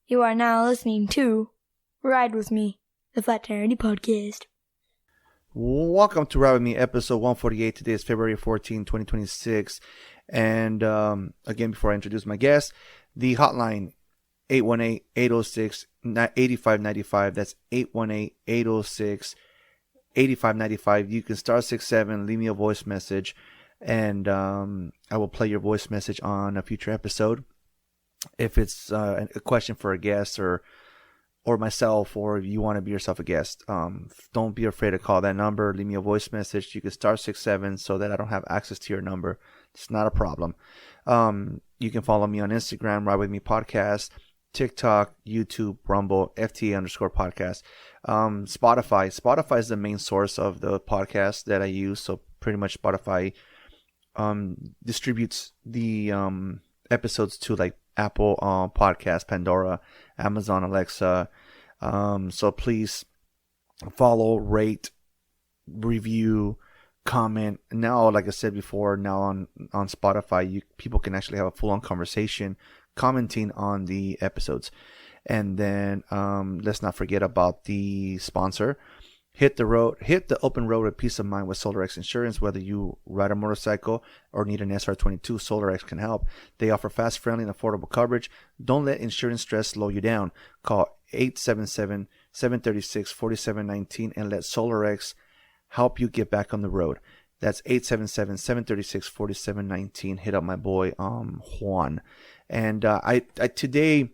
You are now listening to Ride With Me, the Flat Tire Podcast. Welcome to Ride With Me, episode 148. Today is February 14, 2026. And again, before I introduce my guest, the hotline, 818-806-8595. That's 818-806-8595. You can star 67, leave me a voice message, and I will play your voice message on a future episode. If it's a question for a guest or myself, or you want to be yourself a guest, don't be afraid to call that number. Leave me a voice message. You can star 67 so that I don't have access to your number. It's not a problem. You can follow me on Instagram, Ride With Me Podcast, TikTok, YouTube, Rumble, FTA_podcast, Spotify. Spotify is the main source of the podcast that I use. So pretty much Spotify distributes the episodes to like Apple Podcast, Pandora, Amazon, Alexa. So please follow, rate, review, comment. Now, like I said before, now on Spotify, people can actually have a full-on conversation commenting on the episodes. And then let's not forget about the sponsor. Hit the open road with peace of mind with SolarX Insurance. Whether you ride a motorcycle or need an SR22, SolarX can help. They offer fast, friendly, and affordable coverage. Don't let insurance stress slow you down. Call 877-736-4719 and let SolarX help you get back on the road. That's 877-736-4719. Hit up my boy Juan. And I today,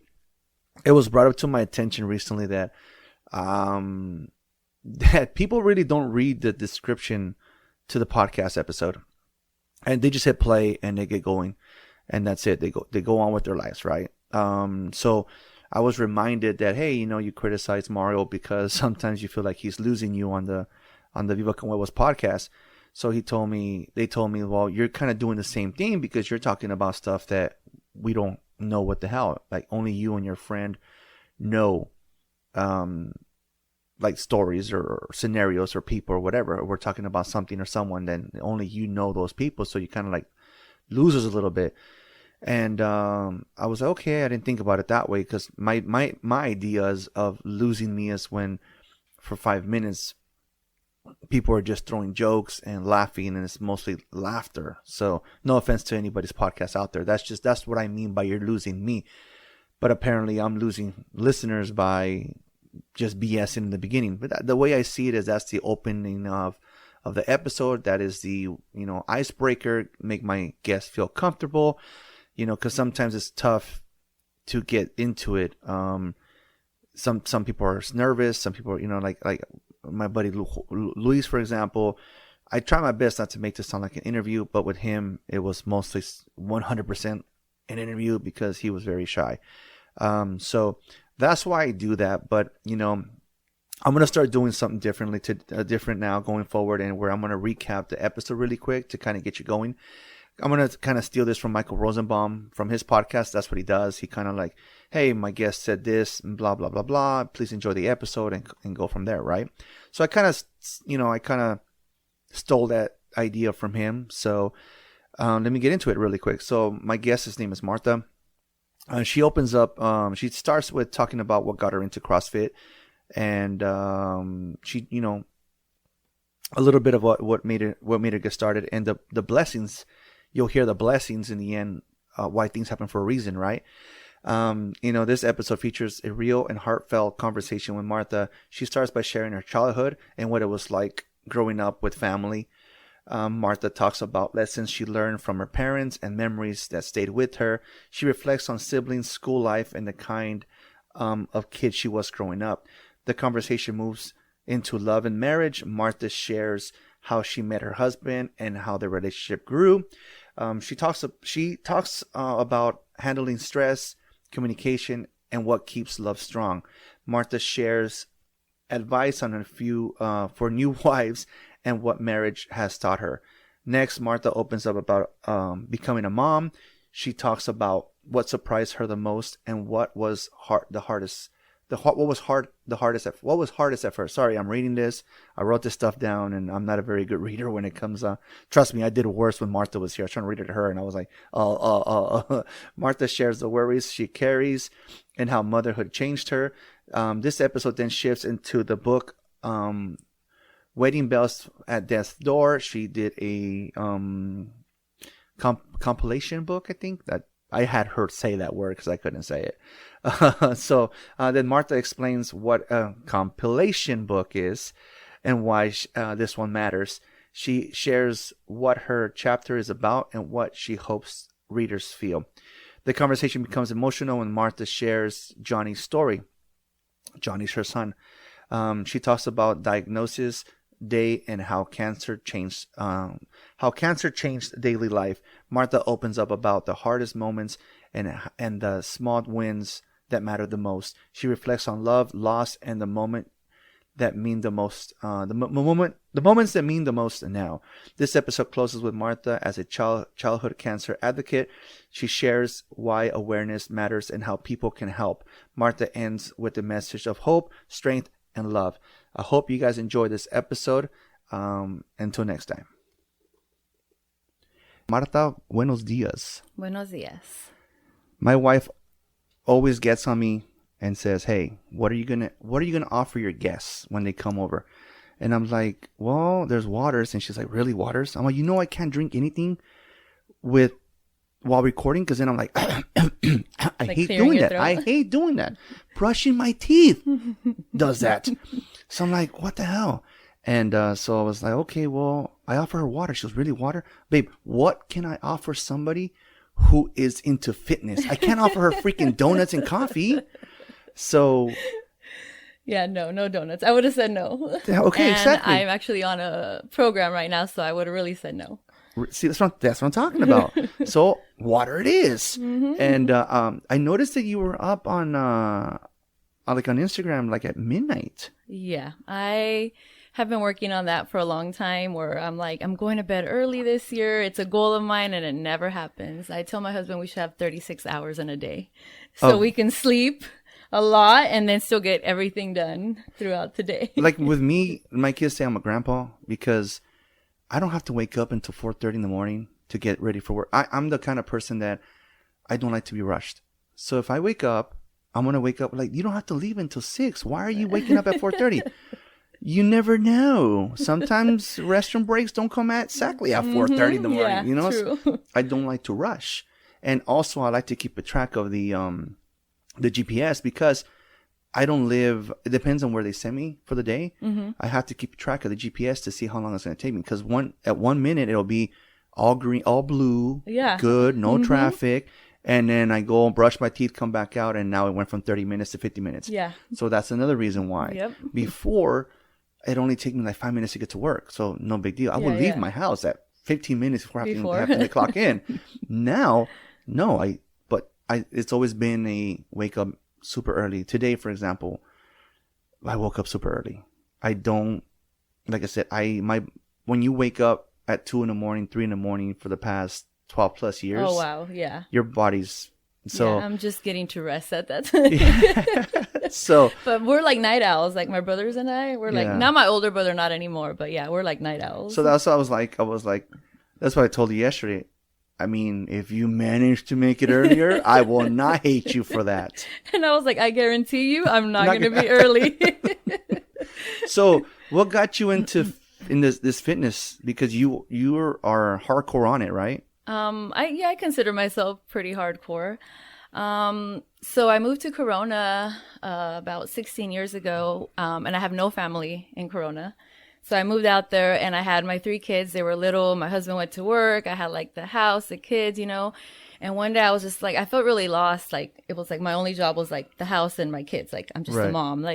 it was brought up to my attention recently that people really don't read the description to the podcast episode, and they just hit play and they get going, and that's it. They go on with their lives, right? So I was reminded that, hey, you criticize Mario because sometimes you feel like he's losing you on the Viva Con Huevos podcast. So they told me, well, you're kind of doing the same thing because you're talking about stuff that we don't know what the hell, like only you and your friend know, like stories or scenarios or people or whatever. We're talking about something or someone, then only you know those people, so you kind of like loses a little bit. And I was like, okay, I didn't think about it that way, because my ideas of losing me is when for 5 minutes people are just throwing jokes and laughing, and it's mostly laughter. So no offense to anybody's podcast out there, that's what I mean by you're losing me. But apparently I'm losing listeners by just BSing in the beginning. But the way I see it is that's the opening of the episode. That is the icebreaker, make my guests feel comfortable, because sometimes it's tough to get into it. Some people are nervous, some people are, like my buddy Luis, for example. I try my best not to make this sound like an interview, but with him it was mostly 100% an interview because he was very shy. So that's why I do that. But, I'm going to start doing something different now going forward, and where I'm going to recap the episode really quick to kind of get you going. I'm going to kind of steal this from Michael Rosenbaum from his podcast. That's what he does. He kind of like, hey, my guest said this and blah, blah, blah, blah. Please enjoy the episode and go from there, right? So I kind of stole that idea from him. So let me get into it really quick. So my guest, his name is Martha. She opens up, she starts with talking about what got her into CrossFit, and she, a little bit of what made her get started, and the blessings. You'll hear the blessings in the end, why things happen for a reason, right? This episode features a real and heartfelt conversation with Martha. She starts by sharing her childhood and what it was like growing up with family. Martha talks about lessons she learned from her parents and memories that stayed with her. She reflects on siblings, school life, and the kind of kid she was growing up. The conversation moves into love and marriage. Martha shares how she met her husband and how their relationship grew. She talks about handling stress, communication, and what keeps love strong. Martha shares advice on a few for new wives and what marriage has taught her. Next, Martha opens up about becoming a mom. She talks about what surprised her the most and what was the hardest what was hardest at first. Sorry, I'm reading this. I wrote this stuff down, and I'm not a very good reader when it comes. Trust me, I did worse when Martha was here. I was trying to read it to her, and I was like, Martha shares the worries she carries and how motherhood changed her. This episode then shifts into the book, Wedding Bells at Death's Door. She did a compilation book, I think, that I had her say that word because I couldn't say it. So then Martha explains what a compilation book is and why this one matters. She shares what her chapter is about and what she hopes readers feel. The conversation becomes emotional when Martha shares Johnny's story. Johnny's her son. She talks about diagnosis day and how cancer changed daily life. Martha opens up about the hardest moments and the small wins that matter the most. She reflects on love, loss, and the moment that mean the most. The moments that mean the most now. This episode closes with Martha as a childhood cancer advocate. She shares why awareness matters and how people can help. Martha ends with the message of hope, strength, and love. I hope you guys enjoyed this episode. Until next time. Marta, buenos dias. Buenos dias. My wife always gets on me and says, "Hey, what are you gonna offer your guests when they come over?" And I'm like, "Well, there's waters." And she's like, "Really, waters?" I'm like, I can't drink anything while recording, because then I'm like, I hate doing that. I hate doing that. Brushing my teeth does that. So I'm like, what the hell? And so I was like, okay, well, I offer her water. She goes, "Really, water? Babe, what can I offer somebody who is into fitness? I can't offer her freaking donuts and coffee." So yeah, no donuts. I would have said no. Okay, and exactly. I'm actually on a program right now, so I would have really said no. See, that's what I'm talking about. So water it is. Mm-hmm. And I noticed that you were up on Instagram like at midnight. Yeah, I have been working on that for a long time, where I'm like, I'm going to bed early this year. It's a goal of mine, and it never happens. I tell my husband we should have 36 hours in a day so we can sleep a lot and then still get everything done throughout the day. Like with me, my kids say I'm a grandpa because I don't have to wake up until 4:30 in the morning to get ready for work. I'm the kind of person that I don't like to be rushed. So if I wake up, I'm going to wake up like, you don't have to leave until 6. Why are you waking up at 4:30? You never know. Sometimes restroom breaks don't come at exactly at 4:30 in the morning. Yeah, true. So I don't like to rush. And also I like to keep a track of the GPS, because I don't live, it depends on where they send me for the day. Mm-hmm. I have to keep track of the GPS to see how long it's going to take me. Because at 1 minute, it'll be all green, all blue, good, no traffic. And then I go and brush my teeth, come back out, and now it went from 30 minutes to 50 minutes. Yeah. So that's another reason why. Yep. Before, it only take me like 5 minutes to get to work. So no big deal. I would leave my house at 15 minutes before I have to clock in. Now, no, it's always been a wake up super early. Today, for example, I woke up super early. I don't, like I said, when you wake up at 2 in the morning, 3 in the morning for the past 12 plus years. Oh, wow. Yeah. Your body's, so. Yeah, I'm just getting to rest at that time. So. But we're like night owls, like my brothers and I. We're like, not my older brother, not anymore, but yeah, we're like night owls. So that's what I was like, that's what I told you yesterday. I mean, if you manage to make it earlier, I will not hate you for that. And I was like, I guarantee you, I'm not going to be early. So, what got you in this fitness? Because you are hardcore on it, right? I consider myself pretty hardcore. So I moved to Corona about 16 years ago, and I have no family in Corona. So I moved out there and I had my 3 kids. They were little. My husband went to work. I had like the house, the kids, And one day I was just like, I felt really lost. Like it was like my only job was like the house and my kids. Like I'm just a mom.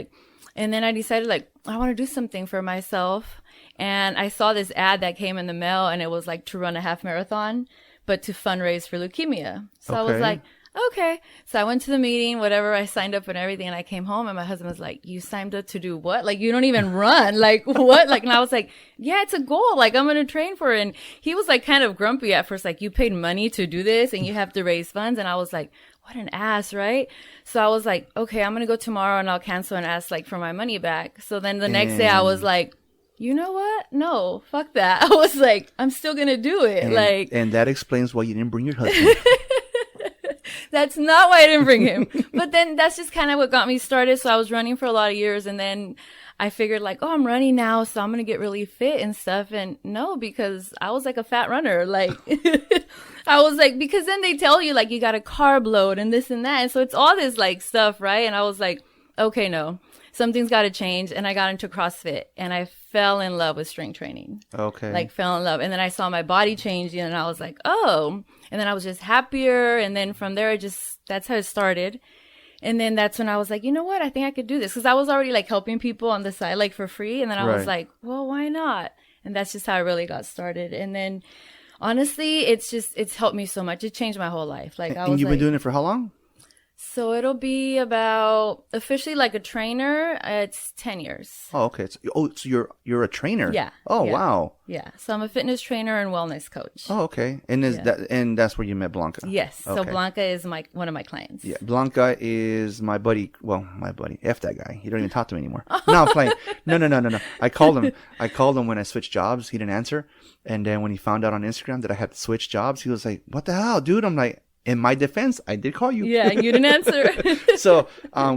And then I decided like, I want to do something for myself. And I saw this ad that came in the mail, and it was like to run a half marathon, but to fundraise for leukemia. So I was like, okay. So I went to the meeting, whatever. I signed up and everything. And I came home and my husband was like, you signed up to do what? Like, you don't even run. Like, what? Like, and I was like, yeah, it's a goal. Like, I'm going to train for it. And he was like kind of grumpy at first. Like, you paid money to do this and you have to raise funds. And I was like, what an ass, right? So I was like, okay, I'm going to go tomorrow and I'll cancel and ask like for my money back. So then the next day I was like, you know what? No, fuck that. I was like, I'm still going to do it. And that explains why you didn't bring your husband. That's not why I didn't bring him. But then that's just kind of what got me started. So I was running for a lot of years and then I figured like, oh, I'm running now, so I'm going to get really fit and stuff. And no, because I was like a fat runner. Like, I was like, because then they tell you like you got a carb load and this and that. And so it's all this like stuff, right? And I was like, okay, no, something's got to change. And I got into CrossFit and I fell in love with strength training. Okay. Like fell in love. And then I saw my body changing and I was like, oh, and then I was just happier. And then from there, that's how it started. And then that's when I was like, you know what? I think I could do this. Because I was already like helping people on the side, like for free. And then I was like, well, why not? And that's just how I really got started. And then honestly, it's helped me so much. It changed my whole life. Like, and you've been doing it for how long? So it'll be about officially like a trainer. It's 10 years. Oh, okay. So you're a trainer. Yeah. Oh, yeah. wow. Yeah. So I'm a fitness trainer and wellness coach. Oh, okay. And that's where you met Blanca. Yes. Okay. So Blanca is one of my clients. Yeah. Blanca is my buddy. Well, my buddy. F that guy. He don't even talk to me anymore. No, I'm playing. No. I called him when I switched jobs. He didn't answer. And then when he found out on Instagram that I had to switch jobs, he was like, what the hell, dude? I'm like, in my defense, I did call you. Yeah, you didn't answer. So,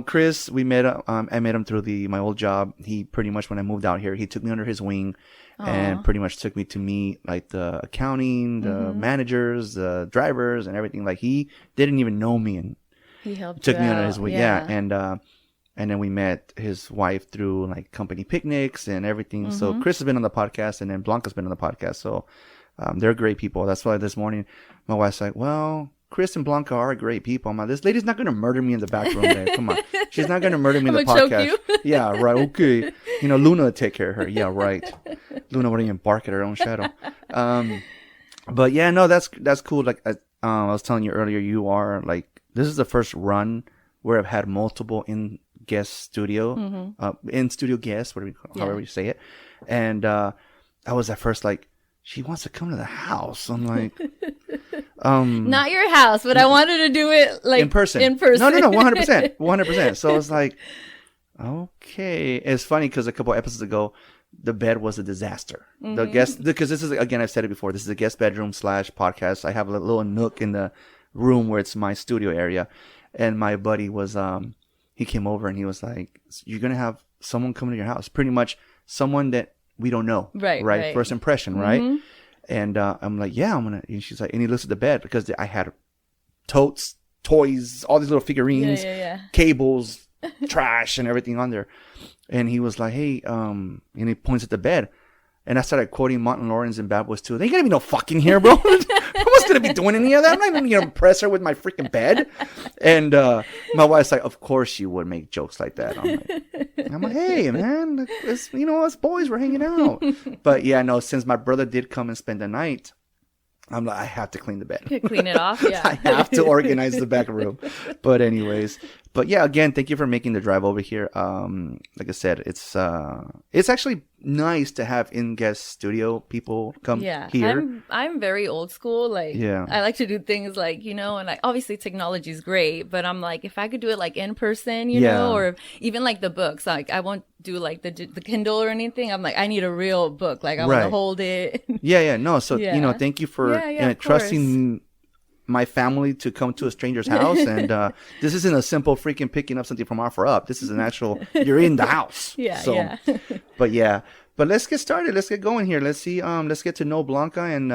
Chris, I met him through my old job. He pretty much, when I moved out here, he took me under his wing and pretty much took me to meet like the accounting, the managers, the drivers and everything. Like he didn't even know me and he helped took you me out. under his wing. Yeah. And then we met his wife through like company picnics and everything. So Chris has been on the podcast and then Blanca's been on the podcast. So, they're great people. That's why this morning my wife's like, well, Chris and Blanca are great people. I'm like, this lady's not going to murder me in the back room there. Come on. She's not going to murder me in the podcast. Choke you. Yeah, right. Okay. Luna would take care of her. Yeah, right. Luna wouldn't even bark at her own shadow. But yeah, no, that's cool. Like, I was telling you earlier, you are like, this is the first run where I've had multiple in studio guests, however you say it. And, I was at first like, she wants to come to the house. I'm like, not your house, but I wanted to do it like in person. No, 100%. So I was like, okay. It's funny because a couple episodes ago, the bed was a disaster. The guest, because this is, again, I've said it before, this is a guest bedroom / podcast. I have a little nook in the room where it's my studio area. And my buddy was, he came over and he was like, you're going to have someone come to your house. Pretty much someone that we don't know. Right. First impression, right? And I'm like, yeah, I'm going to. And she's like, and he looks at the bed because I had totes, toys, all these little figurines, cables, trash, and everything on there. And he was like, hey, and he points at the bed. And I started quoting Martin Lawrence and Bad Boys 2. There ain't going to be no fucking here, bro. I was going to be doing any of that. I'm not even going to impress her with my freaking bed. And my wife's like, of course you would make jokes like that. I'm like, hey, man, us boys were hanging out. But yeah, no, since my brother did come and spend the night, I'm like, I have to clean the bed. Clean it off, yeah. I have to organize the back room. But anyways, yeah, again, thank you for making the drive over here. Like I said, it's actually nice to have in-guest studio people come here. I'm very old school. Like, I like to do things like, and like obviously technology is great, but I'm like, if I could do it like in person, you know, or even like the books, like I won't do like the Kindle or anything. I'm like, I need a real book. Like I want to hold it. No. So, thank you for trusting my family to come to a stranger's house. And this isn't a simple freaking picking up something from offer up. This is an actual, you're in the house. But let's get started. Let's get going here. Let's see. Let's get to know Blanca and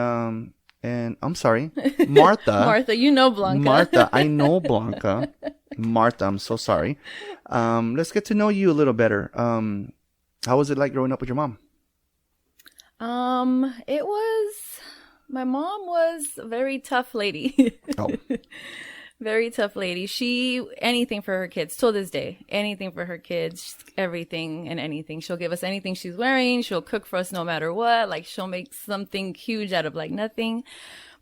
I'm sorry, Martha. Martha, you know Blanca. Martha, I know Blanca. Martha, I'm so sorry. Let's get to know you a little better. How was it like growing up with your mom? My mom was a very tough lady. Oh. Very tough lady. Anything for her kids, till this day. Anything for her kids, everything and anything. She'll give us anything she's wearing. She'll cook for us no matter what. Like, she'll make something huge out of like nothing.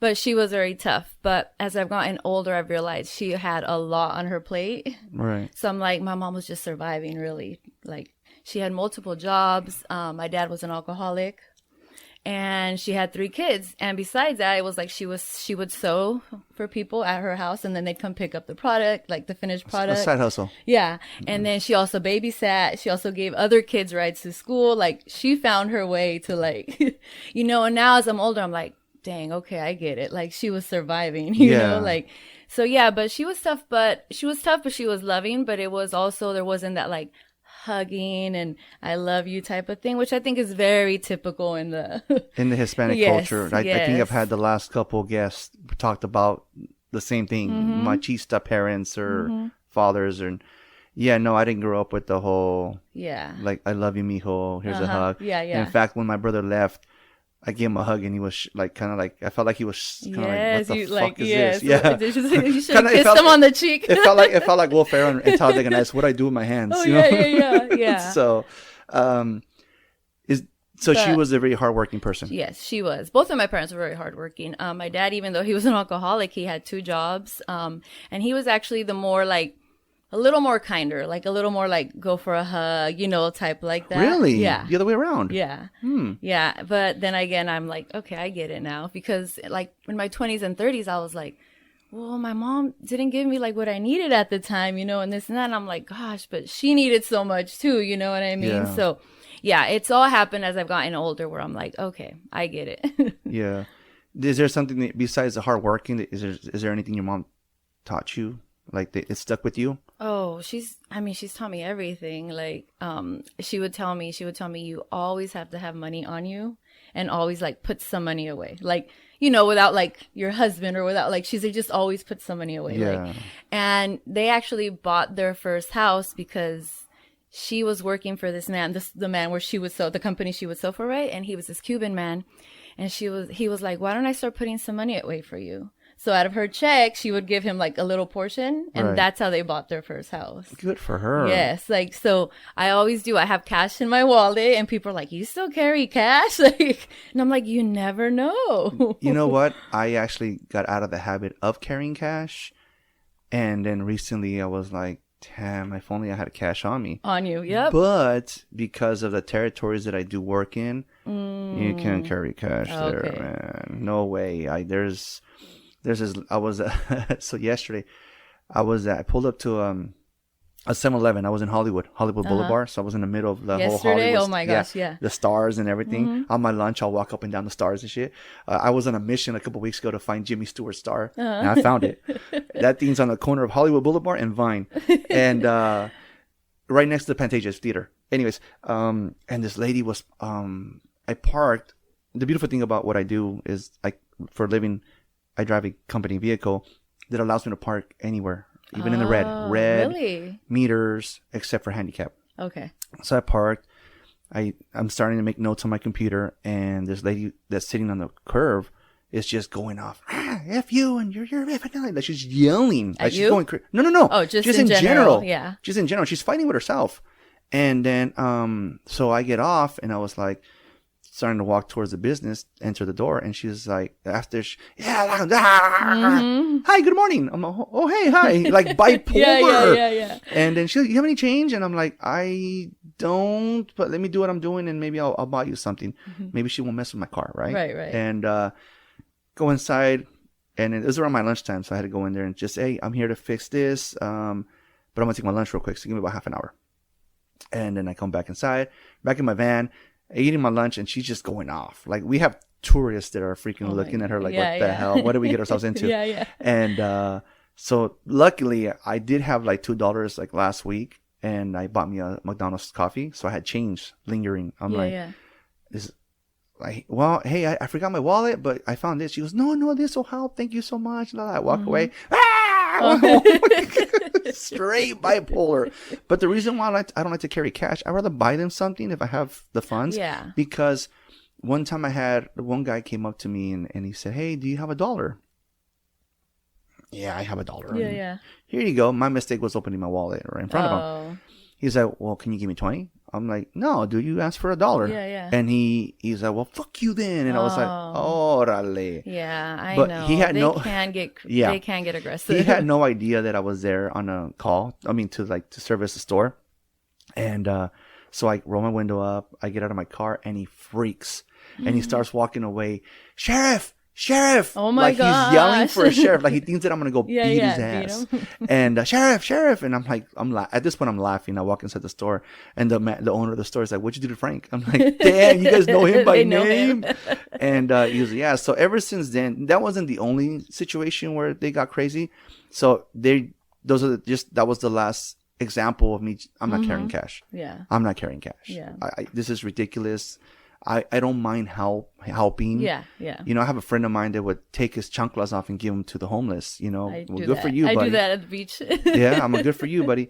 But she was very tough. But as I've gotten older, I've realized she had a lot on her plate. Right. So I'm like, my mom was just surviving, really. Like, she had multiple jobs. My dad was an alcoholic. And she had 3 kids. And besides that, it was like she would sew for people at her house, and then they'd come pick up the product, like the finished product. A side hustle. Yeah. And then she also babysat. She also gave other kids rides to school. Like, she found her way to, like, you know, and now as I'm older, I'm like, dang, okay, I get it. Like, she was surviving, you know, like, so yeah, but she was tough, but she was loving, but it was also, there wasn't that like hugging and I love you type of thing, which I think is very typical in the Hispanic culture. I think I've had the last couple guests talked about the same thing. Machista parents or fathers, and no, I didn't grow up with the whole like I love you, mijo. Here's a hug. In fact, when my brother left, I gave him a hug, and he was like, kind of like, I felt like he was kind of like, what the fuck is this? Yeah. You should have kissed him on the cheek. it felt like Will Ferrell and Talladega Nights. What do I do with my hands? Oh, you know? yeah. So, she was a very hardworking person. Yes, she was. Both of my parents were very hardworking. My dad, even though he was an alcoholic, he had 2 jobs. And he was actually the more like, a little more kinder, like a little more like go for a hug, you know, type like that. Really? Yeah. The other way around? Yeah. Yeah. But then again, I'm like, okay, I get it now. Because like in my 20s and 30s, I was like, well, my mom didn't give me like what I needed at the time, you know, and this and that. And I'm like, gosh, but she needed so much too, you know what I mean? Yeah. So yeah, it's all happened as I've gotten older where I'm like, okay, I get it. Yeah. Is there something that, besides the hard working, is there anything your mom taught you? Like it stuck with you? Oh, she's taught me everything. Like, she would tell me, you always have to have money on you and always like put some money away. Like, you know, without like your husband or without like, she's like, just always put some money away. Yeah. Like, and they actually bought their first house because she was working for this man, the man where she would sew, the company she would sew for, right? And he was this Cuban man. And he was like, why don't I start putting some money away for you? So out of her check, she would give him like a little portion, and that's how they bought their first house. Good for her. Yes, like, so I always do. I have cash in my wallet, and people are like, you still carry cash? Like, and I'm like, you never know. You know what? I actually got out of the habit of carrying cash, and then recently I was like, damn, if only I had cash on me. On you, yep. But because of the territories that I do work in, you can't carry cash there, man. No way. So yesterday I pulled up to a 7-Eleven. I was in Hollywood Boulevard. So I was in the middle of the whole Hollywood. Oh my gosh, yeah. The stars and everything. On my lunch, I'll walk up and down the stars and shit. I was on a mission a couple weeks ago to find Jimmy Stewart's star. And I found it. That thing's on the corner of Hollywood Boulevard and Vine. And right next to the Pantages Theater. Anyways, and this lady was, I parked. The beautiful thing about what I do is for a living, I drive a company vehicle that allows me to park anywhere, even in the red really? Meters, except for handicap. Okay. So I parked. I'm starting to make notes on my computer, and this lady that's sitting on the curb is just going off. F you, and you're effing, like she's yelling. At she's you? going crazy. No. Oh, just in general. Yeah. Just in general. She's fighting with herself. And then, so I get off, and I was like, starting to walk towards the business, enter the door, and she's like, after, hi, good morning. I'm like, oh, hey, hi, like bipolar. Yeah. And then she's like, you have any change? And I'm like, I don't, but let me do what I'm doing, and maybe I'll buy you something. Maybe she won't mess with my car, right? Right. And go inside, and it was around my lunchtime, so I had to go in there and just, hey, I'm here to fix this, but I'm gonna take my lunch real quick, so give me about half an hour. And then I come back inside, back in my van, eating my lunch, and she's just going off. Like, we have tourists that are freaking looking at her like, what the hell? What did we get ourselves into? Yeah. And so luckily, I did have like $2 like last week, and I bought me a McDonald's coffee, so I had change lingering. I'm this. Like, well, hey, I forgot my wallet, but I found this. She goes, no, this will help. Thank you so much. I walk away. Straight bipolar. But the reason why I don't like to carry cash, I'd rather buy them something if I have the funds. Yeah. Because one time one guy came up to me and he said, hey, do you have $1? Yeah, I have $1. Yeah. Here you go. My mistake was opening my wallet right in front of him. He's like, well, can you give me 20? I'm like, no, dude, you asked for $1. Yeah, yeah. And he's like, well, fuck you then. And I was like, órale. Yeah, I But know. he had They can get aggressive. He had no idea that I was there on a call. I mean, to service the store. And so I roll my window up. I get out of my car, and he freaks. And he starts walking away. Sheriff! Oh my gosh. He's yelling for a sheriff. Like he thinks that I'm gonna go beat his beat ass. him. And sheriff! And I'm like, at this point I'm laughing. I walk inside the store, and the owner of the store is like, "What'd you do to Frank?" I'm like, "Damn, you guys know him by name." And he was yeah. So ever since then, that wasn't the only situation where they got crazy. So that was the last example of me. I'm not carrying cash. Yeah. I'm not carrying cash. Yeah. This is ridiculous. I don't mind helping. Yeah. You know, I have a friend of mine that would take his chanclas off and give them to the homeless. You know, for you, buddy. I do that at the beach. Yeah, I'm a good for you, buddy.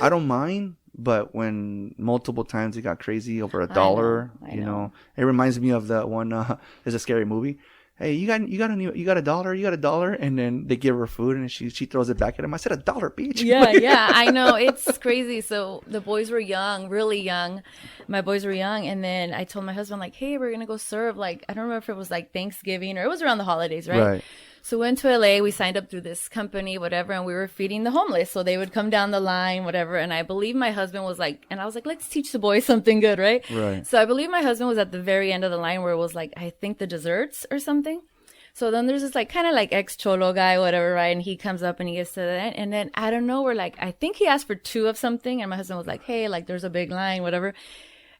I don't mind, but when multiple times it got crazy over $1, I know. It reminds me of the one. There's a scary movie. Hey, you got $1, and then they give her food, and she throws it back at him. I said $1, bitch. Yeah, I know, it's crazy. So the boys were young, really young. My boys were young, and then I told my husband, like, hey, we're gonna go serve. Like, I don't remember if it was like Thanksgiving or it was around the holidays, right? So we went to LA. We signed up through this company, whatever, and we were feeding the homeless. So they would come down the line, whatever. And I believe my husband was like, and I was like, let's teach the boys something good, right? So I believe my husband was at the very end of the line where it was like, I think the desserts or something. So then there's this like kind of like ex-cholo guy, whatever, right? And he comes up and he gets to that. And then I don't know, we're like, I think he asked for 2 of something. And my husband was like, hey, like there's a big line, whatever.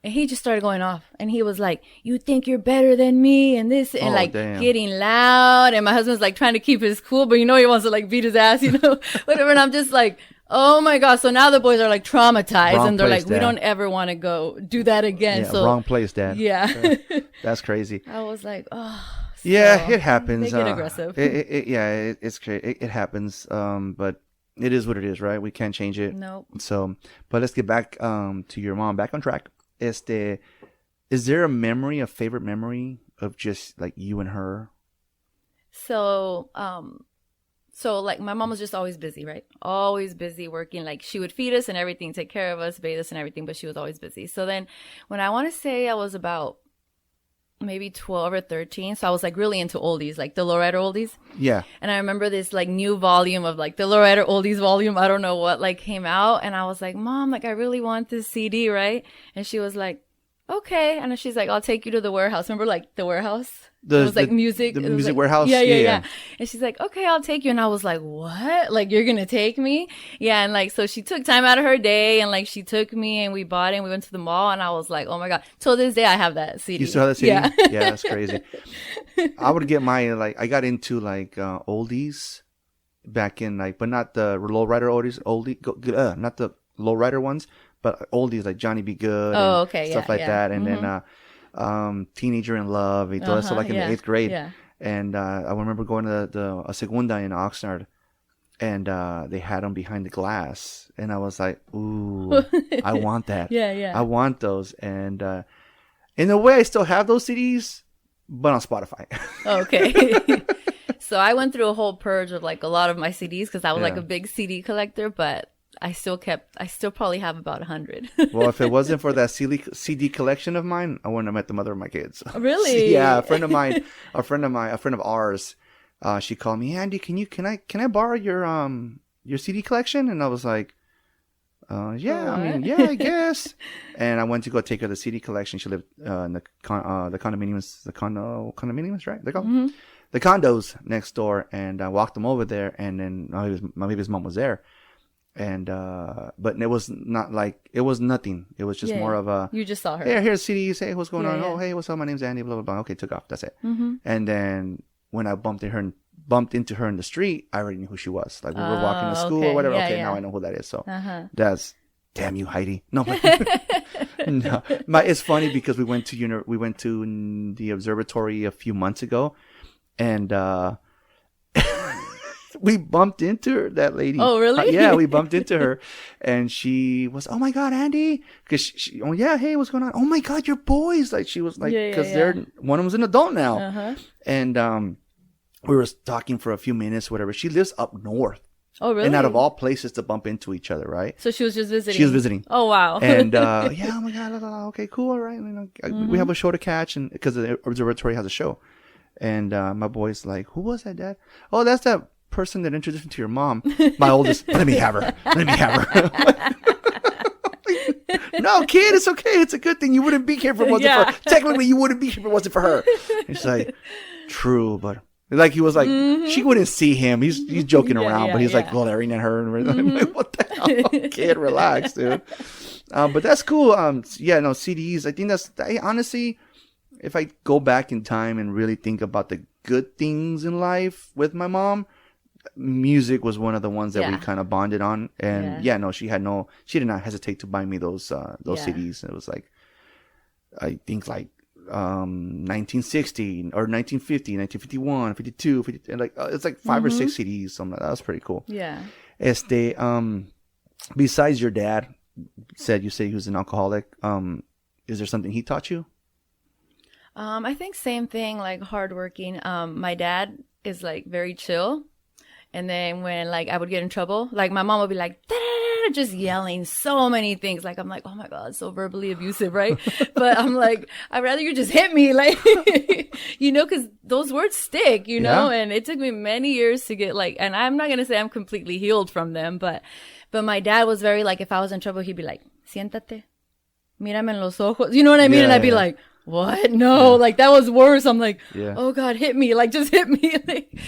And he just started going off. And he was like, you think you're better than me and this and getting loud. And my husband's like trying to keep his cool, but he wants to like beat his ass, whatever. And I'm just like, oh my God. So now the boys are like traumatized and they're like, we don't ever want to go do that again. Yeah, wrong place, Dad. Yeah. That's crazy. I was like, oh. Yeah, it happens. They get aggressive. It's crazy. It happens. But it is what it is, right? We can't change it. Nope. So, but let's get back to your mom. Back on track. Is there a favorite memory of just like you and her? So like my mom was just always busy, right? Always busy working. Like she would feed us and everything, take care of us, bathe us and everything, but she was always busy. So then when I want to say I was about maybe 12 or 13, so I was like really into oldies, like the lowrider oldies. Yeah. And I remember this like new volume of like the lowrider oldies volume, I don't know what, like came out, and I was like, Mom, like I really want this CD, right? And she was like, okay. And she's like, I'll take you to the warehouse. Remember like the warehouse? It was like music. The it was music like, warehouse? Yeah. And she's like, okay, I'll take you. And I was like, what? Like, you're going to take me? Yeah. And like, so she took time out of her day and like she took me and we bought it and we went to the mall and I was like, oh my God. Till this day, I have that CD. You still have that CD? Yeah. Yeah, that's crazy. I would get my, like, I got into like oldies back in like, but not the lowrider oldies, not the lowrider ones, but oldies like Johnny B. Good. Oh, and okay. Stuff like that. And then, Teenager in Love, y todo eso, like in the 8th grade. Yeah. And I remember going to a segunda in Oxnard, and they had them behind the glass, and I was like, ooh, I want that. Yeah. I want those. And in a way, I still have those CDs, but on Spotify. Okay. So I went through a whole purge of like a lot of my CDs because I was like a big CD collector, but I still probably have about 100. Well, if it wasn't for that CD collection of mine, I wouldn't have met the mother of my kids. Really? Yeah, a friend of ours, she called me, Andy, can I borrow your CD collection? And I was like, yeah, I mean, yeah, I guess. And I went to go take her the CD collection. She lived in the condominiums, right? They're called the condos next door, and I walked them over there, and then my baby's mom was there. And but it was nothing. It was just more of a, you just saw her. Hey, here's CDs. Hey, what's going on? Yeah. Oh, hey, what's up? My name's Andy. Blah blah blah. Okay, took off. That's it. And then when I bumped into her in the street, I already knew who she was. Like we were walking to school or whatever. Yeah, now I know who that is. So that's damn you, Heidi. No, no. It's funny because we went to the observatory a few months ago, and we bumped into her, that lady. Oh, really? Yeah, we bumped into her, and she was, oh my God, Andy, because she, oh yeah, hey, what's going on? Oh my God, your boys, like she was like, because one of them's an adult now, and we were talking for a few minutes, whatever. She lives up north. Oh, really? And out of all places to bump into each other, right? So she was just visiting. She was visiting. Oh, wow. And yeah, oh my God, okay, cool, all right. You know, we have a show to catch, and because the observatory has a show. And my boy's like, who was that, Dad? Oh, that's that person that introduced me to your mom. My oldest, let me have her. No, kid, it's okay. It's a good thing. You wouldn't be here if it wasn't for her. Technically, you wouldn't be here if it wasn't for her. It's like, true, but like he was like, she wouldn't see him. He's joking around, but he's like glaring at her. And I'm like, what the hell? Kid, relax, dude. But that's cool. Yeah, no, CDs. I think honestly, if I go back in time and really think about the good things in life with my mom, music was one of the ones that we kind of bonded on. And she did not hesitate to buy me those CDs. It was like, I think like 1960 or 1950, 1951, 52, 50, and like it's like 5 or 6 CDs. So that was pretty cool. Yeah. Besides your dad, you say he was an alcoholic. Is there something he taught you? I think same thing, like hardworking. My dad is like very chill. And then when like I would get in trouble, like my mom would be like, "Da-da-da-da," just yelling so many things. Like I'm like, oh my God, so verbally abusive, right? But I'm like, I'd rather you just hit me, like, you know, because those words stick, you know. And it took me many years to get like, and I'm not gonna say I'm completely healed from them, but my dad was very like, if I was in trouble, he'd be like, "Siéntate, mírame en los ojos," you know what I mean? And I'd be like, what? No, like that was worse. I'm like, oh God, hit me. Like just hit me. Like,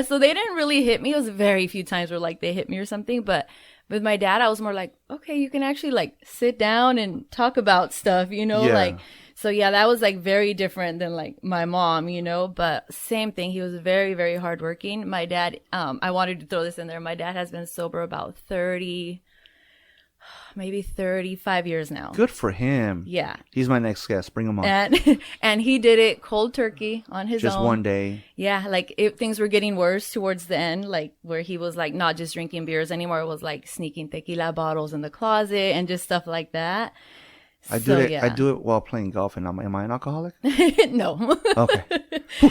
so they didn't really hit me. It was very few times where like they hit me or something. But with my dad, I was more like, okay, you can actually like sit down and talk about stuff, you know, like, so that was like very different than like my mom, you know, but same thing. He was very, very hardworking. My dad, I wanted to throw this in there. My dad has been sober about 35 years now. Good for him. Yeah. He's my next guest. Bring him on. And he did it cold turkey on his own. Just one day. Yeah. Like things were getting worse towards the end, like where he was like not just drinking beers anymore. It was like sneaking tequila bottles in the closet and just stuff like that. I do it while playing golf. And am I an alcoholic? No. Okay.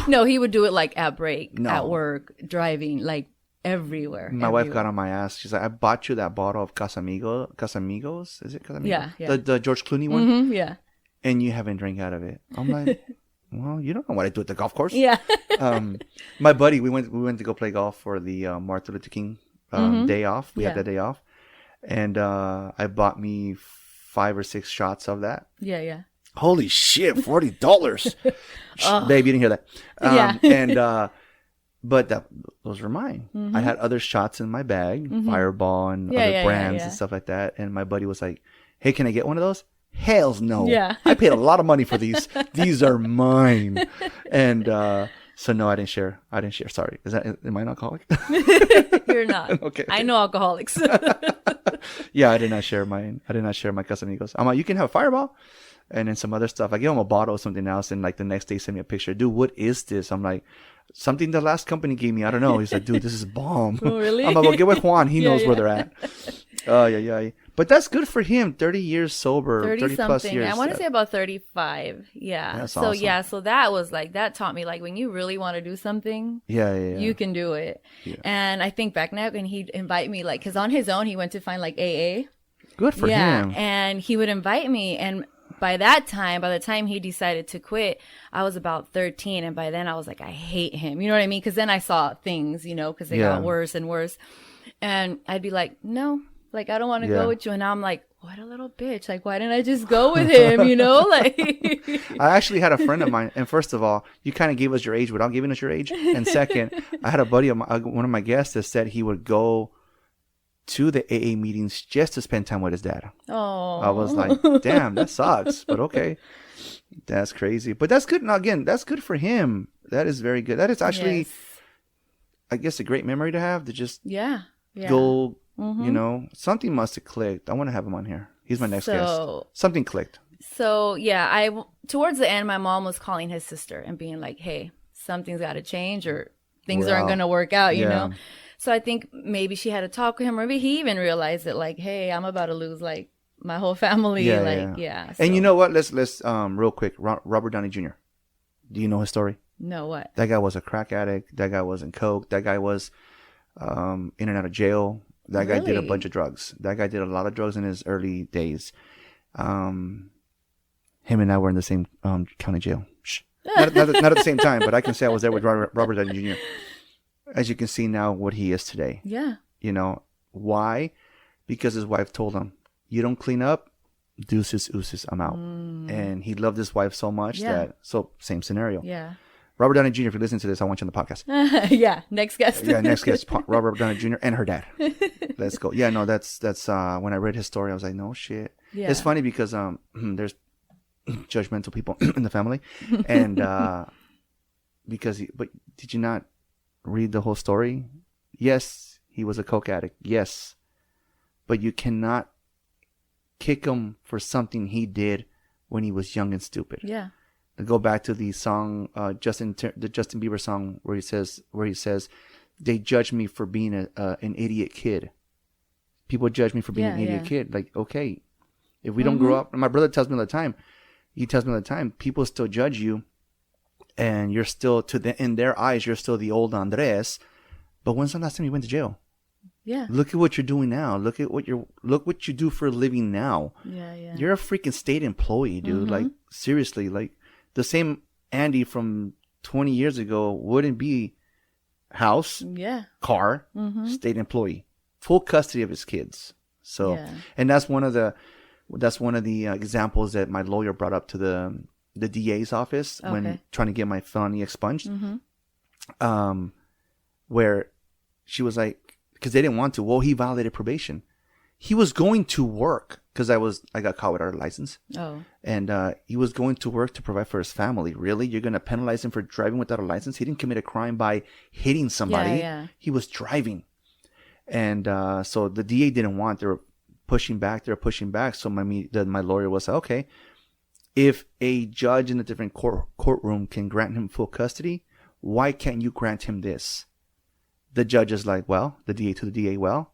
No, he would do it like at break, at work, driving, like everywhere. My wife got on my ass. She's like, I bought you that bottle of Casamigos. Is it Casamigos? Yeah. The George Clooney one? Mm-hmm, yeah. And you haven't drank out of it. I'm like, well, you don't know what I do at the golf course. Yeah. My buddy, we went to go play golf for the Martin Luther King day off. We had that day off. And I bought me 5 or 6 shots of that. Yeah. Holy shit, $40. Babe, you didn't hear that. And but those were mine. I had other shots in my bag, Fireball and other brands and stuff like that. And my buddy was like, hey, can I get one of those? Hells no. Yeah. I paid a lot of money for these. These are mine. And so no, I didn't share. Sorry. Am I an alcoholic? You're not. Okay. I know alcoholics. Yeah, I did not share my Casamigos. I'm like, you can have Fireball. And then some other stuff. I gave him a bottle of something else, and like the next day, sent me a picture. Dude, what is this? I'm like, something the last company gave me. I don't know. He's like, dude, this is bomb. Oh, really? I'm like, well, get with Juan. He knows where they're at. Yeah. But that's good for him. 30 years sober. 30 plus years. I want to say about 35. Yeah. That's so awesome. so that was like, that taught me like when you really want to do something, you can do it. Yeah. And I think back now, and he'd invite me like, because on his own, he went to find like AA. Good for him. And he would invite me, and by the time he decided to quit, I was about 13. And by then I was like, I hate him. You know what I mean? Because then I saw things, you know, because they got worse and worse. And I'd be like, no, like, I don't want to go with you. And now I'm like, what a little bitch. Like, why didn't I just go with him? You know, like. I actually had a friend of mine. And first of all, you kind of gave us your age without giving us your age. And second, I had a buddy of one of my guests that said he would go to the AA meetings just to spend time with his dad. Oh, I was like, damn, that sucks. But okay, that's crazy. But that's good. Now again, that's good for him. That is very good. That is actually, I guess, a great memory to have. To just go. You know, something must have clicked. I want to have him on here. He's my next guest. Something clicked. So towards the end, my mom was calling his sister and being like, hey, something's got to change, or things aren't going to work out. You know. So I think maybe she had a talk with him, or maybe he even realized that, like, hey, I'm about to lose like my whole family. So. And you know what? Let's real quick. Robert Downey Jr. Do you know his story? No, what? That guy was a crack addict. That guy was in coke. That guy was in and out of jail. That guy did a Really? bunch of drugs. That guy did a lot of drugs in his early days. Him and I were in the same county jail. Shh. Not at the same time, but I can say I was there with Robert Downey Jr. As you can see now what he is today. Yeah. You know, why? Because his wife told him, you don't clean up, deuces, ooses, I'm out. And he loved his wife so much so same scenario. Yeah. Robert Downey Jr., if you're listening to this, I want you on the podcast. Yeah. Next guest. Yeah, next guest, Robert Downey Jr. and her dad. Let's go. Yeah, no, that's when I read his story, I was like, no shit. Yeah. It's funny because there's judgmental people in the family, and but did you not read the whole story? Yes, he was a coke addict. Yes, but you cannot kick him for something he did when he was young and stupid. Yeah. To go back to the song, the Justin Bieber song, where he says, they judge me for being an idiot kid. People judge me for being an idiot kid. Like, okay, if we don't grow up, and my brother tells me all the time, people still judge you, and you're still in their eyes, you're still the old Andres. But when's the last time you went to jail? Yeah. Look at what you're doing now. Look what you do for a living now. Yeah. Yeah. You're a freaking state employee, dude. Like, seriously, like the same Andy from 20 years ago wouldn't be house, car, state employee, full custody of his kids. So, and that's one of the examples that my lawyer brought up to the DA's office when trying to get my felony expunged. Where she was like, because they didn't want to. Well, he violated probation. He was going to work because I got caught without a license. Oh. And he was going to work to provide for his family. Really? You're going to penalize him for driving without a license? He didn't commit a crime by hitting somebody. Yeah. He was driving. And so the DA didn't want. They were pushing back. So my lawyer was like, okay, if a judge in a different courtroom can grant him full custody, why can't you grant him this? The judge is like, well, the DA to the DA, well.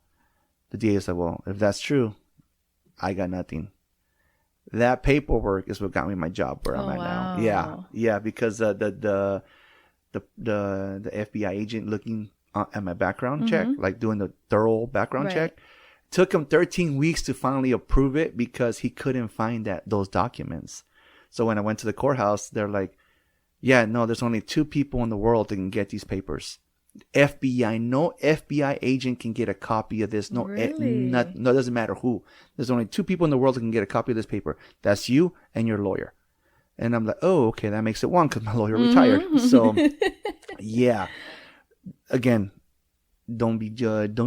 The DA is like, well, if that's true, I got nothing. That paperwork is what got me my job where I'm at now. Yeah, because the FBI agent looking at my background check, like doing the thorough background check, took him 13 weeks to finally approve it because he couldn't find those documents. So when I went to the courthouse, they're like, yeah, no, there's only 2 people in the world that can get these papers. FBI, no FBI agent can get a copy of this. No, really? No, it doesn't matter who. There's only 2 people in the world that can get a copy of this paper. That's you and your lawyer. And I'm like, oh, okay, that makes it 1 because my lawyer retired. So, yeah. Again, don't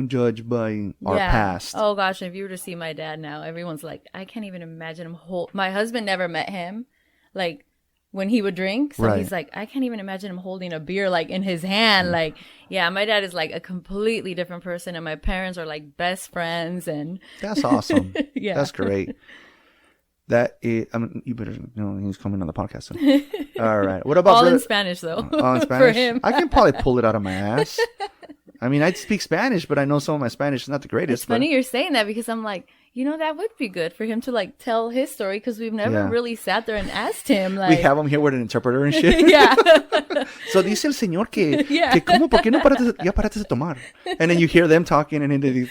judge by our past. Oh gosh, if you were to see my dad now, everyone's like, I can't even imagine him my husband never met him, like, when he would drink. So he's like, I can't even imagine him holding a beer like in his hand. Like, yeah, my dad is like a completely different person, and my parents are like best friends. And that's awesome. Yeah, that's great. That is, you better know he's coming on the podcast soon. All right. What about all in Spanish though? All in Spanish for him. I can probably pull it out of my ass. I mean, I speak Spanish, but I know some of my Spanish is not the greatest. It's funny you're saying that because I'm like, that would be good for him to like tell his story because we've never really sat there and asked him. Like, we have him here with an interpreter and shit. Yeah. So dice el señor que ¿cómo, por qué no paraste de tomar? And then you hear them talking and then they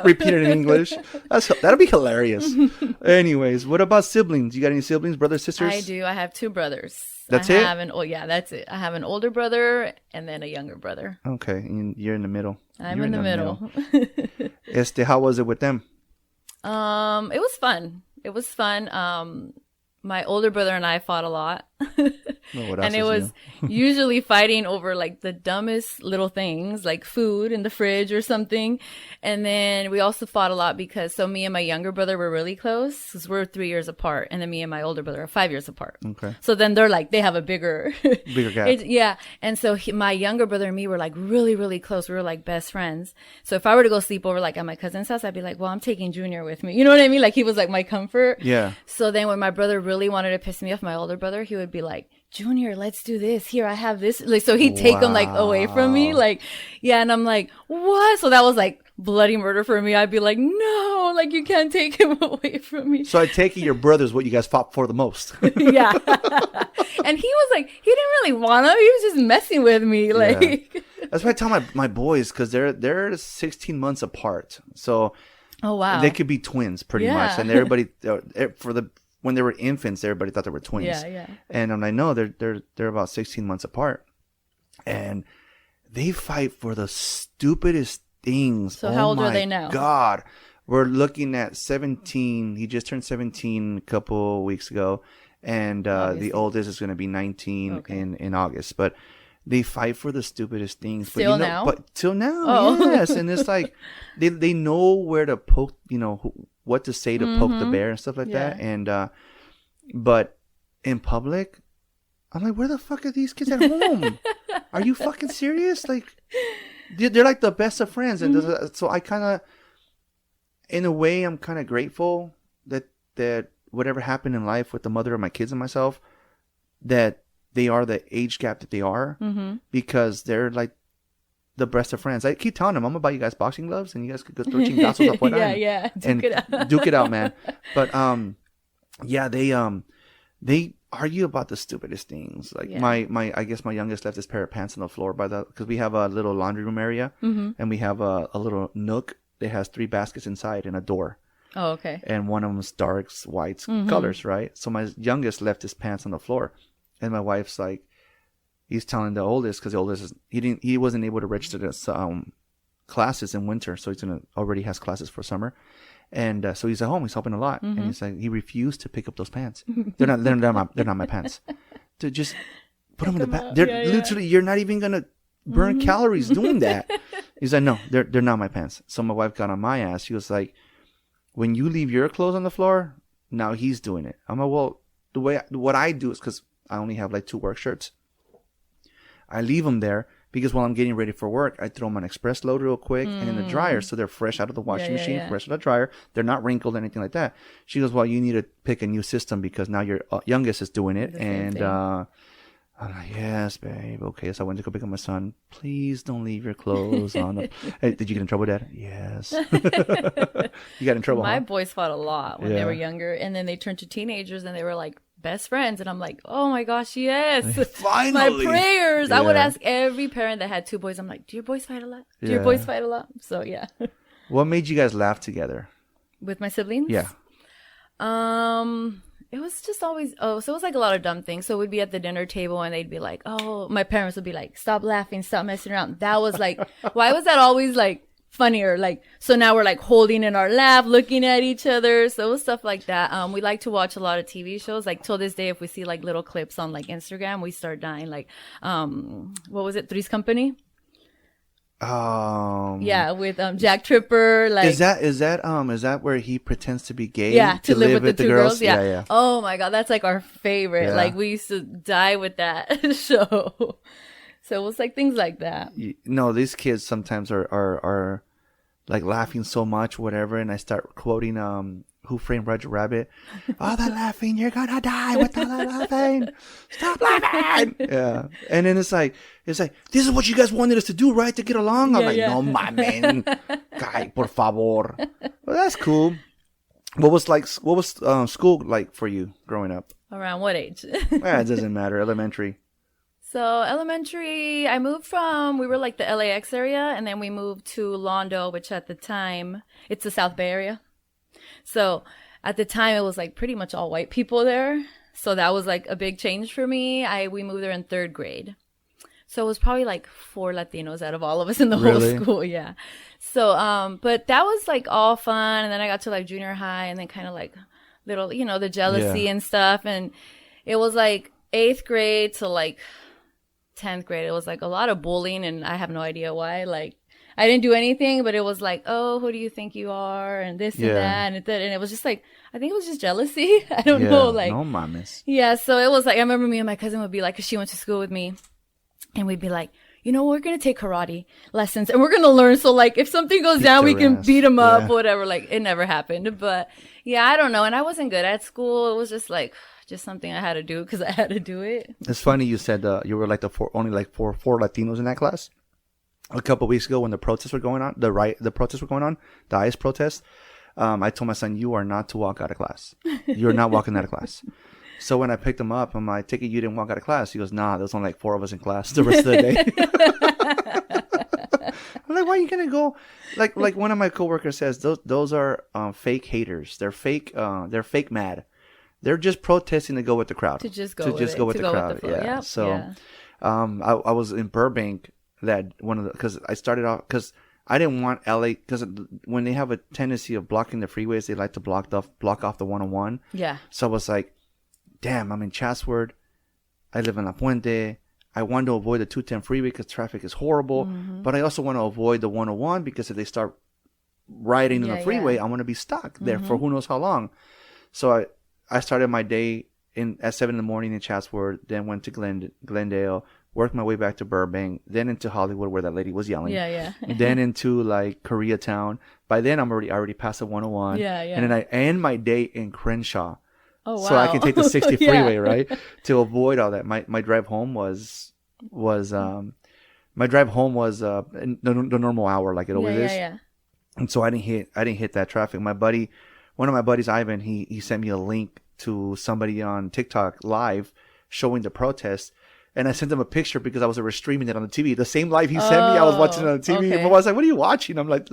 repeat it in English. That'll be hilarious. Anyways, what about siblings? You got any siblings, brothers, sisters? I do. I have 2 brothers. That's it? That's it. I have an older brother and then a younger brother. Okay, and you're in the middle. I'm in the middle. How was it with them? It was fun. My older brother and I fought a lot. And it was usually fighting over like the dumbest little things, like food in the fridge or something. And then we also fought a lot because me and my younger brother were really close because we're 3 years apart. And then me and my older brother are 5 years apart. Okay. So then they have a bigger gap. And so my younger brother and me were like really, really close. We were like best friends. So if I were to go sleep over like at my cousin's house, I'd be like, well, I'm taking Junior with me. You know what I mean? Like he was like my comfort. Yeah. So then when my brother really wanted to piss me off, my older brother, he would be like, Junior, let's do this. Here, I have this. Like, so he'd take them like away from me. Like, yeah. And I'm like, what? So that was like bloody murder for me, I'd be like, no, like you can't take him away from me. So I take it your brother's what you guys fought for the most. Yeah. And he was like, he didn't really want to. He was just messing with me. Like, yeah. That's why I tell my boys, because they're 16 months apart. So oh wow, they could be twins pretty much. And everybody when they were infants, everybody thought they were twins. Yeah, yeah. And I know they're about 16 months apart, and they fight for the stupidest things. So how old are they now? God, we're looking at 17. He just turned 17 a couple weeks ago, and the oldest is going to be 19 in August. But they fight for the stupidest things. Still but, now? But till now, yes. And it's like they know where to poke, what to say to poke the bear and stuff like that. And but in public, I'm like, where the fuck are these kids at home? Are you fucking serious? Like, they're like the best of friends. And so I kind of, in a way, I'm kind of grateful that whatever happened in life with the mother of my kids and myself, that they are the age gap that they are, because they're like the best of friends. I keep telling them, I'm gonna buy you guys boxing gloves, and you guys could go throw chingazos up. Yeah, Duke it out, man. But yeah, they argue about the stupidest things. Like my I guess my youngest left his pair of pants on the floor because we have a little laundry room area, and we have a little nook that has 3 baskets inside and a door. Oh, okay. And one of them's darks, whites, colors, right? So my youngest left his pants on the floor, and my wife's like, he's telling the oldest, because the oldest he wasn't able to register to classes in winter, so he's already has classes for summer, and so he's at home. He's helping a lot, and he's like, he refused to pick up those pants. They're not my pants. To just put them in the back. They're literally, you're not even gonna burn calories doing that. He's like, no, they're not my pants. So my wife got on my ass. She was like, when you leave your clothes on the floor, now he's doing it. I'm like, well, what I do is, because I only have like 2 work shirts, I leave them there because while I'm getting ready for work, I throw them on express load real quick and in the dryer, so they're fresh out of the washing machine, fresh out of the dryer. They're not wrinkled or anything like that. She goes, well, you need to pick a new system because now your youngest is doing it. And I'm like, yes, babe. Okay, so I went to go pick up my son. Please don't leave your clothes on. Hey, did you get in trouble, Dad? Yes. You got in trouble, My huh? boys fought a lot when they were younger, and then they turned to teenagers, and they were like best friends. And I'm like, oh my gosh, yes. Finally. My prayers. I would Yeah. ask every parent that had 2 boys. I'm like, do your boys fight a lot? Do your boys fight a lot? So yeah. What made you guys laugh together? With my siblings? Yeah. It was just always, so it was like a lot of dumb things. So we'd be at the dinner table and they'd be like, my parents would be like, stop laughing, stop messing around. That was like, why was that always like funnier? Like, so now we're like holding in our lap, looking at each other. So it was stuff like that. We like to watch a lot of TV shows. Like till this day, if we see like little clips on like Instagram, we start dying. Like, what was it? Three's Company? Yeah, with Jack Tripper. Like, is that where he pretends to be gay? Yeah, to live with the 2 girls. Yeah. Yeah. Oh my God, that's like our favorite. Yeah. Like we used to die with that show. So it was like things like that. No, these kids sometimes are like laughing so much, whatever, and I start quoting Who Framed Roger Rabbit? All that laughing, you're gonna die with all that laughing. Stop laughing. Yeah. And then it's like, this is what you guys wanted us to do, right? To get along? I'm like, no mames. Guy, por favor. Well, that's cool. What was school like for you growing up? Around what age? It doesn't matter. Elementary. So elementary, we were like the LAX area, and then we moved to Londo, which at the time, it's the South Bay area. So at the time, it was like pretty much all white people there. So that was like a big change for me. We moved there in 3rd grade. So it was probably like 4 Latinos out of all of us in the whole school. Yeah. So, but that was like all fun. And then I got to like junior high and then kind of like little, the jealousy and stuff. And it was like 8th grade to like 10th grade. It was like a lot of bullying and I have no idea why. Like, I didn't do anything, but it was like, oh, who do you think you are? And this and that. And it was just like, I think it was just jealousy. I don't know. Like, no mames. Yeah. So it was like, I remember me and my cousin would be like, cause she went to school with me and we'd be like, we're going to take karate lessons and we're going to learn. So like, if something goes down, we can beat them up, whatever. Like it never happened, but yeah, I don't know. And I wasn't good at school. It was just like, just something I had to do because I had to do it. It's funny you said you were like only like four Latinos in that class. a couple of weeks ago when the protests were going on, the protests were going on, the ICE protests. I told my son, you are not to walk out of class. You're not walking out of class. So when I picked him up, I'm like, take it you didn't walk out of class. He goes, nah, there was only like 4 of us in class the rest of the day. I'm like, why are you gonna go? Like one of my coworkers says, those are fake haters. They're fake mad. They're just protesting to go with the crowd. To just go with the crowd. Yeah. Yep. So yeah. I was in Burbank because I started off because I didn't want LA because when they have a tendency of blocking the freeways, they like to block off the 101. Yeah. So I was like, damn, I'm in Chatsworth. I live in La Puente. I want to avoid the 210 freeway because traffic is horrible. Mm-hmm. But I also want to avoid the 101 because if they start riding on the freeway, I'm going to be stuck there for who knows how long. So I started my day at 7 in the morning in Chatsworth, then went to Glendale, worked my way back to Burbank, then into Hollywood where that lady was yelling. Yeah. Then into like Koreatown. By then I'm already past the 101. Yeah. And then I end my day in Crenshaw. Oh, wow. So I can take the 60 freeway, right? To avoid all that. My drive home was the normal hour like it always is. Yeah. And so I didn't hit that traffic. One of my buddies, Ivan, he sent me a link to somebody on TikTok live showing the protest. And I sent him a picture because I was streaming it on the TV. The same live he sent me, I was watching it on the TV. Okay. And I was like, what are you watching? I'm like,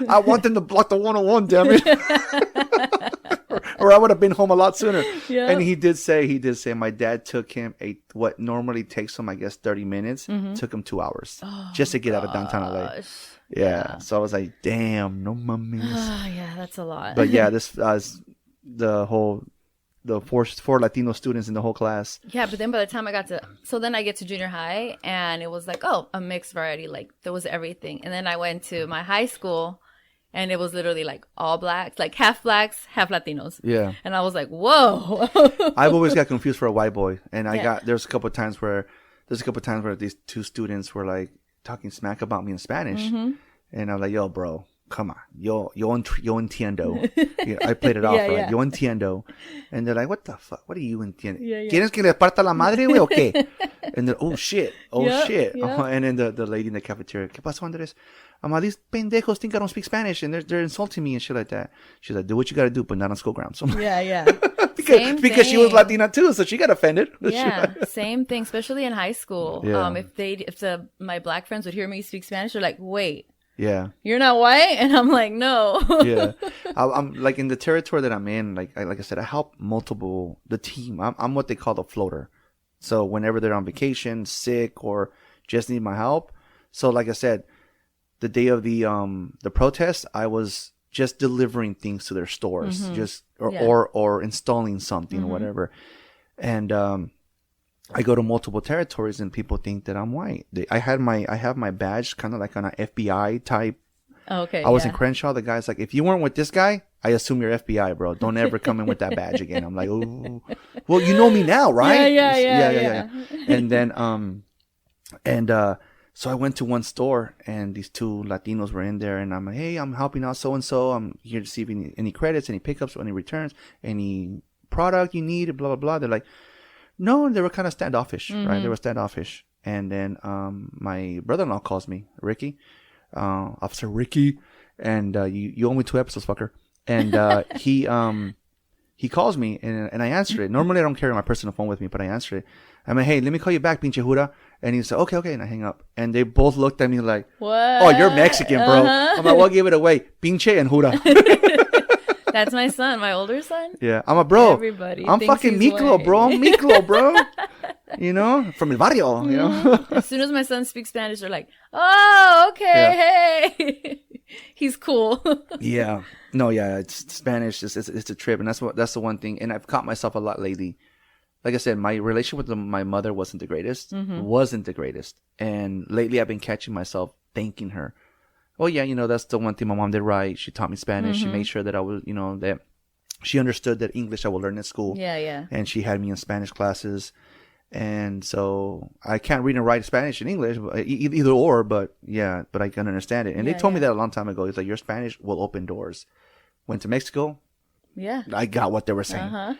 I want them to block the 101, damn it. or I would have been home a lot sooner. Yep. And he did say my dad took him what normally takes him, I guess, 30 minutes, took him 2 hours just to get out of downtown LA. Yeah. So I was like, damn, no mummies. Yeah, that's a lot. But yeah, this the four Latino students in the whole class. Yeah, but then by the time I get to junior high, and it was like, a mixed variety. Like there was everything. And then I went to my high school, and it was literally like all blacks, half Latinos. Yeah. And I was like, whoa. I've always got confused for a white boy, and there's a couple of times where these two students were like talking smack about me in Spanish, and I'm like, yo, bro. Come on, yo entiendo. I played it off, right? Yo entiendo. And they're like, what the fuck? What do you entiende? ¿Quieres que le parta la madre, güey, o qué? And then, oh, shit. Yep. And then the lady in the cafeteria, ¿qué pasó, Andres? These pendejos think I don't speak Spanish, and they're insulting me and shit like that. She's like, do what you got to do, but not on school grounds. So Yeah. because she was Latina too, so she got offended. Yeah, same thing, especially in high school. Yeah. If my black friends would hear me speak Spanish, they're like, wait. Yeah. You're not white? And I'm like, no. Yeah. I'm like in the territory that I'm in, like I said, I help the team. I'm what they call the floater. So whenever they're on vacation, sick, or just need my help. So like I said, the day of the protest, I was just delivering things to their stores, or installing something or whatever. And I go to multiple territories and people think that I'm white. I have my badge kind of like on an FBI type. Okay. I was in Crenshaw. The guy's like, if you weren't with this guy, I assume you're FBI, bro. Don't ever come in with that badge again. I'm like, oh, well, you know me now, right? Yeah. And then, so I went to one store and these two Latinos were in there and I'm like, hey, I'm helping out so-and-so. I'm here to see if any credits, any pickups, or any returns, any product you need, blah, blah, blah. They're like, no, they were kind of standoffish, right? They were standoffish. And then my brother-in-law calls me, Ricky, Officer Ricky, and you owe me 2 episodes, fucker. And he calls me, and I answer it. Normally, I don't carry my personal phone with me, but I answer it. I'm like, hey, let me call you back, pinche jura. And he said, okay, and I hang up. And they both looked at me like, what? Oh, you're Mexican, bro. I'm like, what gave it away? Pinche and jura. That's my son, my older son. Yeah, I'm a bro. Everybody I'm fucking Miklo, white. Bro. I'm Miklo, bro. You know, from el barrio, you know. As soon as my son speaks Spanish, they're like, oh, okay, hey. He's cool. Yeah. No, yeah, it's Spanish. It's a trip. And that's the one thing. And I've caught myself a lot lately. Like I said, my relationship with my mother wasn't the greatest. And lately I've been catching myself thanking her. Oh, yeah, that's the one thing my mom did right. She taught me Spanish. She made sure that I was, that she understood that English I would learn at school. Yeah. And she had me in Spanish classes. And so I can't read and write Spanish and English, either or, but I can understand it. And they told me that a long time ago. It's like, your Spanish will open doors. Went to Mexico. Yeah. I got what they were saying.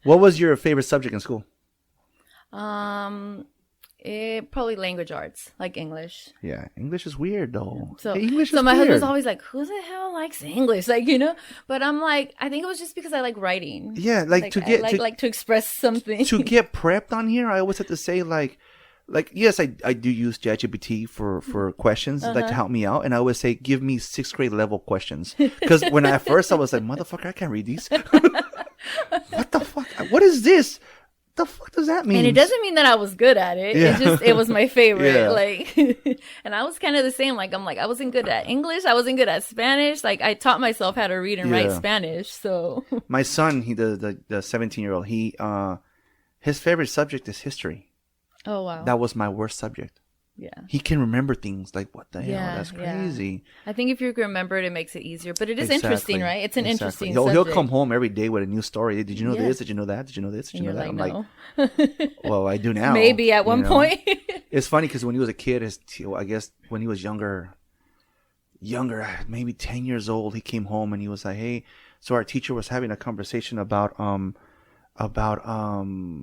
What was your favorite subject in school? Probably language arts, like English. Yeah, English is weird though. So, English so is my weird. husband's always like, "Who the hell likes English?" Like, you know. But I'm like, I think it was just because I like writing. Yeah, like to get I like to express something. to get prepped on here. I always have to say like yes, I do use ChatGPT for questions like to help me out, and I always say give me 6th grade level questions because when at first I was like, motherfucker, I can't read these. What the fuck? What is this? The fuck does that mean? And it doesn't mean that I was good at it. Yeah. It just, it was my favorite. Yeah. Like, and I was kind of the same. Like, I'm like, I wasn't good at English. I wasn't good at Spanish. Like, I taught myself how to read and write Yeah. Spanish. So My son, the 17-year-old, his favorite subject is history. oh, wow. That was my worst subject. Yeah. He can remember things like, what the hell? Yeah, That's yeah. crazy. I think if you can remember it, it makes it easier. But it is Exactly. interesting, right? It's an interesting He'll subject. come home every day with a new story. Did you know Yeah. this? Did you know that? Did you know this? Did And you know you're that? like, I'm no. like, well, I do now. Maybe at you one know? point. It's funny because when he was a kid, I guess when he was younger, maybe 10 years old, he came home and he was like, hey, so our teacher was having a conversation about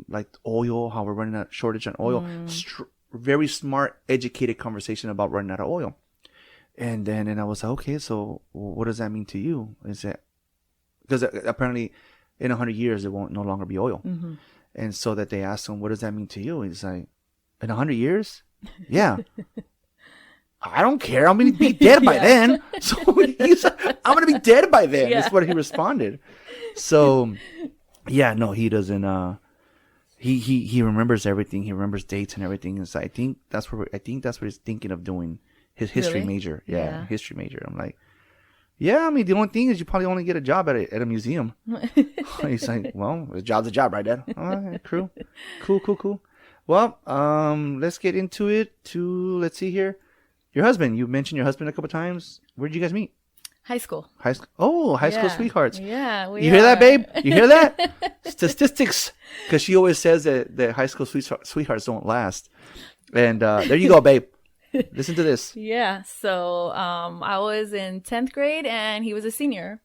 like oil, how we're running out shortage on oil. Very smart, educated conversation about running out of oil. And I was like, okay, so what does that mean to you? Is it because apparently in 100 years it won't no longer be oil. Mm-hmm. And so that they asked him, what does that mean to you? He's like, in 100 years? Yeah. I don't care. I'm going to be dead by then. So he's like, I'm going to be dead by then. Yeah. That's what he responded. So yeah, no, he doesn't, he remembers everything. He remembers dates and everything. And so I think that's what he's thinking of doing. His history Really? major. Yeah, Yeah. history major. I'm like, yeah, I mean, the only thing is you probably only get a job at a museum. He's like, well, a job's a job, right, Dad? All right, cool. Well, let's get into it. Let's see here. Your husband. You mentioned your husband a couple times. Where did you guys meet? High school. High school. Oh, high school Yeah. sweethearts. Yeah. You hear that, babe? You hear that? Statistics. Because she always says that high school sweethearts don't last. And there you go, babe. Listen to this. Yeah. So I was in 10th grade and he was a senior.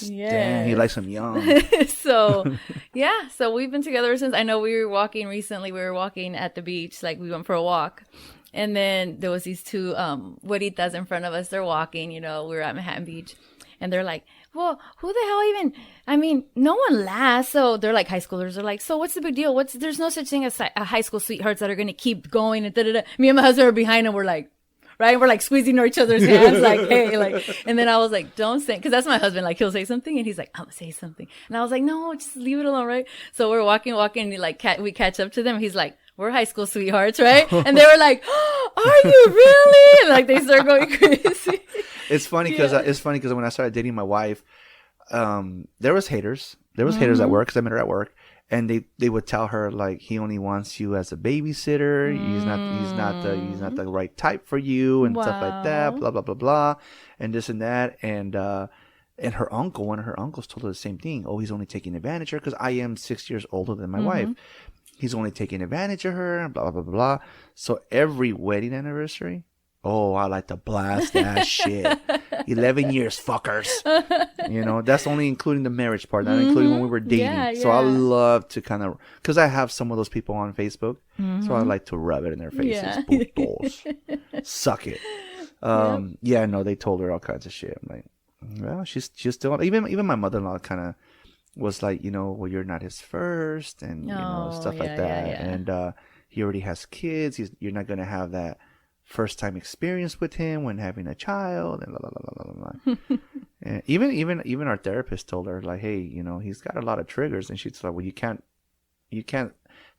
Yeah. Damn, he likes them young. So yeah. So we've been together since. I know we were walking recently. We were walking at the beach. Like we went for a walk. And then there was these two güeritas in front of us. They're walking, we were at Manhattan Beach. And they're like, well, who the hell even, I mean, no one lasts. So they're like high schoolers. They're like, so what's the big deal? There's no such thing as high school sweethearts that are going to keep going. And da-da-da. Me and my husband are behind and we're like, right? We're like squeezing each other's hands, like, hey, like, and then I was like, don't say, cause that's my husband. Like, he'll say something and he's like, I'm gonna say something. And I was like, no, just leave it alone, right? So we're walking, and we catch up to them. He's like, we're high school sweethearts, right? And they were like, oh, are you really? And like, they start going crazy. It's funny because when I started dating my wife, there was haters. There was haters at work because I met her at work, and they would tell her like he only wants you as a babysitter. He's not the right type for you and stuff like that. Wow. Blah blah blah blah, and this and that. And one of her uncles told her the same thing. Oh, he's only taking advantage of her because I am 6 years older than my wife. He's only taking advantage of her. Blah blah blah blah. So every wedding anniversary. Oh, I like to blast that shit. 11 years, fuckers. That's only including the marriage part, not including when we were dating. Yeah, So I yeah. love to kind of, because I have some of those people on Facebook. So I like to rub it in their faces. Yeah. Putos. Suck it. Yeah, no, they told her all kinds of shit. I'm like, well, she's still, even my mother-in-law kind of was like, well, you're not his first and, stuff like yeah, that. yeah. And he already has kids. You're not going to have that first time experience with him when having a child and blah, blah, blah, blah, blah, blah. And even our therapist told her like, hey, he's got a lot of triggers, and she's like, well, you can't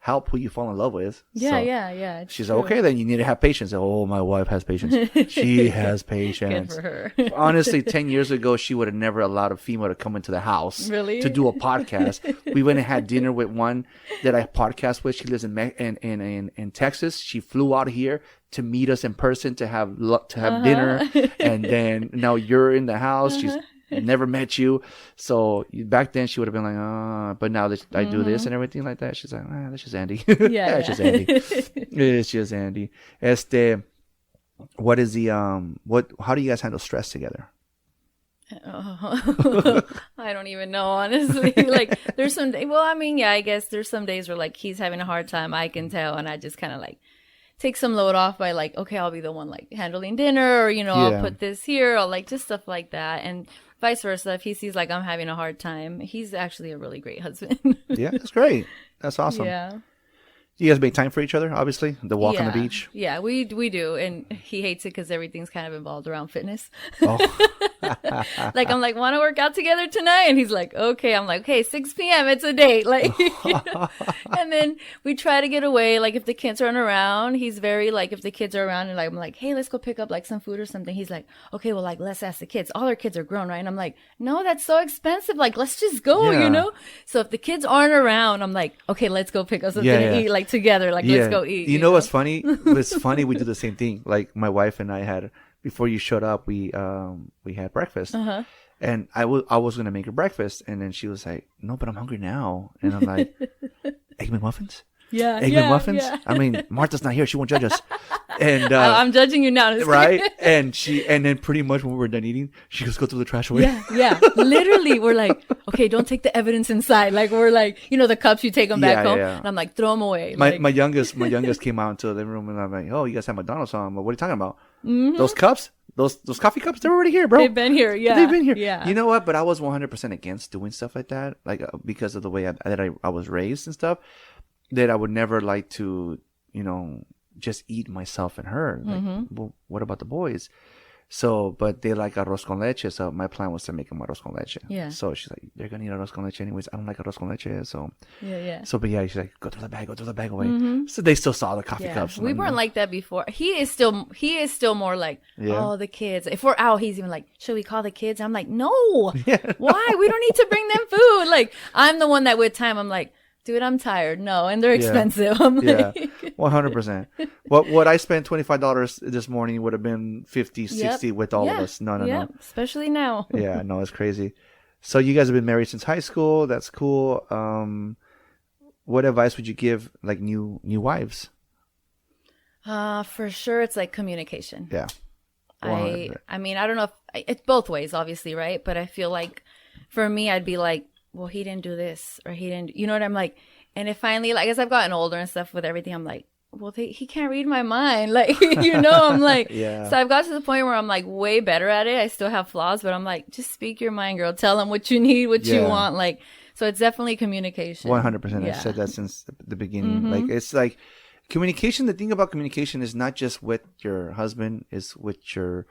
help who you fall in love with. Yeah, So yeah. It's she's true. like, okay, then you need to have patience. Oh, my wife has patience. She has patience. Good for her. Honestly, 10 years ago, she would have never allowed a female to come into the house Really? to do a podcast. We went and had dinner with one that I podcast with. She lives in Texas. She flew out here to meet us in person to have dinner. And then now you're in the house. She's never met you. So back then she would have been like, but now that I do this and everything like that, she's like, that's just Andy. Yeah, That's just Andy. It's just Andy. What is the how do you guys handle stress together? I don't even know, honestly. Like, there's some day. Well, I mean, yeah, I guess there's some days where like he's having a hard time. I can tell, and I just kind of like take some load off by like, okay, I'll be the one like handling dinner, or I'll put this here, or like just stuff like that, and vice versa. If he sees like I'm having a hard time, he's actually a really great husband. Yeah, that's great. That's awesome. Yeah. You guys make time for each other, obviously. The walk on the beach. Yeah, we do, and he hates it because everything's kind of involved around fitness. Oh. Like I'm like, want to work out together tonight? And he's like, okay. I'm like, okay, 6 p.m. It's a date. Like, and then we try to get away. Like if the kids aren't around, he's very like if the kids are around and like I'm like, hey, let's go pick up like some food or something. He's like, okay, well like let's ask the kids. All our kids are grown, right? And I'm like, no, that's so expensive. Like let's just go, So if the kids aren't around, I'm like, okay, let's go pick up something to eat like together. Like let's go eat. You know what's funny? It's funny we do the same thing. Like my wife and I had before you showed up, we had breakfast, and I was gonna make her breakfast, and then she was like, "No, but I'm hungry now," and I'm like, "Egg McMuffins." Yeah, Egg McMuffins. Yeah. I mean, Martha's not here; she won't judge us. And I'm judging you now, right? And then pretty much when we were done eating, she goes, "Go through the trash away." Yeah. Literally, we're like, okay, don't take the evidence inside. Like we're like, the cups you take them back home, and I'm like, throw them away. My youngest came out into the living room, and I'm like, "Oh, you guys have McDonald's on? What are you talking about? Those cups?" Those coffee cups, they're already here, bro. They've been here, yeah. They've been here. Yeah. You know what? But I was 100% against doing stuff like that, like because of the way I was raised and stuff. That I would never like to, just eat myself and her. Like, well, what about the boys? So, but they like arroz con leche. So my plan was to make them arroz con leche. Yeah. So she's like, they're gonna eat arroz con leche anyways. I don't like arroz con leche. So yeah. So, but yeah, she's like, go through the bag away. So they still saw the coffee cups. We weren't like that before. He is still more like, oh, the kids. If we're out, he's even like, should we call the kids? I'm like, no. Why? We don't need to bring them food. Like, I'm the one that with time, I'm like, dude, I'm tired. No, and they're expensive. I'm like, 100%. What I spent $25 this morning would have been 50, 60 with all of us. No. Especially now. Yeah, no, it's crazy. So you guys have been married since high school. That's cool. What advice would you give like new wives? For sure, it's like communication. Yeah. 100%. I mean, I don't know if it's both ways, obviously, right? But I feel like for me, I'd be like, well, he didn't do this or he didn't, you know what I'm like? And it finally, like, as I've gotten older and stuff with everything, I'm like, well, he can't read my mind. Like, I'm like, So I've got to the point where I'm like way better at it. I still have flaws, but I'm like, just speak your mind, girl. Tell them what you need, what you want. Like, so it's definitely communication. 100%. I've said that since the beginning. Like, it's like communication. The thing about communication is not just with your husband, is with or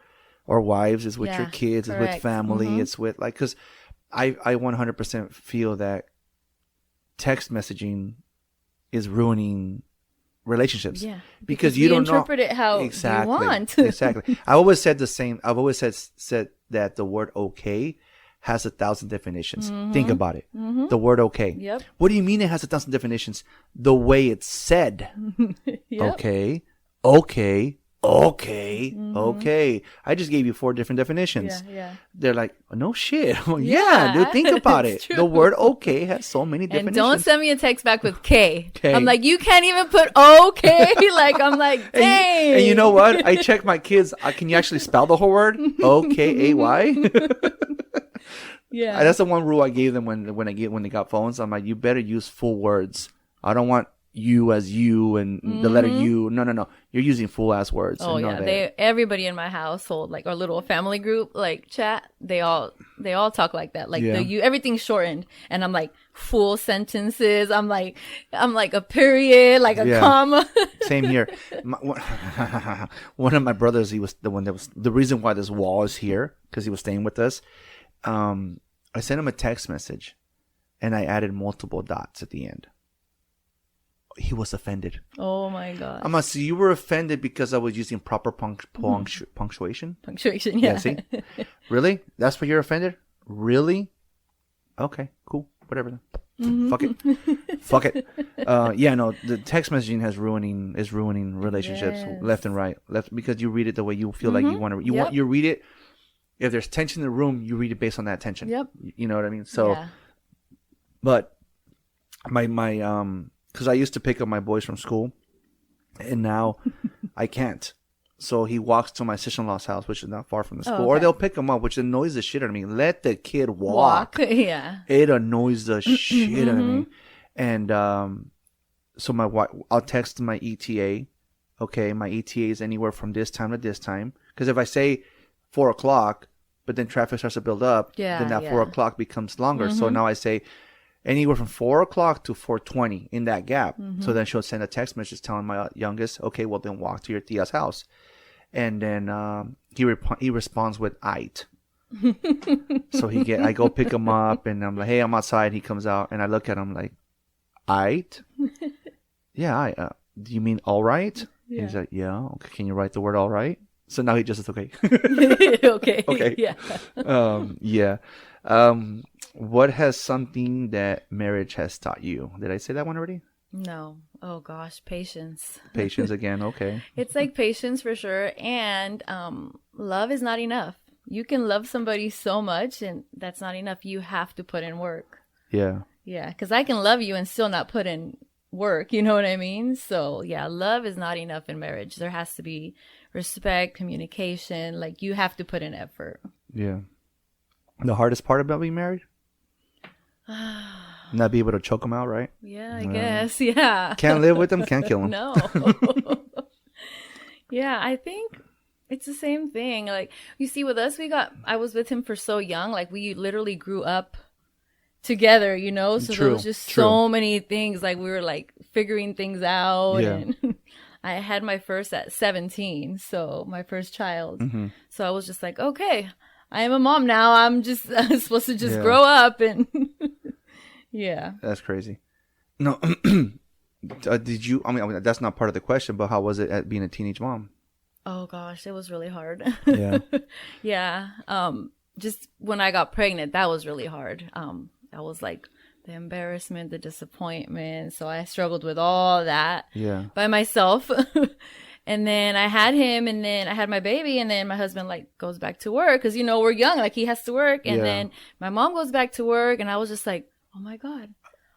wives, is with your kids, it's with family, it's with like, cause I 100% feel that text messaging is ruining relationships. Yeah, because you don't interpret it how you want. Exactly. I've always said said that the word okay has 1,000 definitions. Think about it. The word okay. Yep. What do you mean it has 1,000 definitions? The way it's said. Okay. I just gave you 4 different definitions. Yeah. They're like, no shit. Dude, think about it. True. The word okay has so many definitions. And don't send me a text back with K. I'm like, you can't even put okay. Like, I'm like, dang. And you know what? I checked my kids. Can you actually spell the whole word? O-K-A-Y? Yeah. That's the one rule I gave them when they got phones. I'm like, you better use full words. I don't want you as you and the letter U. No. You're using full ass words. Oh yeah. Everybody in my household, like our little family group, like chat, they all talk like that. Like the you, everything's shortened. And I'm like full sentences. I'm like a period, like a comma. Same here. One of my brothers, he was the one that was the reason why this wall is here, because he was staying with us. I sent him a text message and I added multiple dots at the end. He was offended. Oh my god! I'm like, so you were offended because I was using proper punctuation? Punctuation, yeah. See? Really? That's why you're offended? Really? Okay, cool. Whatever. Fuck it. The text messaging is ruining relationships left and right. Because you read it the way you feel like you want to. You read it. If there's tension in the room, you read it based on that tension. Yep. You know what I mean? So, but my because I used to pick up my boys from school, and now I can't. So he walks to my sister-in-law's house, which is not far from the school. Oh, Or okay. they'll pick him up, which annoys the shit out of me. Let the kid walk. Yeah. It annoys the shit out of me. And so my wife, I'll text my ETA. Okay, my ETA is anywhere from this time to this time. Because if I say 4 o'clock, but then traffic starts to build up, then that 4 o'clock becomes longer. So now I say anywhere from 4 o'clock to 4:20 in that gap. So then she'll send a text message telling my youngest, okay, well then walk to your tia's house. And then he responds with "ite." So I go pick him up, and I'm like, hey, I'm outside. He comes out, and I look at him like, "Ite." Yeah, do you mean all right? Yeah. He's like, yeah. Okay, can you write the word all right? So now he just says, okay. Okay. Okay. Yeah. Yeah. What has something that marriage has taught you? Did I say that one already? No. Oh gosh, patience. Patience again. Okay. It's like patience for sure. And love is not enough. You can love somebody so much, and that's not enough. You have to put in work. Yeah. Yeah, because I can love you and still not put in work. You know what I mean? So yeah, love is not enough in marriage. There has to be respect, communication. Like, you have to put in effort. Yeah. The hardest part about being married? Not be able to choke them out, right? Yeah, I guess. Yeah. Can't live with them, can't kill them. No. Yeah, I think it's the same thing. Like, you see, with us, I was with him for so young. Like, we literally grew up together, you know? So there was just so many things. Like, we were like figuring things out. Yeah. And I had my first at 17. So my first child. So I was just like, okay, I am a mom now. I'm supposed to just grow up. And yeah. That's crazy. No. Did you, I mean, that's not part of the question, but how was it at being a teenage mom? Oh gosh, it was really hard. Yeah. Yeah. Just when I got pregnant, that was really hard. That was like the embarrassment, the disappointment. So I struggled with all that by myself. And then I had him, and then I had my baby, and then my husband like goes back to work because, you know, we're young, like he has to work. And then my mom goes back to work, and I was just like, oh my God.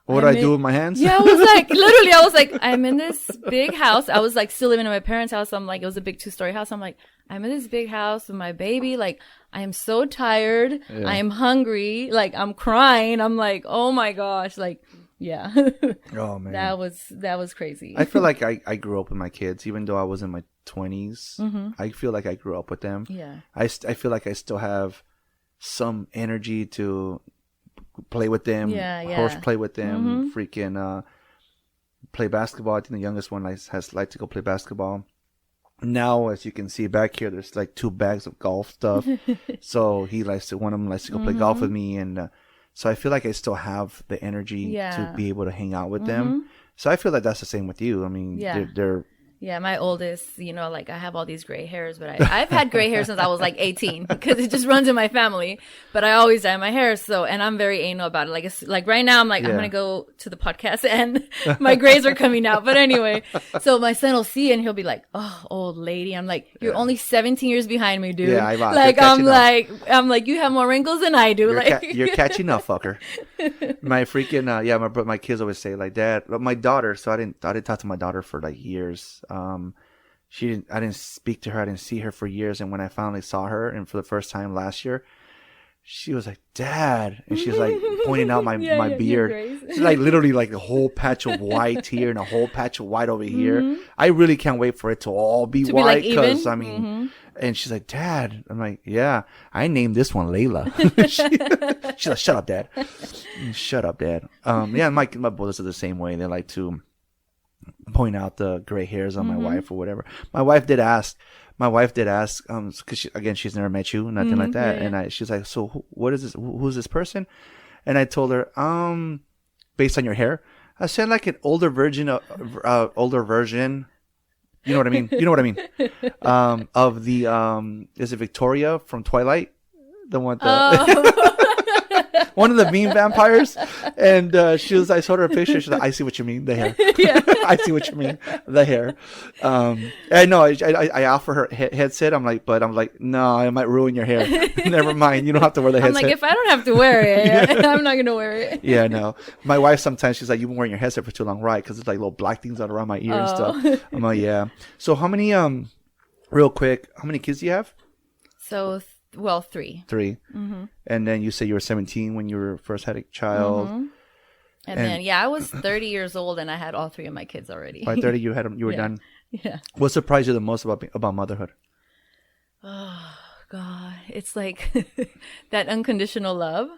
What do I do with my hands? Yeah, I was like, I'm in this big house. I was like still living in my parents' house. I'm like, it was a big 2-story house. I'm like, I'm in this big house with my baby. Like, I am so tired. Yeah. I am hungry. Like, I'm crying. I'm like, oh my gosh. Like, yeah. Oh man. That was crazy. I feel like I grew up with my kids, even though I was in my 20s. I feel like I grew up with them. Yeah. I feel like I still have some energy to play with them, horseplay with them, freaking play basketball. I think the youngest one has liked to go play basketball. Now, as you can see back here, there's like 2 bags of golf stuff. So one of them likes to go play golf with me, and so I feel like I still have the energy to be able to hang out with them. So I feel like that's the same with you. I mean, they're Yeah, my oldest, you know, like I have all these gray hairs, but I've had gray hair since I was like 18 because it just runs in my family. But I always dye my hair, so, and I'm very anal about it. Like, it's like right now, I'm like, I'm gonna go to the podcast and my grays are coming out. But anyway, so my son will see it and he'll be like, "Oh, old lady." I'm like, "You're only 17 years behind me, dude." Yeah, like I'm like, you have more wrinkles than I do. You're catching up, fucker. My freaking my kids always say like, "Dad," but my daughter. So I didn't talk to my daughter for like years. I didn't speak to her. I didn't see her for years. And when I finally saw her, and for the first time last year, she was like, "Dad," and she was like pointing out my beard. She's like literally like a whole patch of white here and a whole patch of white over here. I really can't wait for it to all be white because I mean, and she's like, "Dad," I'm like, "Yeah, I named this one Layla." She's like, "Shut up, Dad." Shut up, Dad. My brothers are the same way. They like to point out the gray hairs on my wife or whatever. My wife did ask, because she's never met you, nothing like that. And she's like, "So what is this? Who's this person?" And I told her, based on your hair, I said like an older version. You know what I mean? Of the is it Victoria from Twilight? The one. One of the mean vampires, and I showed her a picture. She's like, "I see what you mean, the hair." I see what you mean, the hair. I know. I offer her headset. I'm like, no, I might ruin your hair. Never mind. You don't have to wear the headset. I'm like, if I don't have to wear it, I'm not gonna wear it. Yeah, no. My wife sometimes she's like, "You've been wearing your headset for too long, right?" Because it's like little black things out around my ear and stuff. I'm like, yeah. So how many Real quick, how many kids do you have? So, 3. 3. Mm-hmm. And then you say you were 17 when you were first had a child. Mm-hmm. And then, I was 30 years old and I had all 3 of my kids already. By 30, you were done. Yeah. What surprised you the most about motherhood? Oh, God. It's like that unconditional love.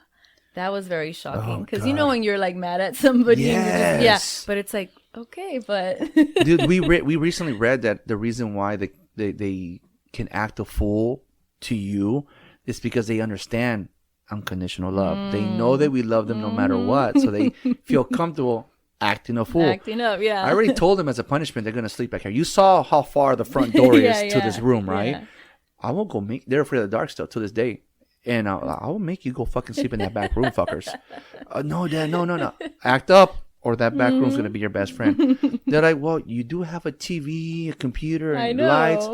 That was very shocking. Because, when you're like mad at somebody. Yes. And you're just, but it's like, okay, but. Dude, we recently read that the reason why they can act a fool to you is because they understand unconditional love. They know that we love them no matter what. So they feel comfortable acting a fool. Acting up, yeah. I already told them as a punishment they're going to sleep back here. You saw how far the front door is to this room, right? Yeah. I won't go they're afraid of the dark still to this day. And I will make you go fucking sleep in that back room, fuckers. No, Dad, no. Act up or that back room's going to be your best friend. They're like, well, you do have a TV, a computer, and lights.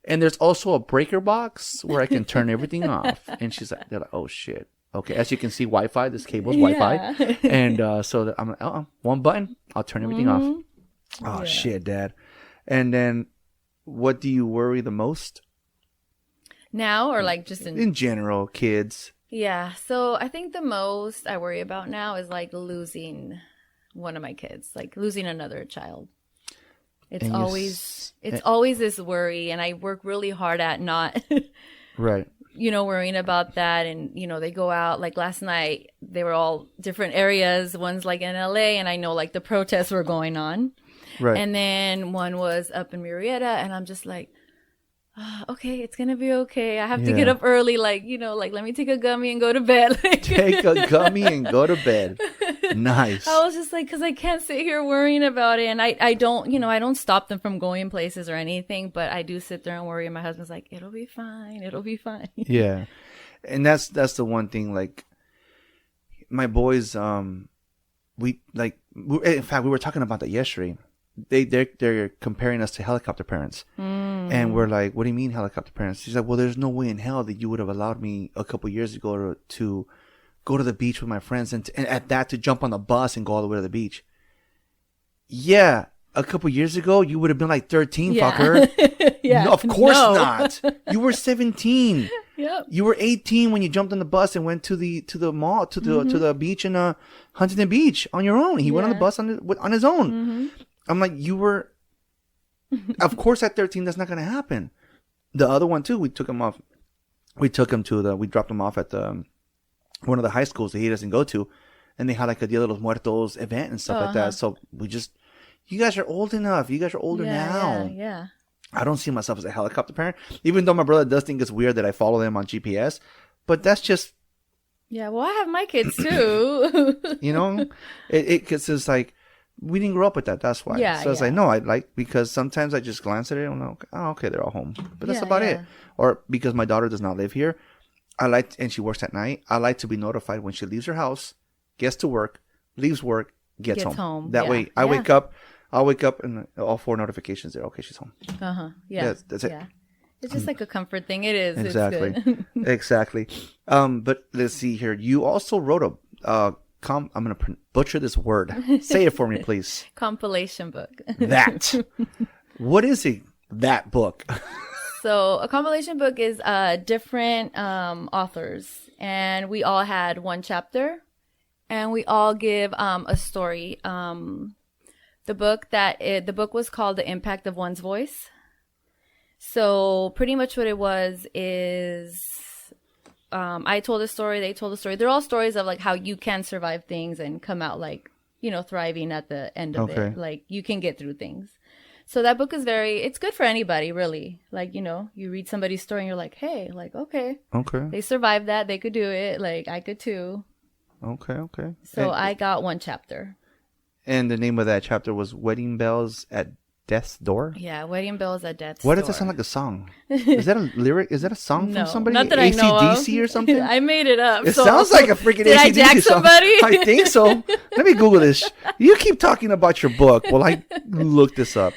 And there's also a breaker box where I can turn everything off. And they're like, oh, shit. Okay, as you can see, Wi-Fi, this cable's Wi-Fi. And so I'm like, one button, I'll turn everything off. Oh, shit, Dad. And then what do you worry the most? Now or like just in general, kids? Yeah, so I think the most I worry about now is like losing one of my kids, like losing another child. It's always this worry, and I work really hard at not right. Worrying about that. And they go out, like last night they were all different areas. One's like in LA, and I know like the protests were going on. Right. And then one was up in Murrieta, and I'm just like, okay, it's gonna be okay. I have to get up early, like let me take a gummy and go to bed. Take a gummy and go to bed. Nice. I was just like, because I can't sit here worrying about it, and I don't, I don't stop them from going places or anything, but I do sit there and worry. And my husband's like, it'll be fine. Yeah, and that's the one thing. Like my boys, in fact, we were talking about that yesterday. They're comparing us to helicopter parents, and we're like, what do you mean helicopter parents? She's like, well, there's no way in hell that you would have allowed me a couple years ago to go to the beach with my friends and at that to jump on the bus and go all the way to the beach. Yeah, a couple years ago you would have been like 13, fucker. Yeah, no, of course not. You were 17. Yep. You were 18 when you jumped on the bus and went to the mall to the beach in Huntington Beach on your own. He went on the bus on his own. Mm-hmm. I'm like, you were, of course at 13, that's not going to happen. The other one too, we dropped him off at one of the high schools that he doesn't go to. And they had like a Dia de los Muertos event and stuff like that. So you guys are old enough. You guys are older now. Yeah. I don't see myself as a helicopter parent, even though my brother does think it's weird that I follow them on GPS, but that's just. Yeah. Well, I have my kids too. It's like, we didn't grow up with that. That's why. Yeah, so it's like, no, because sometimes I just glance at it and I'm like, oh, okay, they're all home. But that's about it. Or because my daughter does not live here, and she works at night, I like to be notified when she leaves her house, gets to work, leaves work, gets home. That way I'll wake up and all 4 notifications there. Okay, she's home. Yeah. That's it. Yeah. It's just like a comfort thing. It is. Exactly. It's good. Exactly. But let's see here. You also wrote I'm going to butcher this word. Say it for me, please. Compilation book. That. What is that book? So a compilation book is different authors, and we all had one chapter, and we all give a story. The book was called The Impact of One's Voice. So pretty much what it was is I told a story, they told a story. They're all stories of like how you can survive things and come out like, thriving at the end of it. Like you can get through things. So that book is it's good for anybody really. Like, you read somebody's story and you're like, hey, like, okay. They survived that. They could do it. Like I could too. Okay. So I got one chapter. And the name of that chapter was Wedding Bells at Death's Door? Yeah, Wedding Bells at Death's Door. Why does that sound like a song? Is that a lyric? Is that a song from somebody? Not that I know of. AC/DC or something? I made it up. It sounds like a freaking Did AC/DC I jack somebody? song. I think so. Let me Google this. You keep talking about your book while I look this up.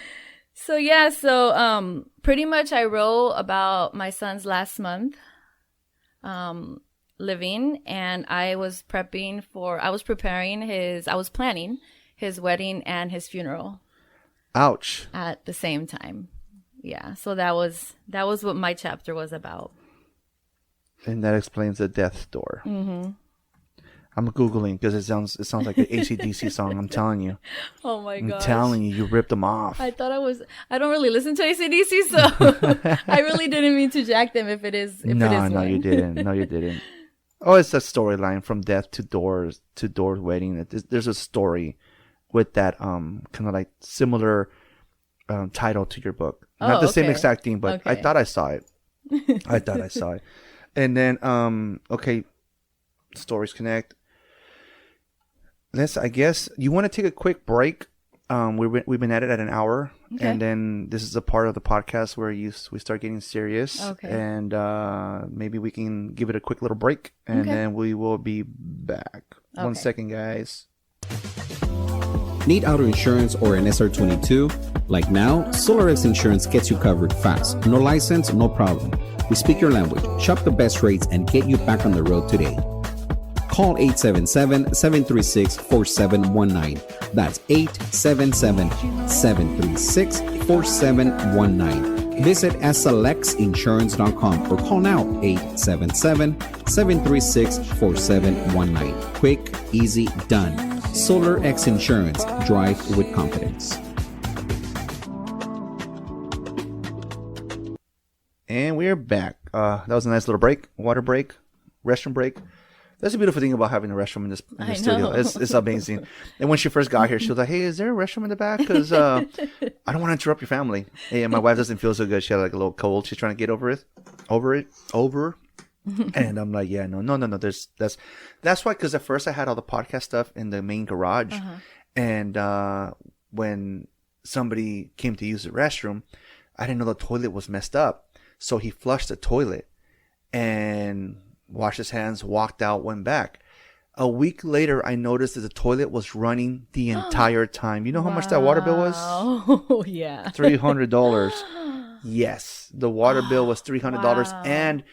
So pretty much I wrote about my son's last month living, and I was planning his wedding and his funeral. Ouch. At the same time. Yeah. So that was what my chapter was about. And that explains the death door. Mm-hmm. I'm Googling because it sounds like an AC/DC song. I'm telling you. Oh my gosh. I'm telling you, you ripped them off. I don't really listen to AC/DC, so I really didn't mean to jack them if it is No, one. you didn't. No, you didn't. Oh, it's a storyline from death to doors wedding. There's a story with that kind of like similar title to your book. Not the same exact thing, but I thought I saw it. And then okay, stories connect. I guess you want to take a quick break. We've been at it at an hour, and then this is a part of the podcast where we start getting serious. Okay. And maybe we can give it a quick little break, and then we will be back. Okay. 1 second, guys. Need auto insurance or an SR22? Like now, SolarX Insurance gets you covered fast. No license, no problem. We speak your language, shop the best rates, and get you back on the road today. Call 877-736-4719. That's 877-736-4719. Visit slxinsurance.com or call now 877-736-4719. Quick, easy, done. SolarX Insurance. Drive with confidence. And we're back. That was a nice little break. Water break. Restroom break. That's the beautiful thing about having a restroom in this studio. It's amazing. And when she first got here, she was like, "Hey, is there a restroom in the back? Because I don't want to interrupt your family." Hey, and my wife doesn't feel so good. She had like a little cold. She's trying to get over it. And I'm like, yeah, no. That's why. Because at first I had all the podcast stuff in the main garage, and when somebody came to use the restroom, I didn't know the toilet was messed up. So he flushed the toilet and washed his hands, walked out, went back. A week later, I noticed that the toilet was running the entire time. You know how much that water bill was? Oh, yeah. $300. Yes. The water bill was $300. And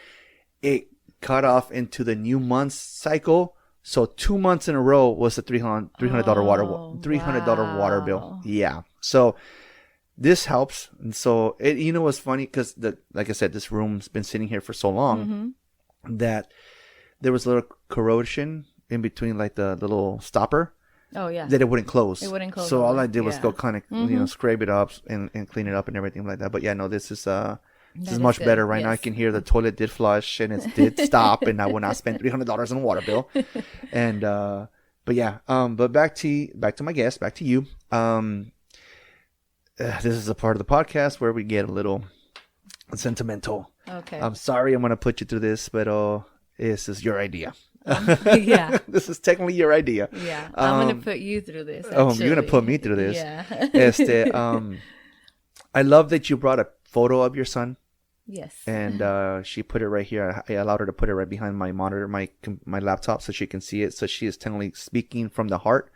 it cut off into the new month's cycle. So 2 months in a row was the $300 water bill. Yeah. So this helps. And so, what's funny? Because, like I said, this room's been sitting here for so long that there was a little corrosion in between, like the little stopper. Oh, yeah. That it wouldn't close. It wouldn't close. So all I did was go kind of, scrape it up and clean it up and everything like that. But yeah, no, this is much better right now. I can hear the toilet did flush and it did stop, and I will not spend $300 on a water bill. And but yeah, but back to my guest, back to you. This is a part of the podcast where we get a little sentimental. Okay. I'm sorry I'm going to put you through this, but this is your idea. Yeah. This is technically your idea. Yeah. I'm going to put you through this. Actually. Oh, you're going to put me through this. Yeah. I love that you brought a photo of your son. Yes. And she put it right here. I allowed her to put it right behind my monitor, my laptop, so she can see it. So she is technically speaking from the heart.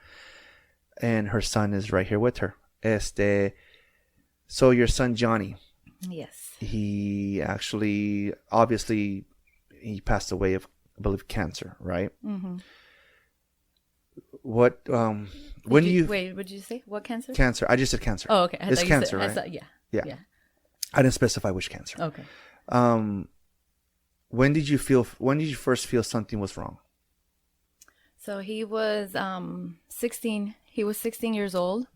And her son is right here with her. So your son, Johnny. Yes. He actually, obviously, he passed away of, I believe, cancer, right? Mm-hmm. What, when Wait, what did you say? What cancer? Cancer. I just said cancer. Oh, okay. It's cancer, right? Yeah. I didn't specify which cancer. Okay. When did you first feel something was wrong? So he was 16. He was 16 years old.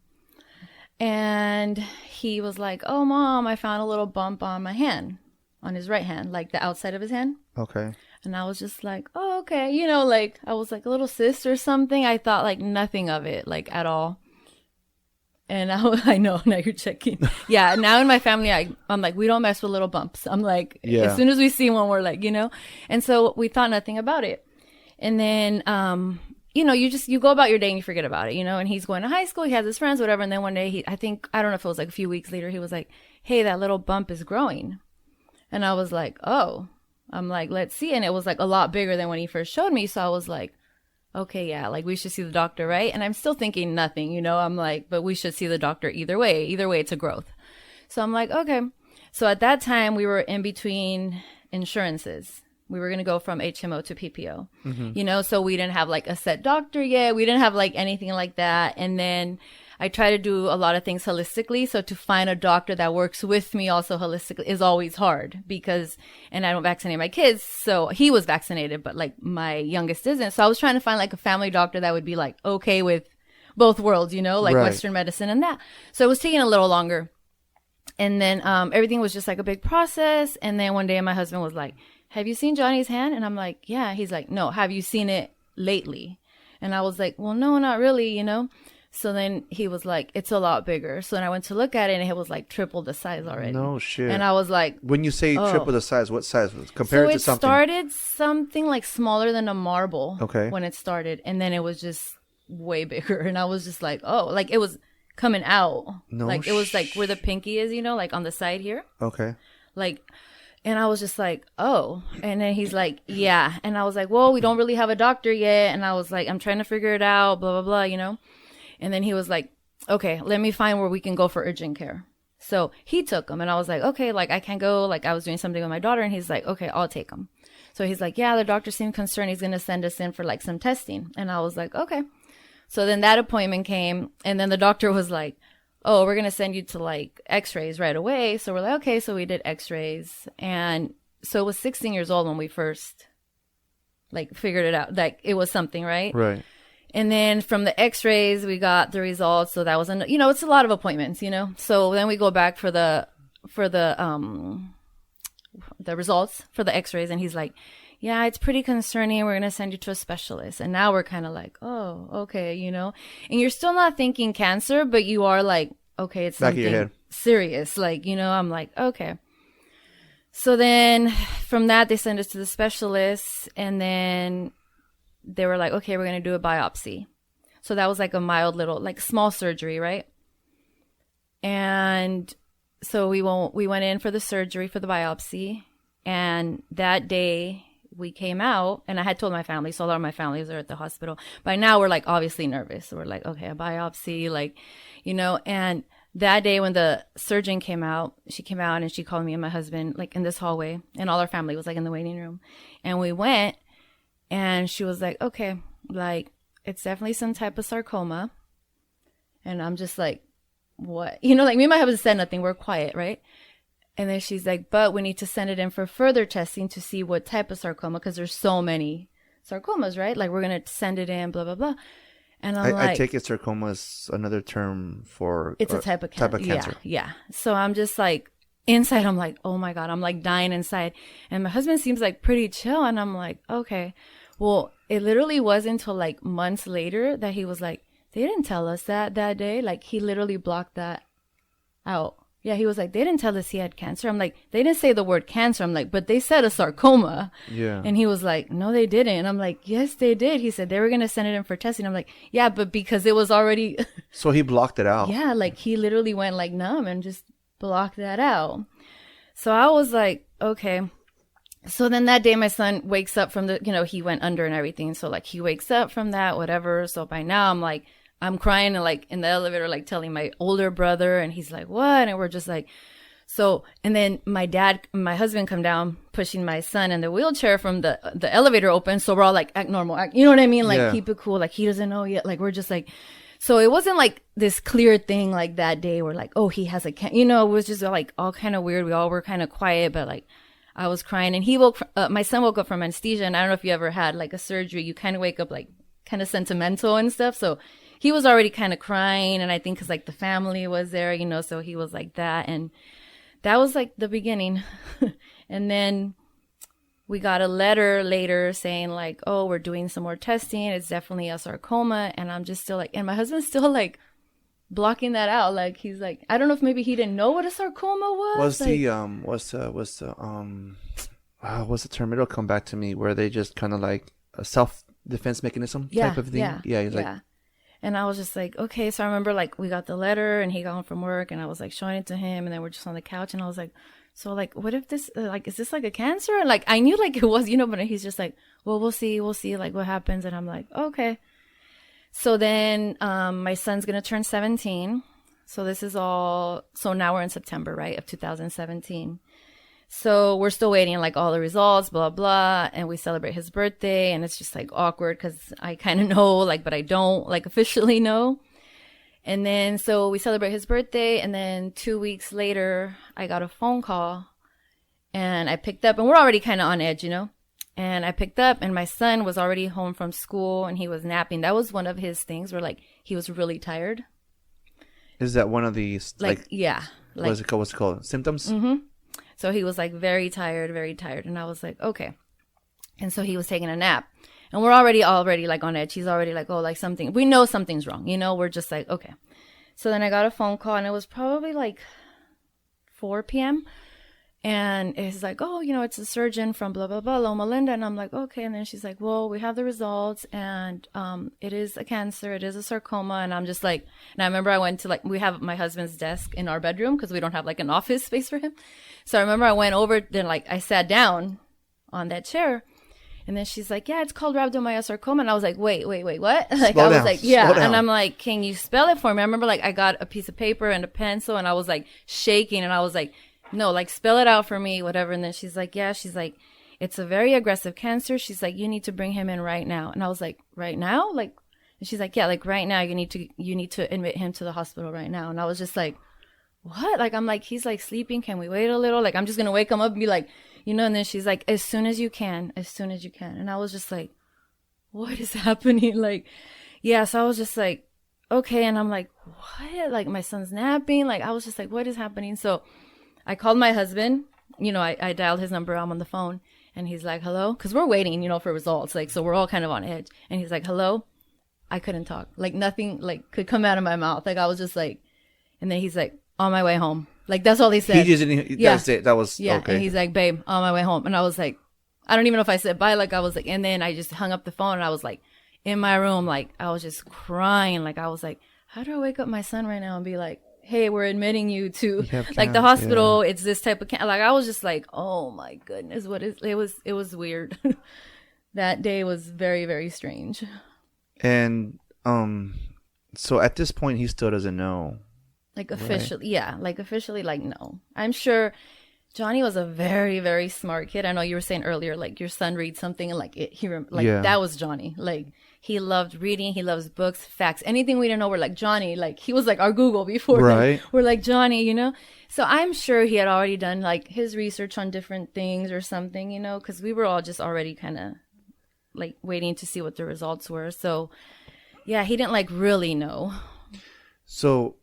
And he was like, "Oh, Mom, I found a little bump on my hand, on his right hand, like the outside of his hand." Okay. And I was just like, "Oh, okay." Like I was like a little cyst or something. I thought like nothing of it, like at all. And I know, now you're checking. Yeah, now in my family, I'm like, we don't mess with little bumps. I'm like, as soon as we see one, we're like, And so we thought nothing about it. And then, you go about your day and you forget about it, and he's going to high school, he has his friends, whatever. And then one day I don't know if it was like a few weeks later, he was like, "Hey, that little bump is growing." And I was like, "Oh," I'm like, "Let's see." And it was like a lot bigger than when he first showed me. So I was like, okay, yeah, like we should see the doctor, right? And I'm still thinking nothing, I'm like, but we should see the doctor either way, it's a growth. So I'm like, okay. So at that time we were in between insurances. We were going to go from HMO to PPO, so we didn't have like a set doctor yet. We didn't have like anything like that. And then I try to do a lot of things holistically. So to find a doctor that works with me also holistically is always hard because, and I don't vaccinate my kids. So he was vaccinated, but like my youngest isn't. So I was trying to find like a family doctor that would be like okay with both worlds, you know, like Right. Western medicine and that. So it was taking a little longer. And then everything was just like a big process. And then one day my husband was like, have you seen Johnny's hand? And I'm like, yeah. He's like, no, have you seen it lately? And I was like, well, no, not really, you know? So then he was like, it's a lot bigger. So then I went to look at it and it was like triple the size already. No shit. And I was like, when you say oh. triple the size, what size was it? Compared so to it something? started something like smaller than a marble. Okay. When it started. And then it was just way bigger. And I was just like, oh, like it was coming out. No like it was like where the pinky is, you know, like on the side here. Okay. Like, and I was just like, oh. And then he's like, yeah. And I was like, well, we don't really have a doctor yet. And I was like, I'm trying to figure it out, blah, blah, blah, you know? And then he was like, okay, let me find where we can go for urgent care. So he took him and I was like, okay, like I can't go. Like I was doing something with my daughter and he's like, okay, I'll take him. So he's like, yeah, the doctor seemed concerned. He's going to send us in for like some testing. And I was like, okay. So then that appointment came and then the doctor was like, oh, we're going to send you to like x-rays right away. So we're like, okay. So we did x-rays. And so it was 16 years old when we first like figured it out. Like it was something, right? Right. And then from the x-rays, we got the results. So that was, you know, it's a lot of appointments, you know? So then we go back for the results for the x-rays. And he's like, yeah, it's pretty concerning. We're going to send you to a specialist. And now we're kind of like, oh, okay, you know, and you're still not thinking cancer, but you are like, okay, it's Back of your something head. serious. Like, you know, I'm like, okay. So then from that, they send us to the specialist and then they were like, okay, we're going to do a biopsy. So that was like a mild little, like small surgery, right? And so we went in for the surgery for the biopsy. And that day we came out and I had told my family, so a lot of my families are at the hospital. By now we're like obviously nervous. So we're like, okay, a biopsy, like, you know, and that day when the surgeon came out, she came out and she called me and my husband like in this hallway and all our family was like in the waiting room. And we went and she was like, okay, like it's definitely some type of sarcoma. And I'm just like, what? You know, like me and my husband said nothing. We're quiet, right? And then she's like, but we need to send it in for further testing to see what type of sarcoma, because there's so many sarcomas, right? Like we're going to send it in, blah, blah, blah. And I'm like, I take it sarcoma is another term for it's a type of cancer. cancer. Yeah. So I'm just like, inside, I'm like, oh my God, I'm like dying inside. And my husband seems like pretty chill. And I'm like, okay. Well, it literally wasn't until like months later that he was like, they didn't tell us that day. Like he literally blocked that out. Yeah, he was like, they didn't tell us he had cancer. I'm like, they didn't say the word cancer. I'm like, but they said a sarcoma. Yeah. And he was like, no, they didn't. And I'm like, yes, they did. He said they were going to send it in for testing. I'm like, yeah, but because it was already. So he blocked it out. Yeah, like he literally went like numb and just blocked that out. So I was like, okay. So then that day my son wakes up from the, you know, he went under and everything. So like he wakes up from that, whatever. So by now I'm like, I'm crying and like in the elevator, like telling my older brother and he's like, what? And we're just like, so, and then my husband come down pushing my son in the wheelchair from the elevator open. So we're all like, act normal, you know what I mean? Like yeah. Keep it cool. Like he doesn't know yet. Like we're just like, so it wasn't like this clear thing like that day where like, oh, he has a you know, it was just like all kind of weird. We all were kind of quiet, but like I was crying and my son woke up from anesthesia. And I don't know if you ever had like a surgery, you kind of wake up like kind of sentimental and stuff. So he was already kind of crying. And I think cause like the family was there, you know, so he was like that. And that was like the beginning. And then we got a letter later saying like, oh, we're doing some more testing. It's definitely a sarcoma. And I'm just still like, and my husband's still like blocking that out. Like, he's like, I don't know if maybe he didn't know what a sarcoma was. What's the term? It'll come back to me where they just kind of like a self-defense mechanism type of thing. Yeah. He's like, and I was just like, okay. So I remember like we got the letter and he got home from work and I was like showing it to him and then we're just on the couch and I was like, so like, what if this, like, is this like a cancer? And like, I knew like it was, you know, but he's just like, well, we'll see like what happens. And I'm like, okay. So then, my son's going to turn 17. So this is all, so now we're in September, right? Of 2017. So we're still waiting like all the results, blah, blah. And we celebrate his birthday and it's just like awkward because I kind of know, like, but I don't like officially know. And then, so we celebrate his birthday. And then 2 weeks later, I got a phone call and I picked up, and we're already kind of on edge, you know? And I picked up and my son was already home from school and he was napping. That was one of his things where like he was really tired. Is that one of these yeah. Like, what's it called? Symptoms? Mm-hmm. So he was like very tired. And I was like, okay. And so he was taking a nap. And we're already like on edge. He's already like, oh, like something. We know something's wrong. You know, we're just like, okay. So then I got a phone call and it was probably like 4 p.m. And it's like, oh, you know, it's a surgeon from blah, blah, blah, Loma Linda. And I'm like, okay. And then she's like, well, we have the results and it is a cancer. It is a sarcoma. And I'm just like, and I remember I went to like, we have my husband's desk in our bedroom because we don't have like an office space for him. So I remember I went over, then like I sat down on that chair. And then she's like, yeah, it's called rhabdomyosarcoma. And I was like, wait, what? Like, Slow I was down, like, yeah. slow down. And I'm like, can you spell it for me? I remember like I got a piece of paper and a pencil and I was like shaking and I was like, no, like spell it out for me, whatever. And then she's like, yeah, she's like, it's a very aggressive cancer. She's like, you need to bring him in right now. And I was like, right now? Like, and she's like, yeah, like right now you need to admit him to the hospital right now. And I was just like, what? Like, I'm like, he's like sleeping. Can we wait a little? Like, I'm just going to wake him up and be like, you know, and then she's like, as soon as you can. And I was just like, what is happening? Like, yeah. So I was just like, okay. And I'm like, what? Like my son's napping. Like, I was just like, what is happening? So I called my husband, you know, I dialed his number. I'm on the phone and he's like, hello. Cause we're waiting, you know, for results. Like, so we're all kind of on edge and he's like, hello. I couldn't talk. Like nothing like could come out of my mouth. Like I was just like, and then he's like, on my way home. Like that's all he said. He just didn't, yeah. That's it. That was, yeah. okay. And he's like, babe, on my way home. And I was like, I don't even know if I said bye. Like I was like, and then I just hung up the phone and I was like in my room. Like I was just crying. Like I was like, how do I wake up my son right now and be like, hey, we're admitting you to like the hospital. Yeah. It's this type of like I was just like, oh my goodness, it was weird. That day was very, very strange. And so at this point he still doesn't know. Like officially, right? Yeah, like officially, like no. I'm sure Johnny was a very, very smart kid. I know you were saying earlier, like your son reads something and like that was Johnny. Like he loved reading. He loves books, facts, anything we didn't know. We're like Johnny. Like he was like our Google before. Right. We're like Johnny, you know. So I'm sure he had already done like his research on different things or something, you know, because we were all just already kind of like waiting to see what the results were. So yeah, he didn't like really know. So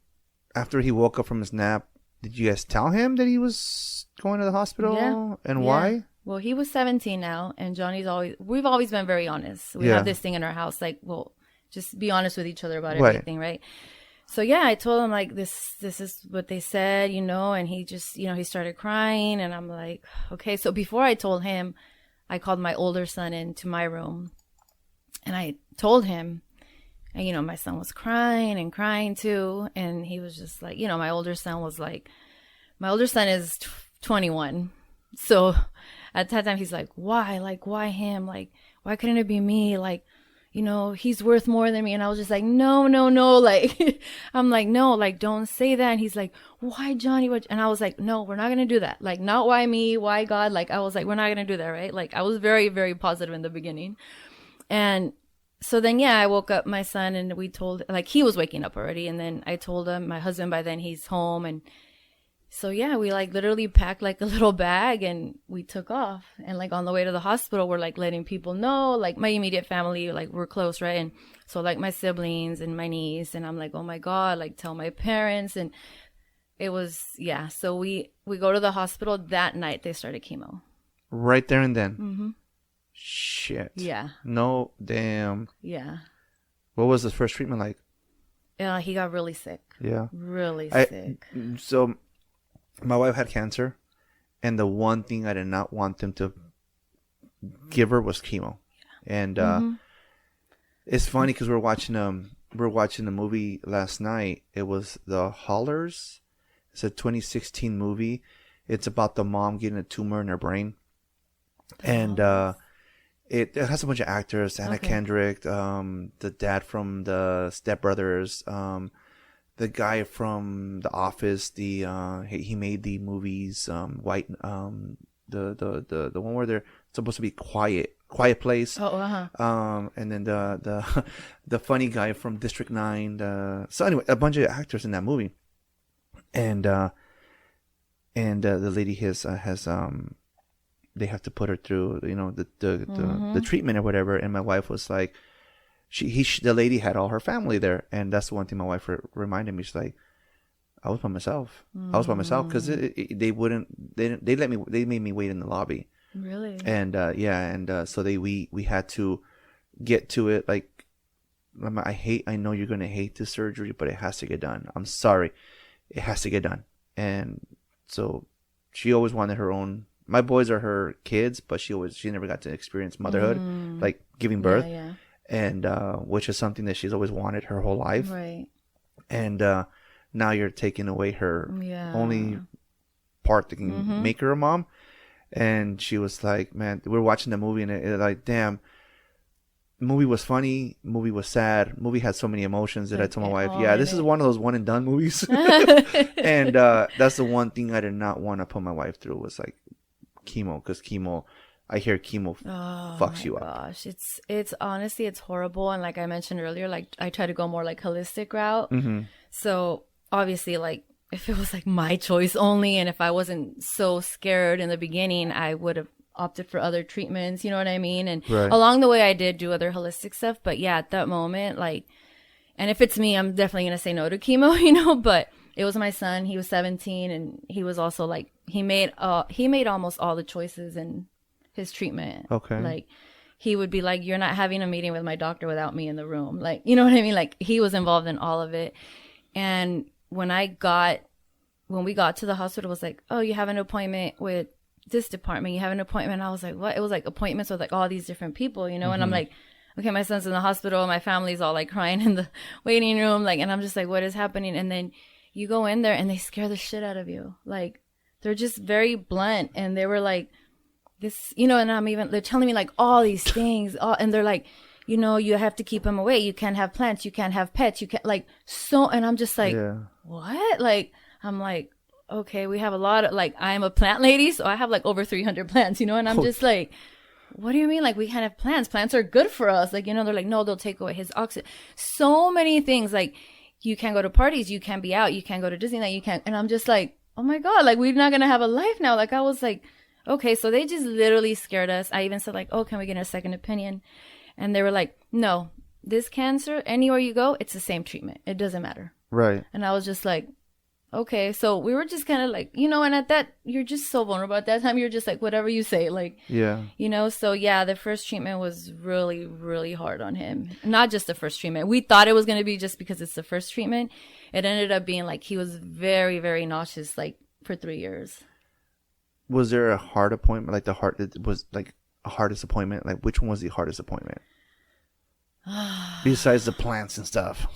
after he woke up from his nap, did you guys tell him that he was going to the hospital? Yeah. And why? Well, he was 17 now, and we've always been very honest. We have this thing in our house, like, well, just be honest with each other about everything, right? So yeah, I told him like this is what they said, you know, and he just, you know, he started crying and I'm like, okay. So before I told him, I called my older son into my room and I told him, and, you know, my son was crying and crying too. And he was just like, you know, my older son is 21. So at that time he's like, why? Like, why him? Like, why couldn't it be me? Like, you know, he's worth more than me. And I was just like, no. Like, I'm like, no, like, don't say that. And he's like, why, Johnny? And I was like, no, we're not going to do that. Like, not why me, why God? Like, I was like, we're not going to do that, right? Like, I was very, very positive in the beginning. And so then, yeah, I woke up my son and we told, like, he was waking up already. And then I told him, my husband, by then he's home. And so, yeah, we like literally packed like a little bag and we took off. And like on the way to the hospital, we're like letting people know, like my immediate family, like we're close, right? And so like my siblings and my niece, and I'm like, oh my God, like tell my parents. And it was, yeah. So we go to the hospital that night. They started chemo. Right there and then. Mm-hmm. Shit. Yeah. No, damn. Yeah. What was the first treatment like? He got really sick. Yeah. Really sick. So my wife had cancer, and the one thing I did not want them to give her was chemo. And it's funny because we're watching the movie last night. It was The Haulers. It's a 2016 movie. It's about the mom getting a tumor in her brain. And it has a bunch of actors. Anna Kendrick, the dad from the Step Brothers, the guy from The Office. He made the movies White. The one where they're supposed to be quiet. Quiet Place. Oh, And then the funny guy from District 9. So anyway, a bunch of actors in that movie. And the lady has they have to put her through, the treatment or whatever. And my wife was like, the lady had all her family there. And that's the one thing my wife reminded me. She's like, I was by myself. I was by myself because they made me wait in the lobby. Really? And so we had to get to it. Like, I know you're gonna hate this surgery, but it has to get done. I'm sorry, it has to get done. And so she always wanted her own. My boys are her kids, but she never got to experience motherhood, like giving birth, and which is something that she's always wanted her whole life. Right. And now you're taking away her only part that can make her a mom. And she was like, man, we're watching the movie and it like, damn, movie was funny, movie was sad, movie had so many emotions that I told my wife, this is one of those one and done movies. And that's the one thing I did not want to put my wife through was like chemo, because I hear chemo fucks you up. Gosh, it's honestly, it's horrible. And like I mentioned earlier, like I try to go more like holistic route. So obviously, like if it was like my choice only, and if I wasn't so scared in the beginning, I would have opted for other treatments, you know what I mean? And along the way, I did do other holistic stuff. But yeah, at that moment, like, and if it's me, I'm definitely going to say no to chemo, but it was my son. He was 17 and he was also like, he made almost all the choices in his treatment. Okay. Like, he would be like, you're not having a meeting with my doctor without me in the room. Like, you know what I mean? Like, he was involved in all of it. And when we got to the hospital, it was like, oh, you have an appointment with this department. You have an appointment. I was like, what? It was like appointments with like all these different people, you know? And I'm like, okay, my son's in the hospital. My family's all like crying in the waiting room. Like, and I'm just like, what is happening? And then you go in there and they scare the shit out of you. Like, they're just very blunt. And they were like, this, you know, and they're telling me like all these things. And they're like, you know, you have to keep them away. You can't have plants. You can't have pets. You can't and I'm just like, what? Like, I'm like, okay, we have a lot of, like, I'm a plant lady, so I have like over 300 plants, you know, and I'm just like, what do you mean? Like, we can't have plants. Plants are good for us. Like, you know, they're like, no, they'll take away his oxygen. So many things. Like, you can't go to parties. You can't be out. You can't go to Disneyland. You can't. And I'm just like, oh my God, like, we're not going to have a life now. Like, I was like, okay, so they just literally scared us. I even said like, oh, can we get a second opinion? And they were like, no, this cancer, anywhere you go, it's the same treatment. It doesn't matter. Right. And I was just like, okay. So we were just kind of like, you know, and at that, you're just so vulnerable. At that time, you're just like, whatever you say, like, yeah, you know? So yeah, the first treatment was really, really hard on him. Not just the first treatment. We thought it was going to be just because it's the first treatment. It ended up being like, he was very, very nauseous, like for 3 years. Was there a hard appointment? Like it was like a hardest appointment? Like, which one was the hardest appointment? Besides the plants and stuff.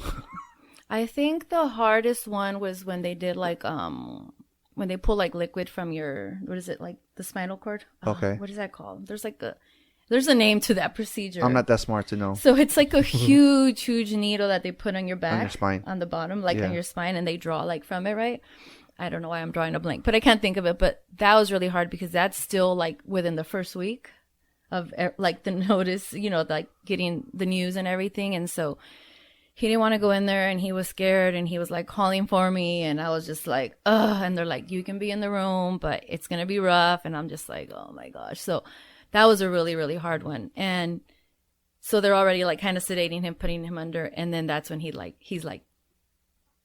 I think the hardest one was when they did like when they pull like liquid from your, what is it, like the spinal cord? Okay. What is that called? There's a name to that procedure. I'm not that smart to know. So it's like a huge needle that they put on your back, on your spine, on the bottom, like on your spine, and they draw like from it, right? I don't know why I'm drawing a blank, but I can't think of it. But that was really hard because that's still like within the first week of like the notice, you know, like getting the news and everything. And so he didn't want to go in there and he was scared and he was like calling for me. And I was just like, ugh. And they're like, you can be in the room, but it's going to be rough. And I'm just like, oh my gosh. So that was a really, really hard one. And so they're already like kind of sedating him, putting him under. And then that's when he's like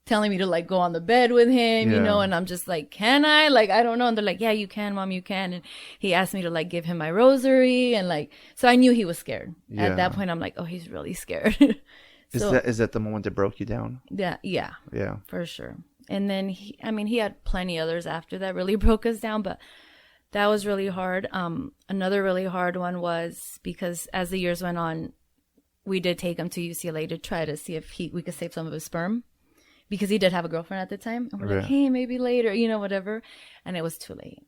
telling me to like go on the bed with him, you know, and I'm just like, can I? Like, I don't know. And they're like, yeah, you can, Mom, you can. And he asked me to like give him my rosary and like, so I knew he was scared. Yeah. At that point, I'm like, oh, he's really scared. Is that the moment that broke you down? Yeah, for sure. And then he had plenty others after that really broke us down, but that was really hard. Another really hard one was because as the years went on, we did take him to UCLA to try to see if we could save some of his sperm. Because he did have a girlfriend at the time. And we're like, hey, maybe later, you know, whatever. And it was too late.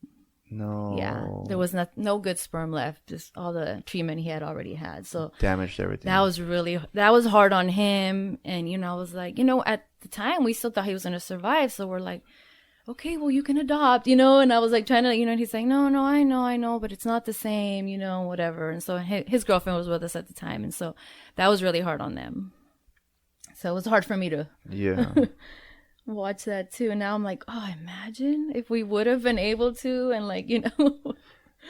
No. Yeah. There was no good sperm left. Just all the treatment he had already had. So damaged everything. That was hard on him. And, you know, I was like, you know, at the time we still thought he was going to survive. So we're like, okay, well, you can adopt, you know? And I was like trying to, you know, and he's like, no, I know, but it's not the same, you know, whatever. And so his girlfriend was with us at the time. And so that was really hard on them. So it was hard for me to watch that too. And now I'm like, oh, imagine if we would have been able to. And like, you know.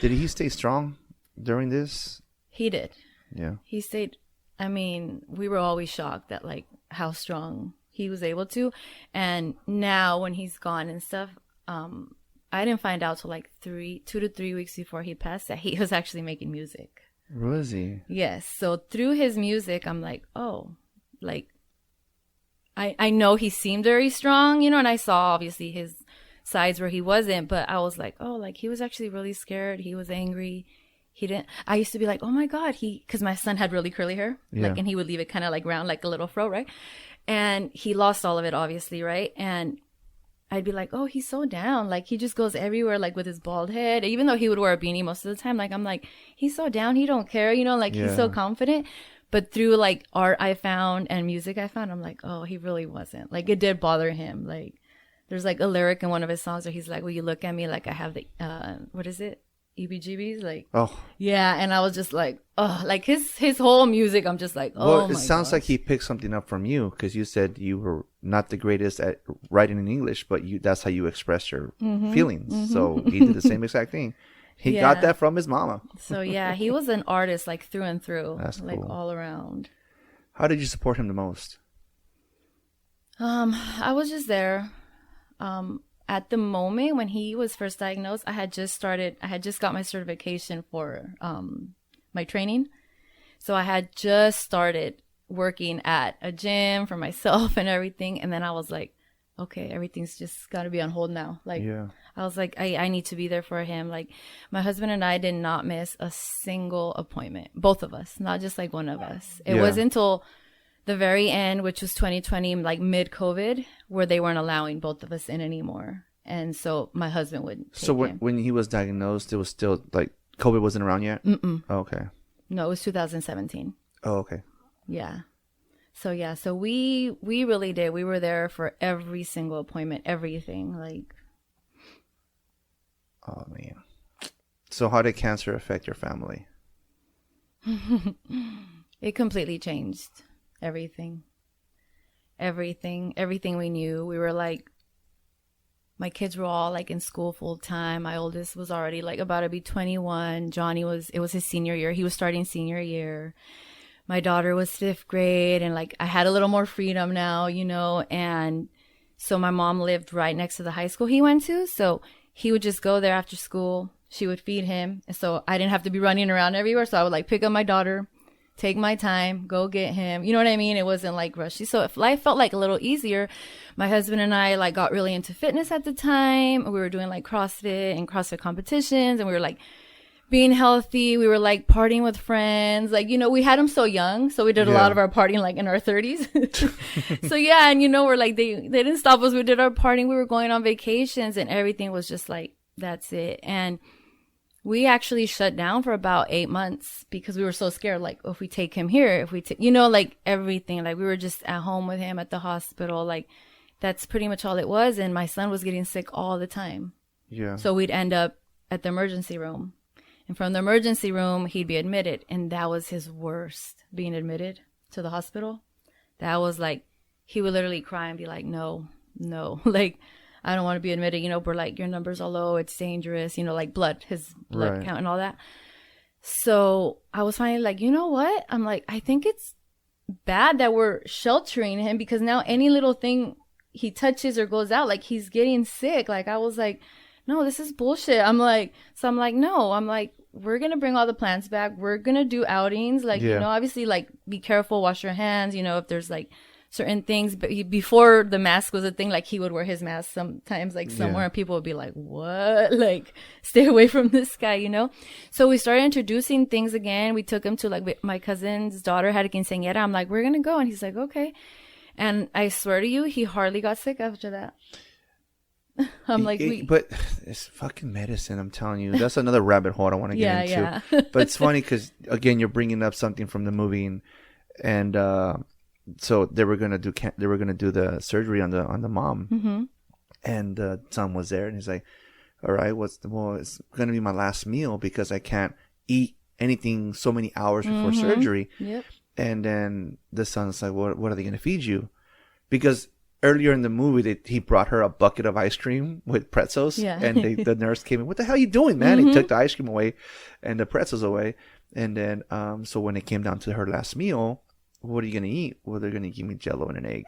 Did he stay strong during this? He did. Yeah. He stayed. I mean, we were always shocked at like how strong he was able to. And now when he's gone and stuff, I didn't find out till like 2 to 3 weeks before he passed that he was actually making music. Was he? Yes. So through his music, I'm like, oh, like, I know he seemed very strong, you know, and I saw obviously his sides where he wasn't, but I was like, oh, like he was actually really scared. He was angry. I used to be like, oh my God, because my son had really curly hair, like, and he would leave it kind of like round, like a little fro, right? And he lost all of it, obviously, right? And I'd be like, oh, he's so down. Like, he just goes everywhere, like, with his bald head. Even though he would wear a beanie most of the time, like, I'm like, he's so down. He don't care, you know, like, he's so confident. But through, like, art I found and music I found, I'm like, oh, he really wasn't. Like, it did bother him. Like, there's, like, a lyric in one of his songs where he's like, well, you look at me like I have the, what is it? EBGBs, like, oh yeah, and I was just like, oh, like his whole music, I'm just like, oh. Well, it sounds like he picked something up from you, because you said you were not the greatest at writing in English, but that's how you express your feelings. So he did the same exact thing. He got that from his mama. So yeah, he was an artist like through and through. That's like cool. All around. How did you support him the most? I was just there. At the moment when he was first diagnosed, I had just got my certification for my training. So I had just started working at a gym for myself and everything. And then I was like, okay, everything's just got to be on hold now. Like, I was like, I need to be there for him. Like, my husband and I did not miss a single appointment. Both of us, not just like one of us. It wasn't until the very end, which was 2020, like mid-COVID, where they weren't allowing both of us in anymore. And so my husband would take him. When he was diagnosed, it was still like COVID wasn't around yet? Mm-mm. Oh, okay. No, it was 2017. Oh, okay. Yeah. So yeah, so we really did. We were there for every single appointment, everything. Like. Oh man. So how did cancer affect your family? It completely changed everything. Everything we knew. We were like, my kids were all like in school full time. My oldest was already like about to be 21. Johnny it was his senior year. He was starting senior year. My daughter was 5th grade, and like I had a little more freedom now, you know, and so my mom lived right next to the high school he went to. So he would just go there after school. She would feed him. And so I didn't have to be running around everywhere. So I would like pick up my daughter, take my time, go get him. You know what I mean? It wasn't like rushy. So if life felt like a little easier, my husband and I like got really into fitness at the time. We were doing like CrossFit and CrossFit competitions, and we were like being healthy. We were like partying with friends. Like, you know, we had them so young. So we did a lot of our partying like in our 30s. So yeah. And you know, we're like, they didn't stop us. We did our partying. We were going on vacations, and everything was just like, that's it. And we actually shut down for about 8 months because we were so scared. Like, if we take him here, you know, like everything, like we were just at home with him at the hospital. Like, that's pretty much all it was. And my son was getting sick all the time. Yeah. So we'd end up at the emergency room. And from the emergency room, he'd be admitted. And that was his worst, being admitted to the hospital. That was like, he would literally cry and be like, no, like, I don't want to be admitted. You know, we're like, your numbers are low. It's dangerous. You know, like his blood count and all that. So I was finally like, you know what? I'm like, I think it's bad that we're sheltering him, because now any little thing he touches or goes out, like he's getting sick. Like, I was like, no, this is bullshit. I'm like, no, I'm like, we're going to bring all the plants back. We're going to do outings. Like, you know, obviously, like, be careful, wash your hands, you know, if there's like certain things. But before the mask was a thing, like he would wear his mask sometimes, like somewhere, and people would be like, what? Like, stay away from this guy, you know? So we started introducing things again. We took him to like my cousin's daughter had a quinceañera. I'm like, we're going to go. And he's like, okay. And I swear to you, he hardly got sick after that. I'm like, but it's fucking medicine. I'm telling you, that's another rabbit hole I don't want to get into. Yeah. But it's funny because again, you're bringing up something from the movie, and so they were gonna do the surgery on the mom, And the son was there, and he's like, all right, well, it's going to be my last meal because I can't eat anything so many hours before surgery. Yep. And then the son's like, what are they going to feed you? Because earlier in the movie, he brought her a bucket of ice cream with pretzels. Yeah. And the nurse came in, what the hell are you doing, man? He took the ice cream away and the pretzels away. And then, so when it came down to her last meal, what are you going to eat? Well, they're going to give me Jell-O and an egg.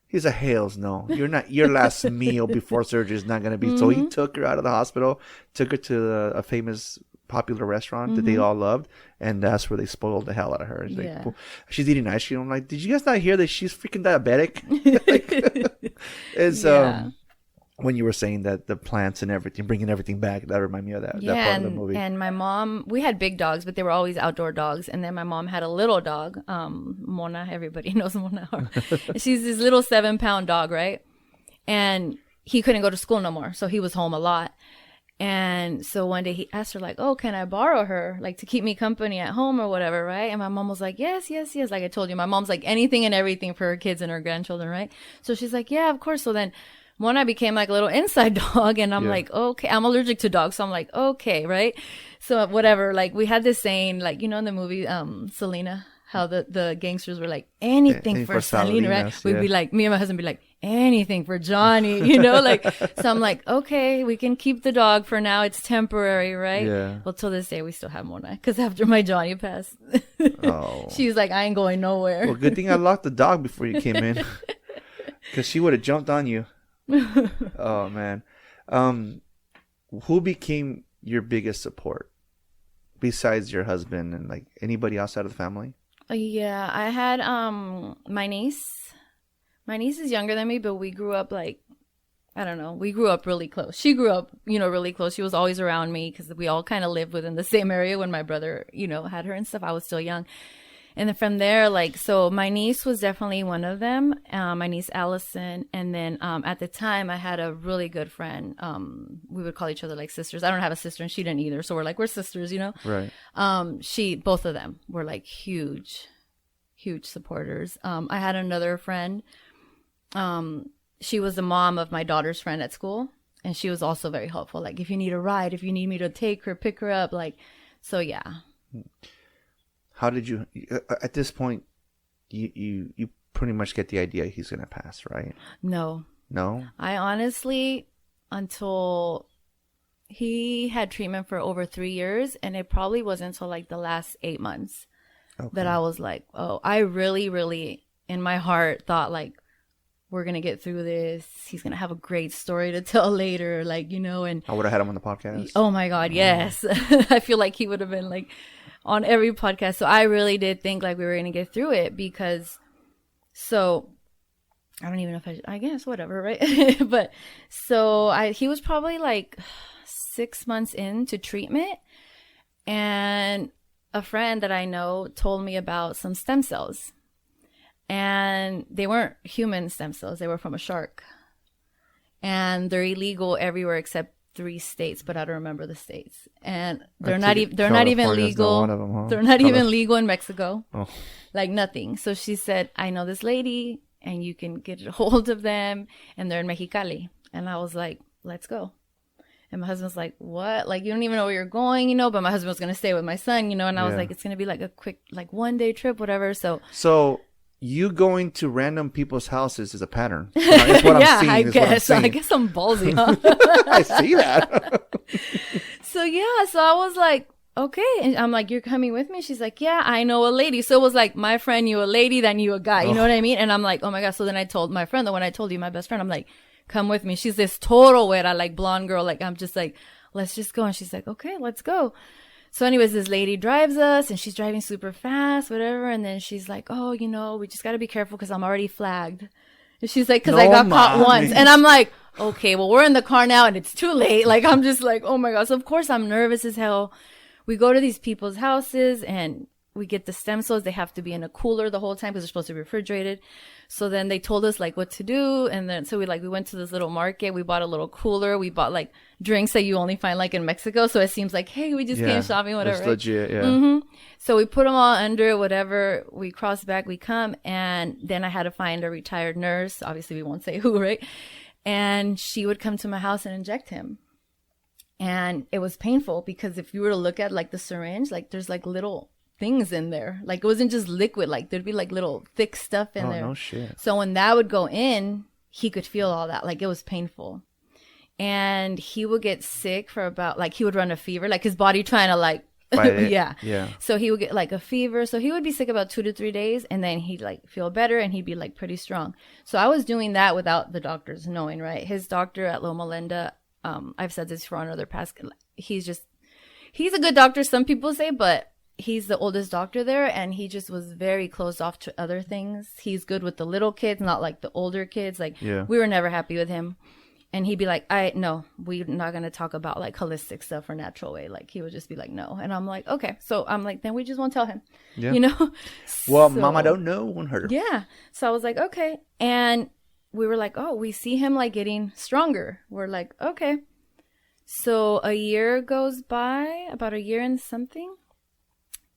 He's a hails no. You're not. Your last meal before surgery is not going to be. So he took her out of the hospital, took her to a famous, popular restaurant that they all loved, and that's where they spoiled the hell out of her. It's like, she's eating ice cream. I'm like, did you guys not hear that she's freaking diabetic? It's when you were saying that the plants and everything, bringing everything back, that reminded me of that part of the movie. And my mom, we had big dogs, but they were always outdoor dogs. And then my mom had a little dog, Mona. Everybody knows Mona. She's this little 7-pound dog, right? And he couldn't go to school no more, so he was home a lot. And so one day he asked her, like, oh, can I borrow her, like, to keep me company at home or whatever, right? And my mom was like, yes. Like I told you, my mom's like anything and everything for her kids and her grandchildren, right? So she's like, yeah, of course. So then Mona became like a little inside dog, and I'm like, okay, I'm allergic to dogs. So I'm like, okay, right? So whatever, like we had this saying, like, you know, in the movie, Selena, how the gangsters were like, anything for Selena, right? We'd be like, me and my husband be like, anything for Johnny, you know, like, so I'm like, okay, we can keep the dog for now. It's temporary, right? Yeah. Well, till this day, we still have Mona, because after my Johnny passed, she's like, I ain't going nowhere. Well, good thing I locked the dog before you came in, because she would have jumped on you. Oh man. Who became your biggest support besides your husband and like anybody outside of the family? Yeah, I had my niece. My niece is younger than me, but we grew up like, I don't know, we grew up really close. She grew up, you know, really close. She was always around me because we all kind of lived within the same area when my brother, you know, had her and stuff. I was still young. And then from there, like, so my niece was definitely one of them, my niece Allison. And then at the time, I had a really good friend. We would call each other like sisters. I don't have a sister and she didn't either. So we're sisters, you know? Right. Both of them were like huge supporters. I had another friend. She was the mom of my daughter's friend at school. And she was also very helpful. Like, if you need a ride, if you need me to take her, pick her up, like, so yeah. How did you, at this point, you pretty much get the idea he's going to pass, right? No. I honestly, until he had treatment for over 3 years, and it probably wasn't until like the last 8 months that I was like, oh, I really, really, in my heart, thought like, we're going to get through this. He's going to have a great story to tell later, like, you know, and I would have had him on the podcast. Oh my God, yes. I feel like he would have been like on every podcast. So I really did think like we were going to get through it, because so I don't even know if I guess whatever, right? But so he was probably like 6 months into treatment, and a friend that I know told me about some stem cells, and they weren't human stem cells. They were from a shark, and they're illegal everywhere except 3 states, but I don't remember the states. And they're not even legal. They're not even legal in Mexico. Oh. Like nothing. So she said, I know this lady and you can get a hold of them, and they're in Mexicali. And I was like, let's go. And my husband's like, what? Like, you don't even know where you're going, you know, but my husband was going to stay with my son, you know, and I was like, it's going to be like a quick, like 1-day trip, whatever. So you going to random people's houses is a pattern. That's what I'm seeing. I guess I'm ballsy, huh? I see that. So I was like, okay. And I'm like, you're coming with me? She's like, yeah, I know a lady. So it was like, my friend knew a lady that knew a guy. You know what I mean? And I'm like, oh my God. So then I told my friend, the one I told you, my best friend, I'm like, come with me. She's this total güera, like blonde girl. Like, I'm just like, let's just go. And she's like, okay, let's go. So anyways, this lady drives us, and she's driving super fast, whatever. And then she's like, oh, you know, we just got to be careful because I'm already flagged. And she's like, because I got caught once. And I'm like, okay, well, we're in the car now and it's too late. Like, I'm just like, oh my God. So of course I'm nervous as hell. We go to these people's houses and we get the stem cells. They have to be in a cooler the whole time because they're supposed to be refrigerated. So then they told us like what to do. And then, so we went to this little market. We bought a little cooler. We bought like drinks that you only find like in Mexico. So it seems like, hey, we just came shopping, whatever. That's legit, yeah. Mm-hmm. So we put them all under, whatever. We cross back, we come. And then I had to find a retired nurse. Obviously we won't say who, right? And she would come to my house and inject him. And it was painful because if you were to look at like the syringe, like there's like little things in there. Like it wasn't just liquid, like there'd be like little thick stuff in there. Oh, no shit. So when that would go in, he could feel all that. Like it was painful. And he would get sick for about, like he would run a fever, like his body trying to like, yeah. So he would get like a fever. So he would be sick about 2 to 3 days, and then he'd like feel better and he'd be like pretty strong. So I was doing that without the doctors knowing, right? His doctor at Loma Linda, I've said this for another past, he's a good doctor, some people say, but he's the oldest doctor there, and he just was very closed off to other things. He's good with the little kids, not like the older kids. Like we were never happy with him. And he'd be like, no, we're not going to talk about like holistic stuff or natural way. Like he would just be like, no. And I'm like, okay. So I'm like, then we just won't tell him, you know? Well, Mama don't know, won't hurt her. Yeah. So I was like, okay. And we were like, oh, we see him like getting stronger. We're like, okay. So a year goes by, about a year and something.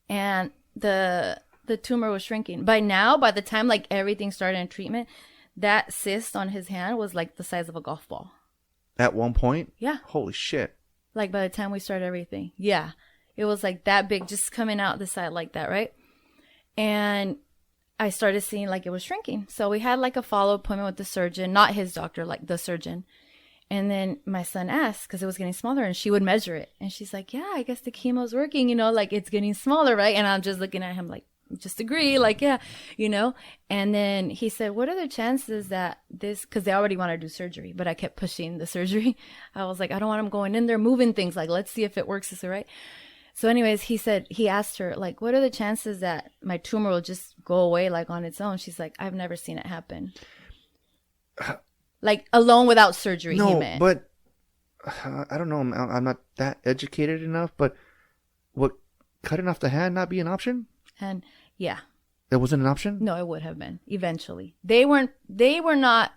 And the tumor was shrinking. By the time like everything started in treatment, that cyst on his hand was like the size of a golf ball. At one point? Yeah. Holy shit. Like by the time we started everything. Yeah. It was like that big, just coming out the side like that, right? And I started seeing like it was shrinking. So we had like a follow-up appointment with the surgeon, not his doctor, like the surgeon. And then my son asked, because it was getting smaller, and she would measure it. And she's like, yeah, I guess the chemo's working, you know, like it's getting smaller, right? And I'm just looking at him like, just agree, like, yeah, you know. And then he said, what are the chances that this, because they already want to do surgery, but I kept pushing the surgery. I was like, I don't want him going in there moving things, like, let's see if it works this way, right? So anyways, he asked her, like, what are the chances that my tumor will just go away like on its own? She's like, I've never seen it happen. Like alone without surgery. No, he meant. but I don't know, I'm not that educated enough, but would cutting off the hand not be an option? And yeah. It wasn't an option? No, it would have been eventually. They were not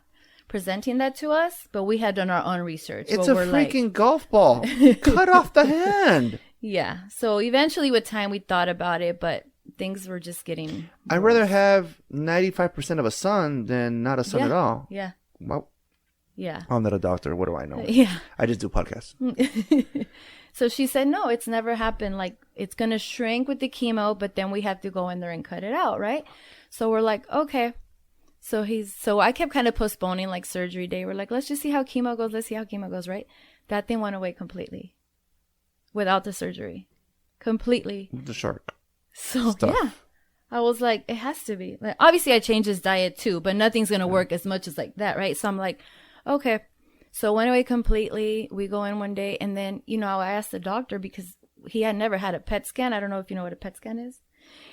presenting that to us, but we had done our own research. It's a freaking golf ball. Cut off the hand. Yeah. So eventually with time we thought about it, but things were just getting I'd rather have 95% of a son than not a son at all. Yeah. Well, yeah. I'm not a doctor. What do I know? Yeah. I just do podcasts. So she said, no, it's never happened. Like, it's going to shrink with the chemo, but then we have to go in there and cut it out, right? So we're like, okay. So I kept kind of postponing, like, surgery day. We're like, let's just see how chemo goes. Let's see how chemo goes, right? That thing went away completely without the surgery. Completely. The shark. So, Stuff. yeah. I was like, it has to be. Like, obviously, I changed his diet, too, but nothing's going to work as much as, like, that, right? So I'm like, okay. So it went away completely. We go in one day, and then, you know, I asked the doctor because he had never had a PET scan. I don't know if you know what a PET scan is.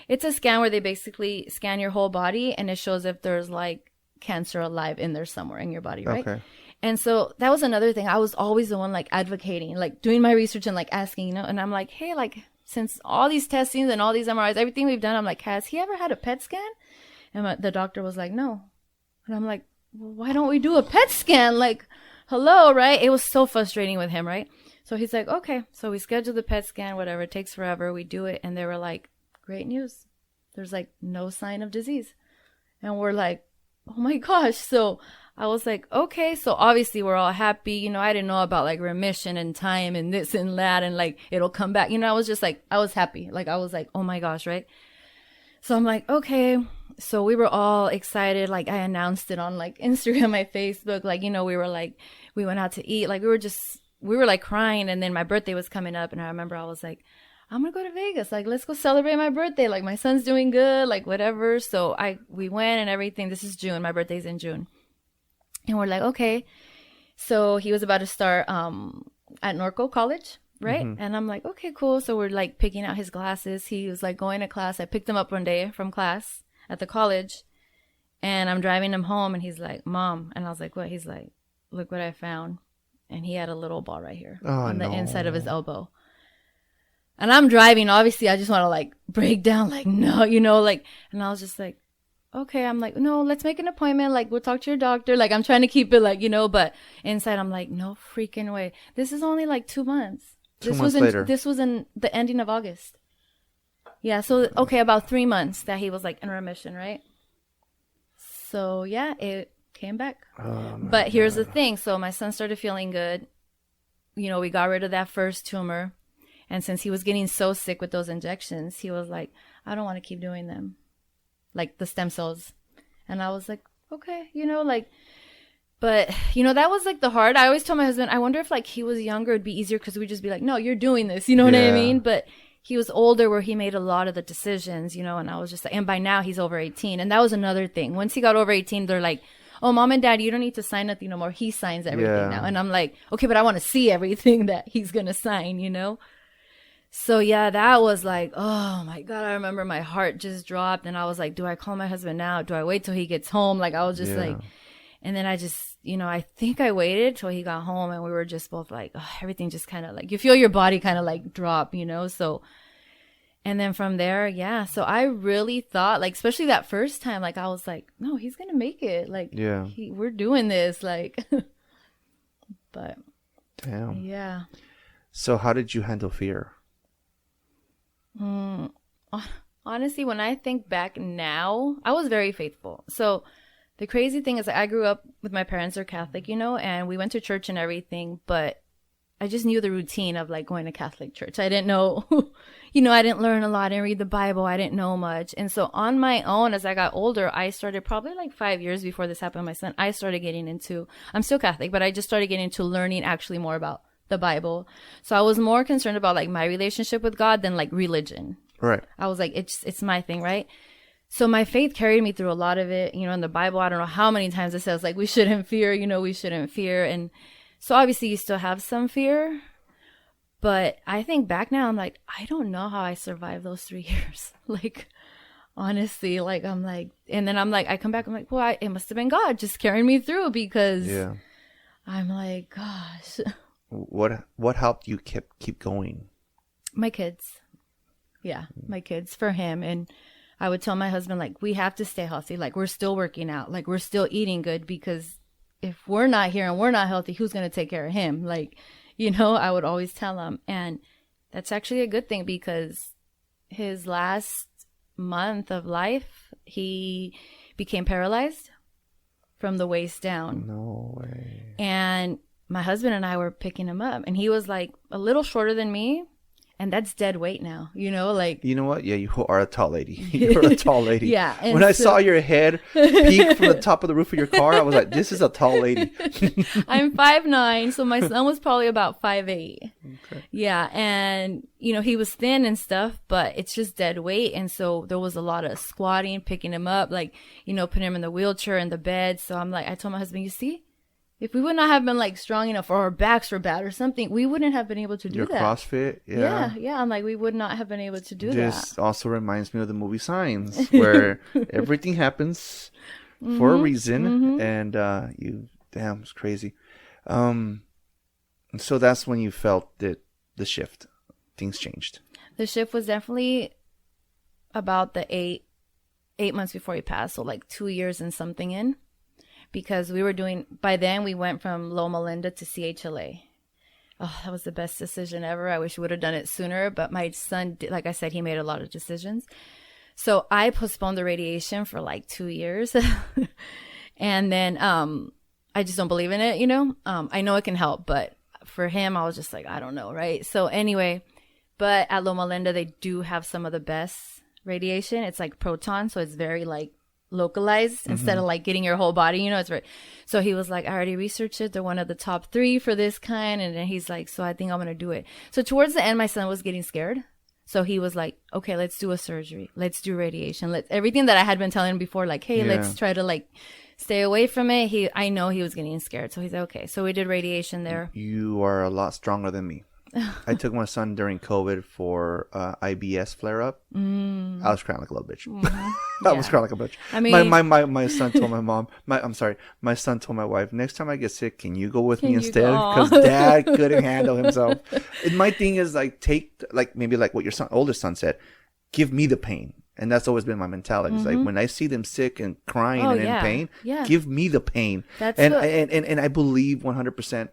It's a scan where they basically scan your whole body, and it shows if there's like cancer alive in there somewhere in your body, right? Okay. And so that was another thing. I was always the one like advocating, like doing my research and like asking, you know, and I'm like, hey, like since all these testings and all these MRIs, everything we've done, I'm like, has he ever had a PET scan? And the doctor was like, no. And I'm like, well, why don't we do a PET scan? Like, hello, right? It was so frustrating with him, right? So he's like, okay. So we scheduled the PET scan, whatever. It takes forever. We do it. And they were like, great news. There's like no sign of disease. And we're like, oh my gosh. So I was like, okay. So obviously we're all happy. You know, I didn't know about like remission and time and this and that. And like, it'll come back. You know, I was just like, I was happy. Like, I was like, oh my gosh, right? So I'm like, okay. So we were all excited. Like I announced it on like Instagram, my Facebook. Like, you know, we went out to eat. Like we were like crying. And then my birthday was coming up. And I remember I was like, I'm going to go to Vegas. Like, let's go celebrate my birthday. Like my son's doing good, like whatever. So we went and everything. This is June. My birthday's in June. And we're like, okay. So he was about to start at Norco College. Right. Mm-hmm. And I'm like, okay, cool. So we're like picking out his glasses. He was like going to class. I picked him up one day from class at the college and I'm driving him home and he's like, Mom. And I was like, what? He's like, look what I found. And he had a little ball right here on the inside of his elbow. And I'm driving. Obviously, I just want to like break down like, no, you know, like, and I was just like, okay. I'm like, no, let's make an appointment. Like, we'll talk to your doctor. Like, I'm trying to keep it like, you know, but inside I'm like, no freaking way. This is only like 2 months. This was in the ending of August. Yeah. So, okay. About 3 months that he was like in remission. Right. So yeah, it came back. Oh, But here's the thing. So my son started feeling good. We got rid of that first tumor. And since he was getting so sick with those injections, he was like, I don't want to keep doing them. Like the stem cells. And I was like, okay, but that was like the hard. I always told my husband, I wonder if like he was younger, it'd be easier because we'd just be like, no, you're doing this. You know what I mean? But he was older where he made a lot of the decisions, and I was just like, and by now he's over 18. And that was another thing. Once he got over 18, they're like, oh, mom and dad, you don't need to sign nothing no more. He signs everything now. And I'm like, okay, but I want to see everything that he's going to sign. So yeah, that was like, oh my God, I remember my heart just dropped and I was like, do I call my husband now? Do I wait till he gets home? Like I was just like, and then I just, I think I waited till he got home and we were just both like, oh, everything just kind of like, you feel your body kind of like drop, so, and then from there, yeah. So I really thought like, especially that first time, like I was like, no, he's going to make it. Like, we're doing this. Like, but damn. Yeah. So how did you handle fear? Honestly, when I think back now, I was very faithful. So the crazy thing is I grew up with my parents are Catholic, and we went to church and everything, but I just knew the routine of like going to Catholic church. I didn't know, I didn't learn a lot. I didn't read the Bible. I didn't know much. And so on my own, as I got older, I started probably like 5 years before this happened to my son. I started getting into, I'm still Catholic, but I just started getting into learning actually more about the Bible. So I was more concerned about like my relationship with God than like religion. Right. I was like, it's my thing, right? So my faith carried me through a lot of it. In the Bible, I don't know how many times it says like we shouldn't fear, we shouldn't fear. And so obviously you still have some fear. But I think back now, I'm like, I don't know how I survived those 3 years. Like, honestly, like I'm like, and then I'm like, I come back, I'm like, well, it must have been God just carrying me through because I'm like, gosh. What helped you keep going? My kids. Yeah, my kids for him. And I would tell my husband, like, we have to stay healthy. Like, we're still working out. Like, we're still eating good because if we're not here and we're not healthy, who's going to take care of him? Like, I would always tell him. And that's actually a good thing because his last month of life, he became paralyzed from the waist down. No way. And my husband and I were picking him up and he was like a little shorter than me. And that's dead weight now, like. You know what? Yeah, you are a tall lady. You're a tall lady. Yeah. When I saw your head peek from the top of the roof of your car, I was like, this is a tall lady. I'm 5'9", so my son was probably about 5'8". Okay. Yeah. And, he was thin and stuff, but it's just dead weight. And so there was a lot of squatting, picking him up, like, putting him in the wheelchair in the bed. So I'm like, I told my husband, you see? If we would not have been like strong enough or our backs were bad or something, we wouldn't have been able to do that. CrossFit, yeah. I'm like, we would not have been able to do that. This also reminds me of the movie Signs, where everything happens for a reason, and it's crazy. So that's when you felt that the shift, things changed. The shift was definitely about the eight months before he passed, so like 2 years and something in. Because by then we went from Loma Linda to CHLA. Oh, that was the best decision ever. I wish we would have done it sooner, but my son, like I said, he made a lot of decisions. So I postponed the radiation for like 2 years. And then I just don't believe in it, I know it can help, but for him, I was just like, I don't know, right? So anyway, but at Loma Linda, they do have some of the best radiation. It's like proton, so it's very like localized instead of like getting your whole body, it's right. So he was like, I already researched it. They're one of the top 3 for this kind. And then he's like, so I think I'm going to do it. So towards the end, my son was getting scared. So he was like, okay, let's do a surgery. Let's do radiation. Everything that I had been telling him before, like, hey, let's try to like stay away from it. I know he was getting scared. So he's like, okay. So we did radiation there. You are a lot stronger than me. I took my son during COVID for IBS flare up. I was crying like a little bitch. I was crying like a bitch. I mean, my son told my mom. My son told my wife, next time I get sick, can you go with me instead? Because Dad couldn't handle himself. And my thing is like maybe like what your older son said, give me the pain. And that's always been my mentality. It's like when I see them sick and crying and in pain, give me the pain. And I believe 100%.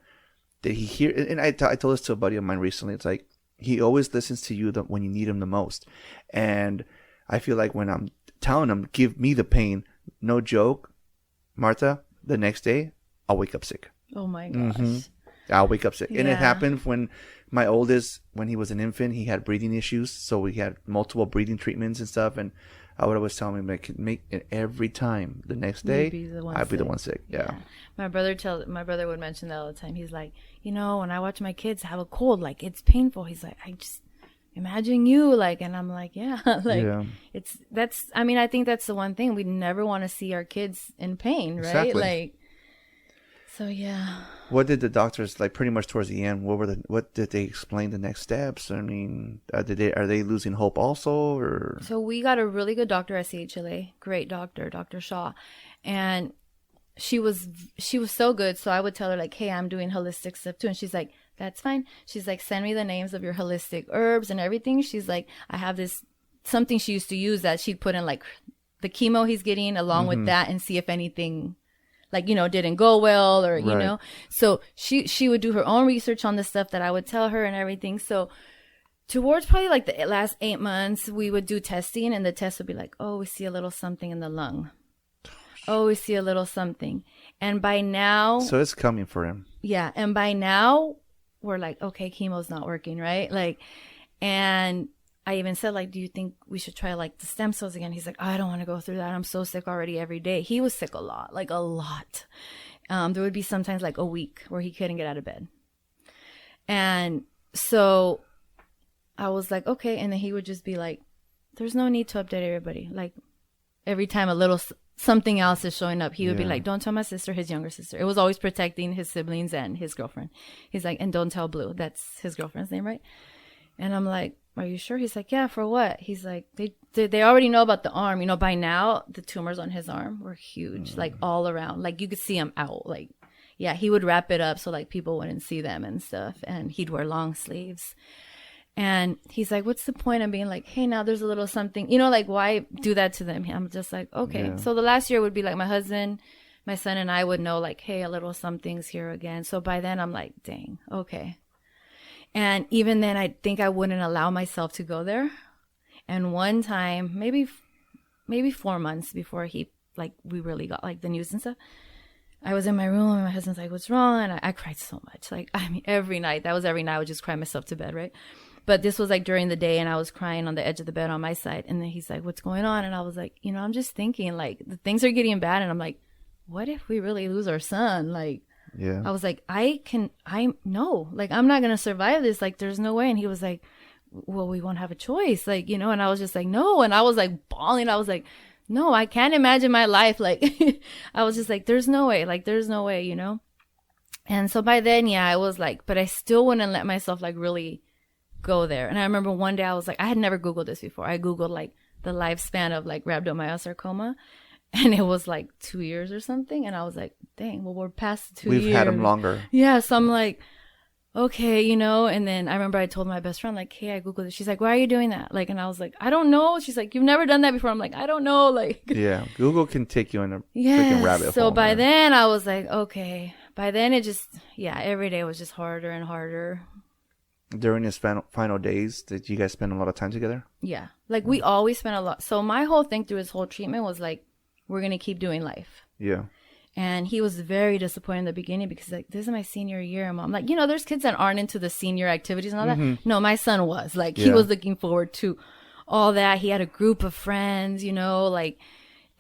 That he hear, and I told this to a buddy of mine recently. It's like he always listens to you when you need him the most, and I feel like when I'm telling him, "Give me the pain," no joke, Martha, the next day I'll wake up sick. Oh my gosh. I'll wake up sick. And it Yeah. happened when my oldest, when he was an infant, he had breathing issues. So we had multiple breathing treatments and stuff. And I would always tell him, make it every time the next day, I'd be the one sick. Yeah. My brother would mention that all the time. He's like, when I watch my kids have a cold, like it's painful. He's like, I just imagine you, like, and I'm like, yeah, like I think that's the one thing. We never want to see our kids in pain, right? Exactly. Like, so yeah. What did the doctors, like, pretty much towards the end? What did they explain the next steps? I mean, are they losing hope also, or? So we got a really good doctor at CHLA, great doctor, Dr. Shaw, and she was so good. So I would tell her like, hey, I'm doing holistic stuff too, and she's like, that's fine. She's like, send me the names of your holistic herbs and everything. She's like, I have this something she used to use that she'd put in like the chemo he's getting along with that, and see if anything, like, didn't go well, or, Right. So she would do her own research on the stuff that I would tell her and everything. So towards probably like the last 8 months, we would do testing, and the test would be like, oh, we see a little something in the lung. Oh, we see a little something. And by now. So it's coming for him. Yeah. And by now we're like, okay, chemo's not working, right? Like, and I even said, like, do you think we should try like the stem cells again? He's like, I don't want to go through that. I'm so sick already every day. He was sick a lot, like a lot. There would be sometimes like a week where he couldn't get out of bed. And so I was like, okay. And then he would just be like, there's no need to update everybody. Like every time a little something else is showing up, he would be like, don't tell my sister, his younger sister. It was always protecting his siblings and his girlfriend. He's like, and don't tell Blue. That's his girlfriend's name, right? And I'm like, are you sure? He's like, yeah, for what? He's like, they already know about the arm. By now, the tumors on his arm were huge, like all around. Like you could see them out. Like, yeah, he would wrap it up so like people wouldn't see them and stuff. And he'd wear long sleeves. And he's like, what's the point of being like, hey, now there's a little something, like, why do that to them? I'm just like, okay. Yeah. So the last year would be like my husband, my son, and I would know like, hey, a little something's here again. So by then I'm like, dang, okay. And even then, I think I wouldn't allow myself to go there. And one time, maybe 4 months before we really got like the news and stuff, I was in my room and my husband's like, what's wrong? And I cried so much. Like, I mean, every night I would just cry myself to bed, right? But this was like during the day, and I was crying on the edge of the bed on my side. And then he's like, what's going on? And I was like, I'm just thinking like the things are getting bad. And I'm like, what if we really lose our son? Like, yeah. I was like, no, like, I'm not going to survive this. Like, there's no way. And he was like, well, we won't have a choice. Like, and I was just like, no. And I was like bawling. I was like, no, I can't imagine my life. Like, I was just like, there's no way. Like, there's no way, And so by then, yeah, I was like, but I still wouldn't let myself like really go there. And I remember one day I was like, I had never Googled this before. I Googled like the lifespan of like rhabdomyosarcoma. And it was like 2 years or something. And I was like, dang, well, we're past 2 years. We've had them longer. Yeah. So I'm like, okay, And then I remember I told my best friend, like, hey, I Googled it. She's like, why are you doing that? Like, and I was like, I don't know. She's like, you've never done that before. I'm like, I don't know. Like, yeah, Google can take you in a freaking rabbit hole. So by then I was like, okay. By then it just, every day was just harder and harder. During his final days, did you guys spend a lot of time together? Yeah. Like, we always spent a lot. So my whole thing through his whole treatment was like, we're going to keep doing life. Yeah. And he was very disappointed in the beginning because like, this is my senior year, Mom. Like, there's kids that aren't into the senior activities and all that. No, my son was. Like, he was looking forward to all that. He had a group of friends, like,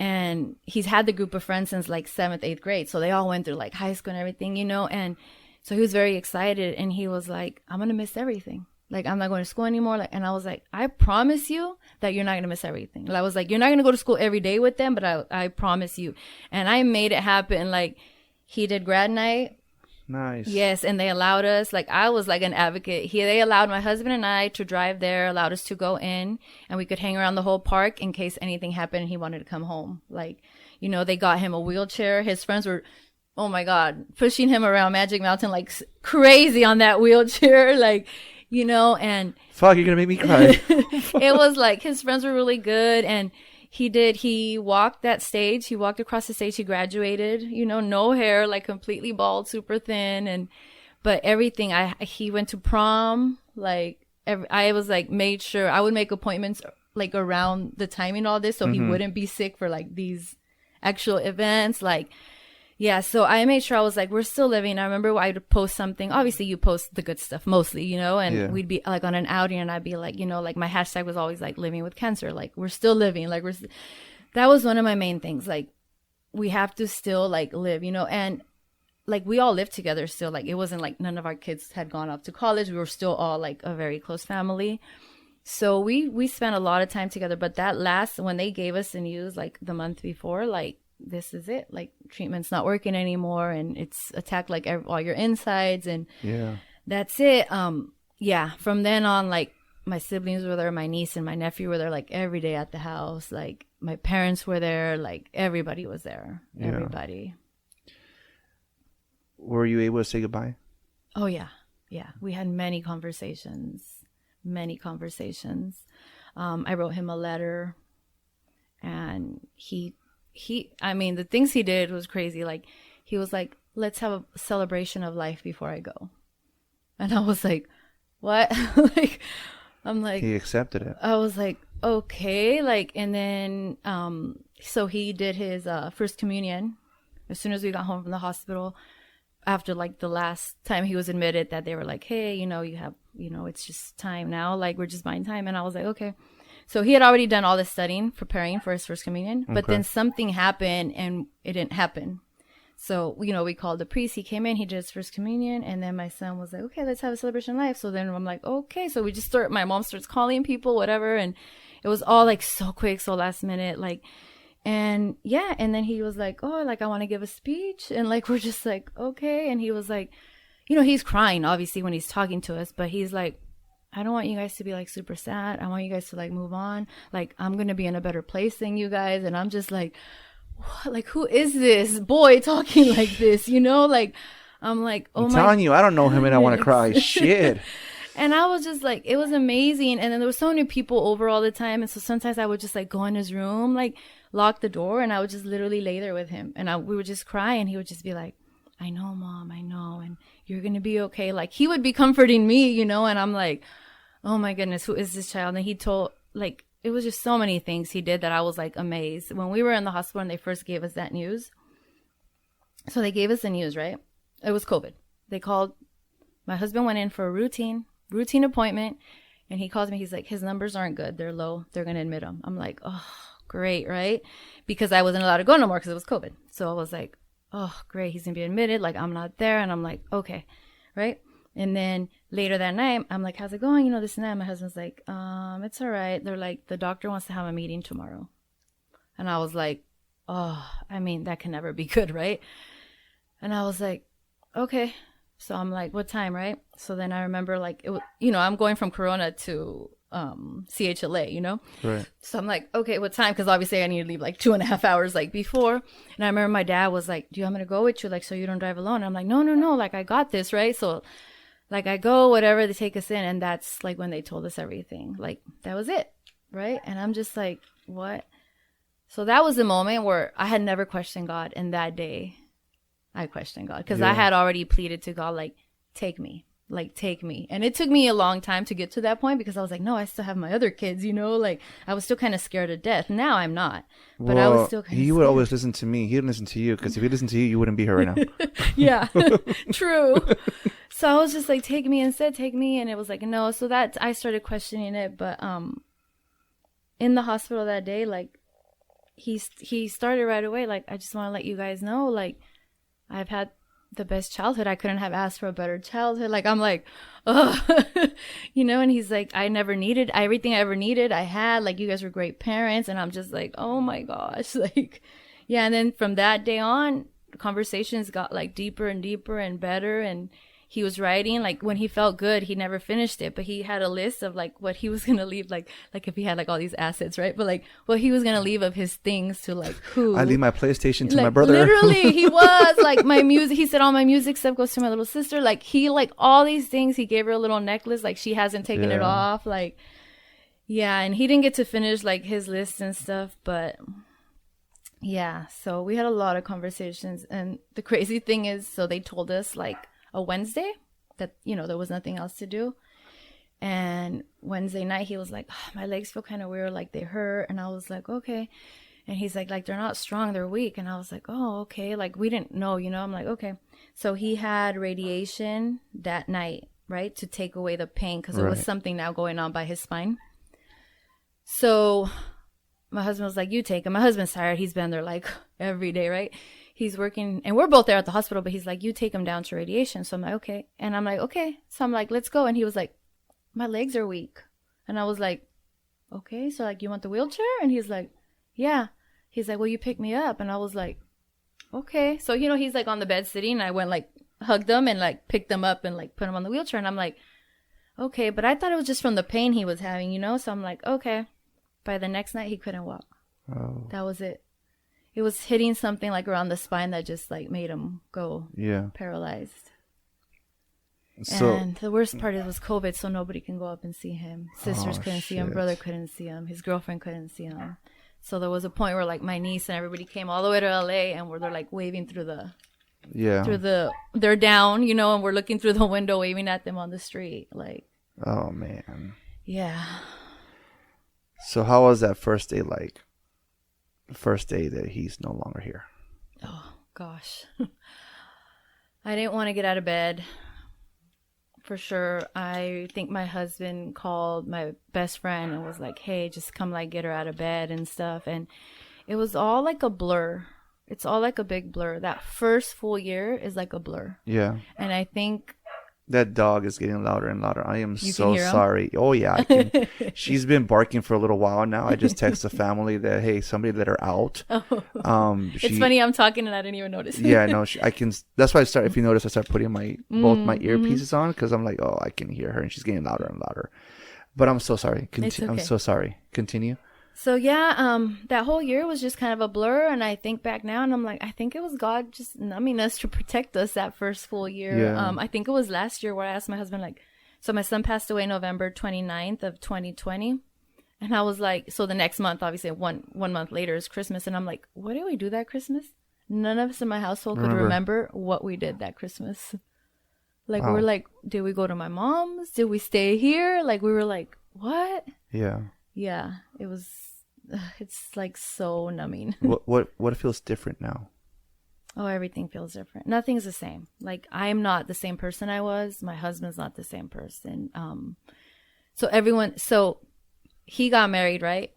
and he's had the group of friends since like 7th, 8th grade. So they all went through like high school and everything, and so he was very excited, and he was like, I'm going to miss everything. Like, I'm not going to school anymore. Like, and I was like, I promise you that you're not going to miss everything. Like, I was like, you're not going to go to school every day with them, but I promise you. And I made it happen. Like, he did grad night. Nice. Yes. And they allowed us, like, I was like an advocate. They allowed my husband and I to drive there, allowed us to go in, and we could hang around the whole park in case anything happened and he wanted to come home. Like, they got him a wheelchair. His friends were, oh my God, pushing him around Magic Mountain like crazy on that wheelchair. Like, and fuck, you're gonna make me cry. It was like his friends were really good, and he walked that stage. He walked across the stage. He graduated, no hair, like completely bald, super thin, but everything. He went to prom. Like, I was like, made sure I would make appointments like around the timing, all this, so he wouldn't be sick for like these actual events. Like, Yeah, so I made sure I was like, we're still living. I remember I would post something. Obviously, you post the good stuff mostly, you know, and Yeah. we'd be like on an outing and I'd be like, you know, like my hashtag was always like living with cancer. Like, we're still living. Like, that was one of my main things. Like, we have to still like live, you know, and like we all lived together still. Like, it wasn't like none of our kids had gone off to college. We were still all like a very close family. So we spent a lot of time together. But that when they gave us the news, like the month before, like, this is it, like treatment's not working anymore and it's attacked like all your insides and that's it. Yeah, from then on, like my siblings were there, my niece and my nephew were there like every day at the house, like my parents were there, like everybody was there. Everybody. Were you able to say goodbye? Oh yeah, we had many conversations. I wrote him a letter and I mean, the things he did was crazy. Like, he was like, let's have a celebration of life before I go. And I was like, what? Like, I'm like, he accepted it. I was like, okay. Like, and then, so he did his first communion as soon as we got home from the hospital. After like the last time he was admitted, that they were like, hey, you know, you have, you know, it's just time now. Like, we're just buying time. And I was like, okay. So he had already done all this studying, preparing for his first communion, but then something happened and it didn't happen. So, you know, we called the priest. He came in, he did his first communion, and then my son was like, okay, let's have a celebration of life. So then I'm like, okay. So we just my mom starts calling people, whatever. And it was all like so quick, so last minute, like, and yeah. And then he was like, oh, like, I want to give a speech. And like, we're just like, okay. And he was like, you know, he's crying obviously when he's talking to us, but he's like, I don't want you guys to be like super sad. I want you guys to like move on. Like, I'm going to be in a better place than you guys. And I'm just like, what? Like, who is this boy talking like this? You know, like, I'm like, oh, I'm telling you, I don't know him and I want to cry. Shit. And I was just like, it was amazing. And then there were so many people over all the time. And so sometimes I would just like go in his room, like lock the door, and I would just literally lay there with him. And we would just cry, and he would just be like, I know, Mom, I know. And you're going to be okay. Like, he would be comforting me, you know, and I'm like, oh my goodness, who is this child? And he told, like, it was just so many things he did that I was like amazed. When we were in the hospital and they first gave us that news. So they gave us the news, right? It was COVID. They called, my husband went in for a routine appointment, and he calls me. He's like, his numbers aren't good. They're low. They're going to admit him. I'm like, oh, great, right? Because I wasn't allowed to go no more because it was COVID. So I was like, oh, great. He's going to be admitted. Like, I'm not there. And I'm like, okay, right? And then later that night, I'm like, how's it going? You know, this and that. My husband's like, it's all right. They're like, the doctor wants to have a meeting tomorrow. And I was like, oh, I mean, that can never be good, right? And I was like, okay. So I'm like, what time, right? So then I remember, like, it was, you know, I'm going from Corona to CHLA, you know? Right. So I'm like, okay, what time? Because obviously I need to leave like 2.5 hours like before. And I remember my dad was like, do you want me to go with you? Like, so you don't drive alone? And I'm like, no. Like, I got this, right? So like, I go, whatever, they take us in. And that's like when they told us everything. Like, that was it, right? And I'm just like, what? So that was the moment where I had never questioned God. And that day, I questioned God. Because I had already pleaded to God, like, take me. Like, take me. And it took me a long time to get to that point because I was like, no, I still have my other kids, you know? Like, I was still kind of scared of death. Now I'm not. But well, I was still kind of He scared. would always listen to me. He didn't listen to you, because if he listened to you, you wouldn't be here right now. Yeah, true. So I was just like, take me instead, take me. And it was like, no. So that I started questioning it. But in the hospital that day, like, he started right away. Like, I just want to let you guys know, like, I've had the best childhood. I couldn't have asked for a better childhood. Like, I'm like, oh, you know, and he's like, I never needed everything I ever needed. I had, like, you guys were great parents. And I'm just like, oh my gosh. Like, yeah. And then from that day on, conversations got like deeper and deeper and better. And he was writing, like, when he felt good, he never finished it, but he had a list of like what he was going to leave, like if he had like all these assets, right? But like what he was going to leave of his things to like who. I leave my PlayStation to like, my brother. Literally, he was like, my music, he said all my music stuff goes to my little sister. Like, he, like, all these things, he gave her a little necklace, like she hasn't taken it off. Like, yeah. And he didn't get to finish like his list and stuff, but yeah. So we had a lot of conversations. And the crazy thing is, so they told us like a Wednesday that, you know, there was nothing else to do. And Wednesday night he was like, oh, my legs feel kind of weird, like they hurt. And I was like, okay. And he's like, they're not strong, they're weak. And I was like, oh, okay. Like, we didn't know, I'm like, okay. So he had radiation that night, right, to take away the pain because there was something now going on by his spine. So my husband was like, you take him. My husband's tired. He's been there like every day, right? He's working, and we're both there at the hospital, but he's like, you take him down to radiation. So I'm like, okay. And I'm like, okay. So I'm like, let's go. And he was like, my legs are weak. And I was like, okay. So like, you want the wheelchair? And he's like, yeah. He's like, will you pick me up? And I was like, okay. So, he's like on the bed sitting, and I went like, hugged him and like picked him up and like put him on the wheelchair. And I'm like, okay. But I thought it was just from the pain he was having, So I'm like, okay. By the next night, he couldn't walk. Oh. That was it. It was hitting something like around the spine that just like made him go paralyzed. So, and the worst part was COVID, so nobody can go up and see him. Sisters couldn't see him. Brother couldn't see him. His girlfriend couldn't see him. So there was a point where like my niece and everybody came all the way to LA, and they're like waving through they're down, and we're looking through the window waving at them on the street. Like, oh man. Yeah. So how was that first day like? The first day that he's no longer here. Oh, gosh. I didn't want to get out of bed. For sure. I think my husband called my best friend and was like, hey, just come like get her out of bed and stuff. And it was all like a blur. It's all like a big blur. That first full year is like a blur. Yeah. And I think that dog is getting louder and louder. I am you so sorry. Oh yeah, I can. She's been barking for a little while now. I just text the family that, hey, somebody let her out. Oh. It's funny, I'm talking and I didn't even notice. Yeah, no, I can. That's why if you notice, I start putting both my earpieces on because I'm like, oh, I can hear her, and she's getting louder and louder. But I'm so sorry. It's okay. I'm so sorry. Continue. So yeah, that whole year was just kind of a blur, and I think back now, and I'm like, I think it was God just numbing us to protect us that first full year. Yeah. I think it was last year where I asked my husband, like, so my son passed away November 29th of 2020, and I was like, so the next month, obviously one month later is Christmas, and I'm like, what did we do that Christmas? None of us in my household could remember what we did that Christmas. Like, we were like, did we go to my mom's? Did we stay here? Like, we were like, what? Yeah. Yeah, it was. It's like so numbing. What feels different now? Oh, everything feels different. Nothing's the same. Like, I'm not the same person I was. My husband's not the same person. So he got married, right?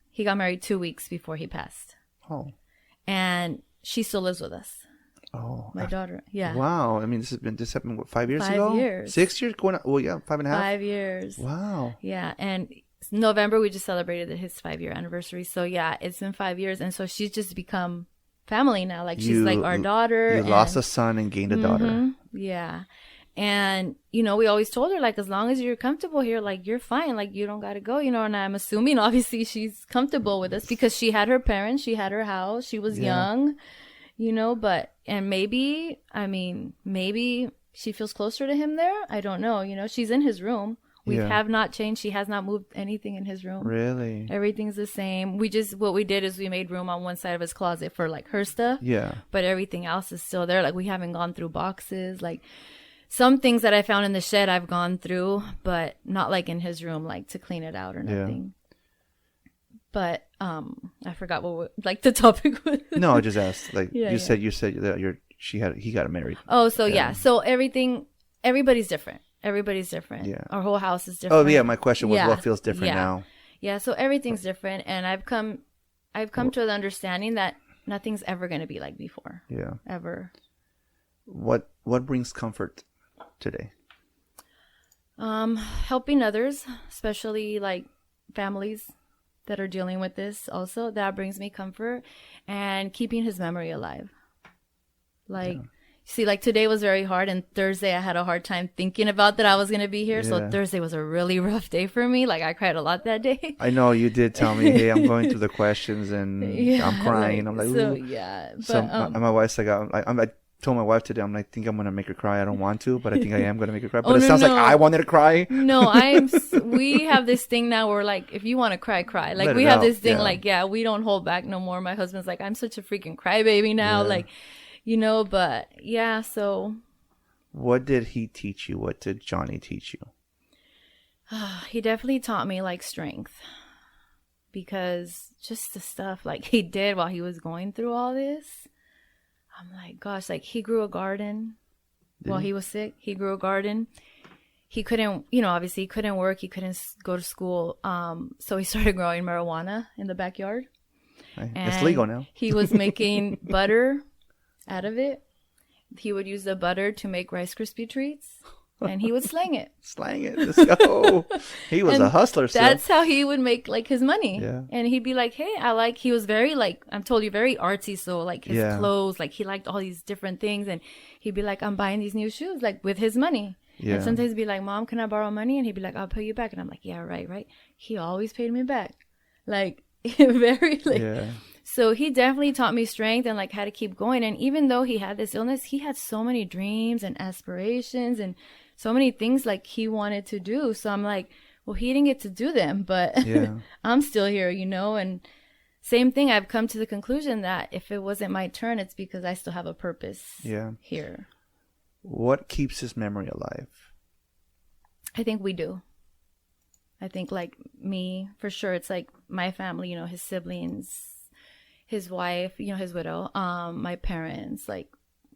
He got married 2 weeks before he passed. Oh. And she still lives with us. Oh. My daughter. Yeah. Wow. I mean, this happened what, 5 years ago? 5 years. 6 years going on. Well, yeah, 5.5. 5 years. Wow. Yeah, and November we just celebrated his 5-year anniversary. So yeah, it's been 5 years, and so she's just become family now. Like, she's like our daughter. You lost a son and gained a daughter. Yeah. And, we always told her, like, as long as you're comfortable here, like, you're fine. Like, you don't got to go, and I'm assuming, obviously, she's comfortable with us because she had her parents, she had her house, she was young, and maybe she feels closer to him there. I don't know. She's in his room. We have not changed. She has not moved anything in his room. Really? Everything's the same. What we did is we made room on one side of his closet for like her stuff. Yeah. But everything else is still there. Like, we haven't gone through boxes. Like, some things that I found in the shed I've gone through, but not like in his room, like to clean it out or nothing. Yeah. But I forgot what the topic was. No, I just asked. Like, you said that he got married. Oh, so yeah. So everybody's different. Everybody's different. Yeah. Our whole house is different. Oh yeah, my question was what feels different now? Yeah, so everything's different, and I've come to the understanding that nothing's ever going to be like before. Yeah. Ever. What brings comfort today? Helping others, especially like families that are dealing with this also, that brings me comfort, and keeping his memory alive. See, like, today was very hard, and Thursday I had a hard time thinking about that I was going to be here. Yeah. So Thursday was a really rough day for me. Like, I cried a lot that day. I know you did tell me, hey, I'm going through the questions and I'm crying. I'm like, ooh. So, yeah. But, so my wife's like, I told my wife today, I'm like, I think I'm going to make her cry. I don't want to, but I think I am going to make her cry. But sounds like I wanted to cry. No, we have this thing now where, like, if you want to cry, cry. Like, we have this thing, we don't hold back no more. My husband's like, I'm such a freaking crybaby now. Like, but yeah, so. What did he teach you? What did Johnny teach you? He definitely taught me like strength. because just the stuff like he did while he was going through all this. I'm like, gosh, like he grew a garden while he was sick. He grew a garden. He couldn't, obviously he couldn't work. He couldn't go to school. So he started growing marijuana in the backyard. Right. It's legal now. He was making butter out of it. He would use the butter to make Rice Krispie treats. And he would slang it. Let's go. He was a hustler. That's how he would make like his money. Yeah. And he'd be like, hey, he was very like, I'm told you, very artsy. So like his clothes, like he liked all these different things. And he'd be like, I'm buying these new shoes, like with his money. Yeah. And sometimes he'd be like, Mom, can I borrow money? And he'd be like, I'll pay you back. And I'm like, yeah, right. He always paid me back. Like very like. Yeah. So he definitely taught me strength and like how to keep going. And even though he had this illness, he had so many dreams and aspirations and so many things like he wanted to do. So I'm like, well, he didn't get to do them, but I'm still here, and same thing. I've come to the conclusion that if it wasn't my turn, it's because I still have a purpose here. What keeps his memory alive? I think we do. I think like me, for sure. It's like my family, his siblings, his wife, his widow, my parents, like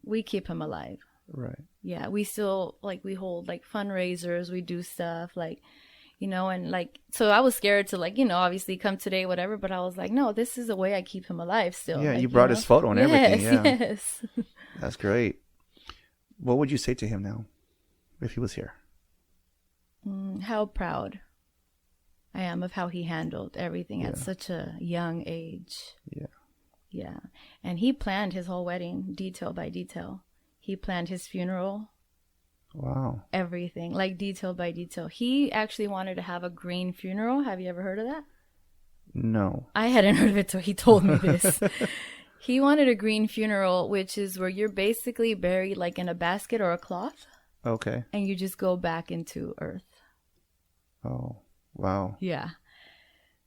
we keep him alive. Right. Yeah, we still like we hold like fundraisers, we do stuff like, and like so I was scared to like, obviously come today, whatever, but I was like, no, this is a way I keep him alive still. Yeah, like, you brought his photo and everything. Yeah. Yes. That's great. What would you say to him now if he was here? How proud I am of how he handled everything at such a young age. Yeah. Yeah. And he planned his whole wedding detail by detail. He planned his funeral. Wow. Everything, like detail by detail. He actually wanted to have a green funeral. Have you ever heard of that? No. I hadn't heard of it till he told me this. He wanted a green funeral, which is where you're basically buried like in a basket or a cloth. Okay. And you just go back into earth. Oh, wow. Yeah.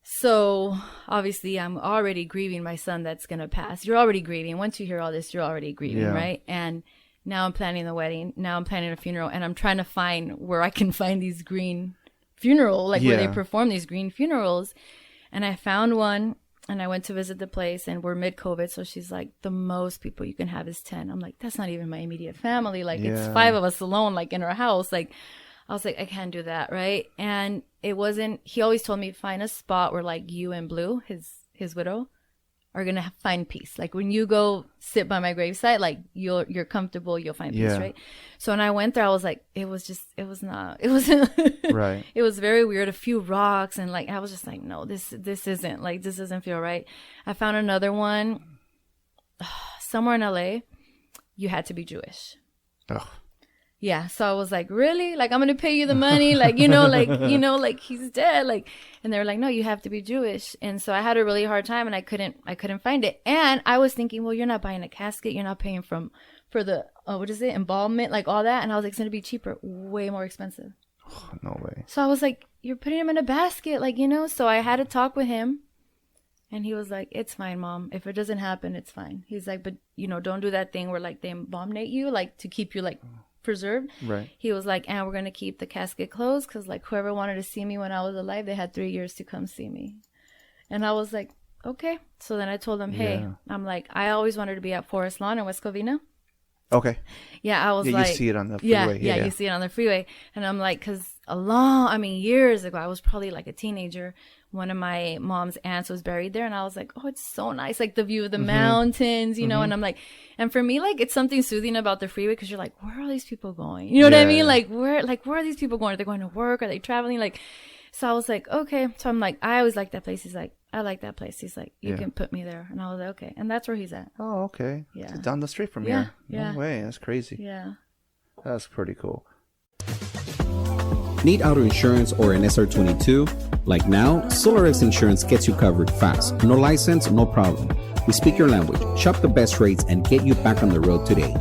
So obviously I'm already grieving my son that's going to pass. You're already grieving. Once you hear all this, you're already grieving, right? And now I'm planning the wedding. Now I'm planning a funeral. And I'm trying to find where I can find these green funeral, like where they perform these green funerals. And I found one and I went to visit the place and we're mid-COVID. So she's like, the most people you can have is 10. I'm like, that's not even my immediate family. Like it's 5 of us alone, like in our house. Like I was like, I can't do that, right? And it wasn't, he always told me, find a spot where like you and Blue, his widow, are going to find peace. Like when you go sit by my gravesite, like you're comfortable, you'll find peace, right? So when I went there, I was like, it wasn't, right. It was very weird. A few rocks. And like, I was just like, no, this isn't like, this doesn't feel right. I found another one somewhere in LA. You had to be Jewish. Oh. Yeah, so I was like, really? Like, I'm going to pay you the money? Like, like he's dead. Like, and they were like, no, you have to be Jewish. And so I had a really hard time and I couldn't find it. And I was thinking, well, you're not buying a casket. You're not paying for the, embalmment, like all that. And I was like, it's going to be cheaper, way more expensive. Oh, no way. So I was like, you're putting him in a basket, like, so I had to talk with him. And he was like, it's fine, Mom. If it doesn't happen, it's fine. He's like, but, don't do that thing where like they embalmate you, like to keep you like preserved. Right. He was like, and we're going to keep the casket closed because like whoever wanted to see me when I was alive, they had 3 years to come see me. And I was like, okay. So then I told him, hey, I'm like, I always wanted to be at Forest Lawn in West Covina. Okay. Yeah, I was like, you see it on the freeway. Yeah, you see it on the freeway. And I'm like, because years ago, I was probably like a teenager. One of my mom's aunts was buried there. And I was like, oh, it's so nice. Like the view of the mountains, and I'm like, and for me, like, it's something soothing about the freeway because you're like, where are these people going? You know what I mean? Like, where are these people going? Are they going to work? Are they traveling? Like, so I was like, okay. So I'm like, I always like that place. He's like, I like that place. He's like, you can put me there. And I was like, okay. And that's where he's at. Oh, okay. Yeah. It's down the street from here. Yeah. No way. That's crazy. Yeah. That's pretty cool. Need auto insurance or an SR22? Like now, SolarX Insurance gets you covered fast. No license, no problem. We speak your language, shop the best rates, and get you back on the road today.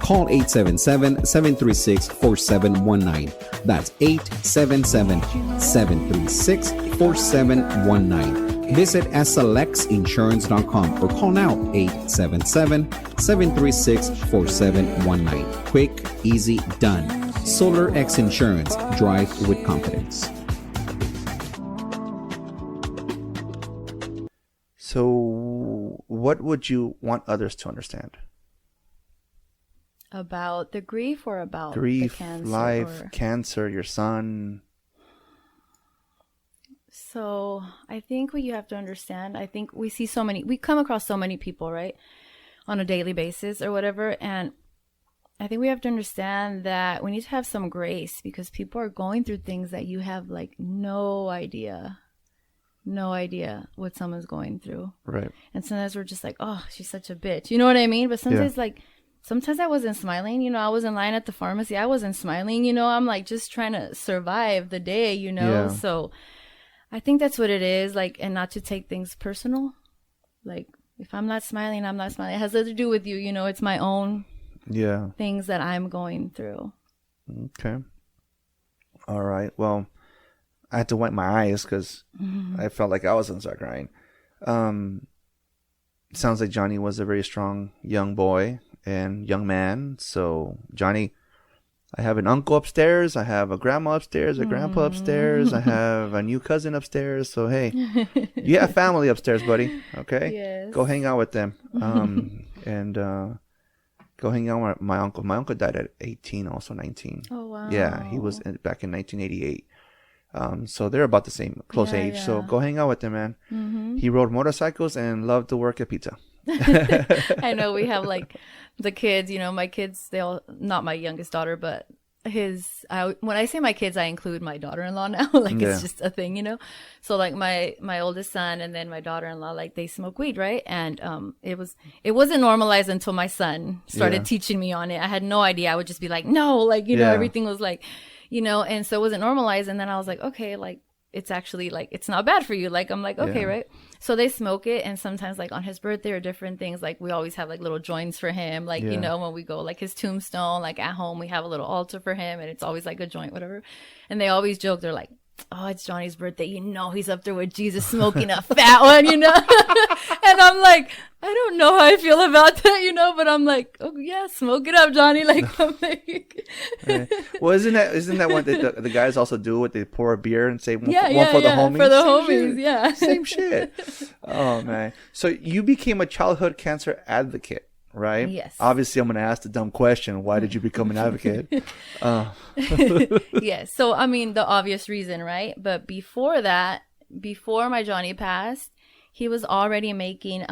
Call 877-736-4719. That's 877-736-4719. Visit slxinsurance.com or call now 877-736-4719. Quick, easy, done. SolarX Insurance. Drive with confidence. So what would you want others to understand? About the grief or about the Grief, cancer? life, cancer, your son. So I think what you have to understand, I think we come across so many people, right, on a daily basis or whatever. And I think we have to understand that we need to have some grace because people are going through things that you have like no idea what someone's going through. Right. And sometimes we're just like, oh, she's such a bitch. You know what I mean? But sometimes sometimes I wasn't smiling. I was in line at the pharmacy. I wasn't smiling. I'm like just trying to survive the day, Yeah. So I think that's what it is, like, and not to take things personal. Like, if I'm not smiling, I'm not smiling. It has nothing to do with you, It's my own things that I'm going through. Okay. All right. Well, I had to wipe my eyes because I felt like I was going to start crying. Sounds like Johnny was a very strong young boy and young man. So, Johnny, I have an uncle upstairs. I have a grandma upstairs, a grandpa upstairs. I have a new cousin upstairs. So, hey, you have family upstairs, buddy. Okay? Yes. Go hang out with them. And go hang out with my uncle. My uncle died at 18, also 19. Oh, wow. Yeah, he was back in 1988. So they're about the same, close age. Yeah. So go hang out with them, man. Mm-hmm. He rode motorcycles and loved to work at pizza. I know we have like the kids, my kids, they all, not my youngest daughter, but when I say my kids, I include my daughter-in-law now. It's just a thing, So like my oldest son and then my daughter-in-law, like they smoke weed, right? And it wasn't normalized until my son started teaching me on it. I had no idea. I would just be like, no, everything was like, and so it wasn't normalized. And then I was like, okay, like it's actually like, it's not bad for you. Like, I'm like, okay, right. So they smoke it. And sometimes like on his birthday or different things, like we always have like little joints for him. Like, when we go like his tombstone, like at home, we have a little altar for him and it's always like a joint, whatever. And they always joke. They're like, oh, it's Johnny's birthday. He's up there with Jesus smoking a fat one, And I'm like, I don't know how I feel about that, but I'm like, oh yeah, smoke it up, Johnny. Like, I'm like, right. Well, isn't that what the guys also do? What they pour a beer and say one for the homies? For the Same homies, shit. yeah. Same shit. Oh man. So you became a childhood cancer advocate, right? Yes. Obviously, I'm going to ask the dumb question. Why did you become an advocate? Yes. So, I mean, the obvious reason, right? But before that, before my Johnny passed, he was already making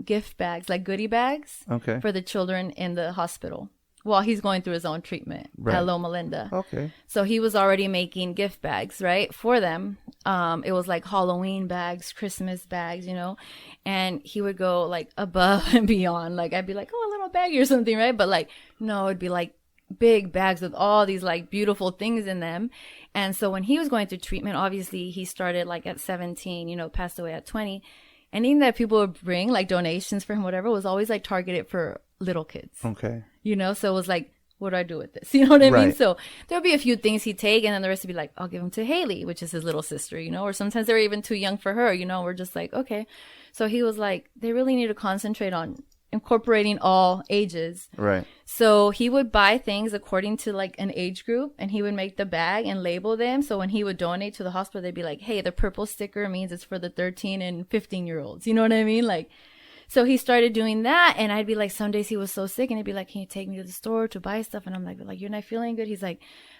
gift bags, like goodie bags, for the children in the hospital while he's going through his own treatment at Loma Linda. Okay. So he was already making gift bags, right, for them. It was like Halloween bags, Christmas bags, and he would go like above and beyond. Like I'd be like, oh, a little baggie or something, right? But like, no, it'd be like big bags with all these like beautiful things in them. And so when he was going through treatment, obviously he started like at 17, passed away at 20. Anything that people would bring, like donations for him, whatever, was always like targeted for little kids. Okay. So it was like, what do I do with this? You know what I mean? So there would be a few things he'd take, and then the rest would be like, I'll give them to Haley, which is his little sister, or sometimes they were even too young for her, we're just like, okay. So he was like, they really need to concentrate on incorporating all ages. Right. So he would buy things according to like an age group, and he would make the bag and label them. So when he would donate to the hospital, they'd be like, hey, the purple sticker means it's for the 13 and 15-year-olds. You know what I mean? Like, so he started doing that, and I'd be like, some days he was so sick, and he'd be like, can you take me to the store to buy stuff? And I'm like, you're not feeling good? He's like,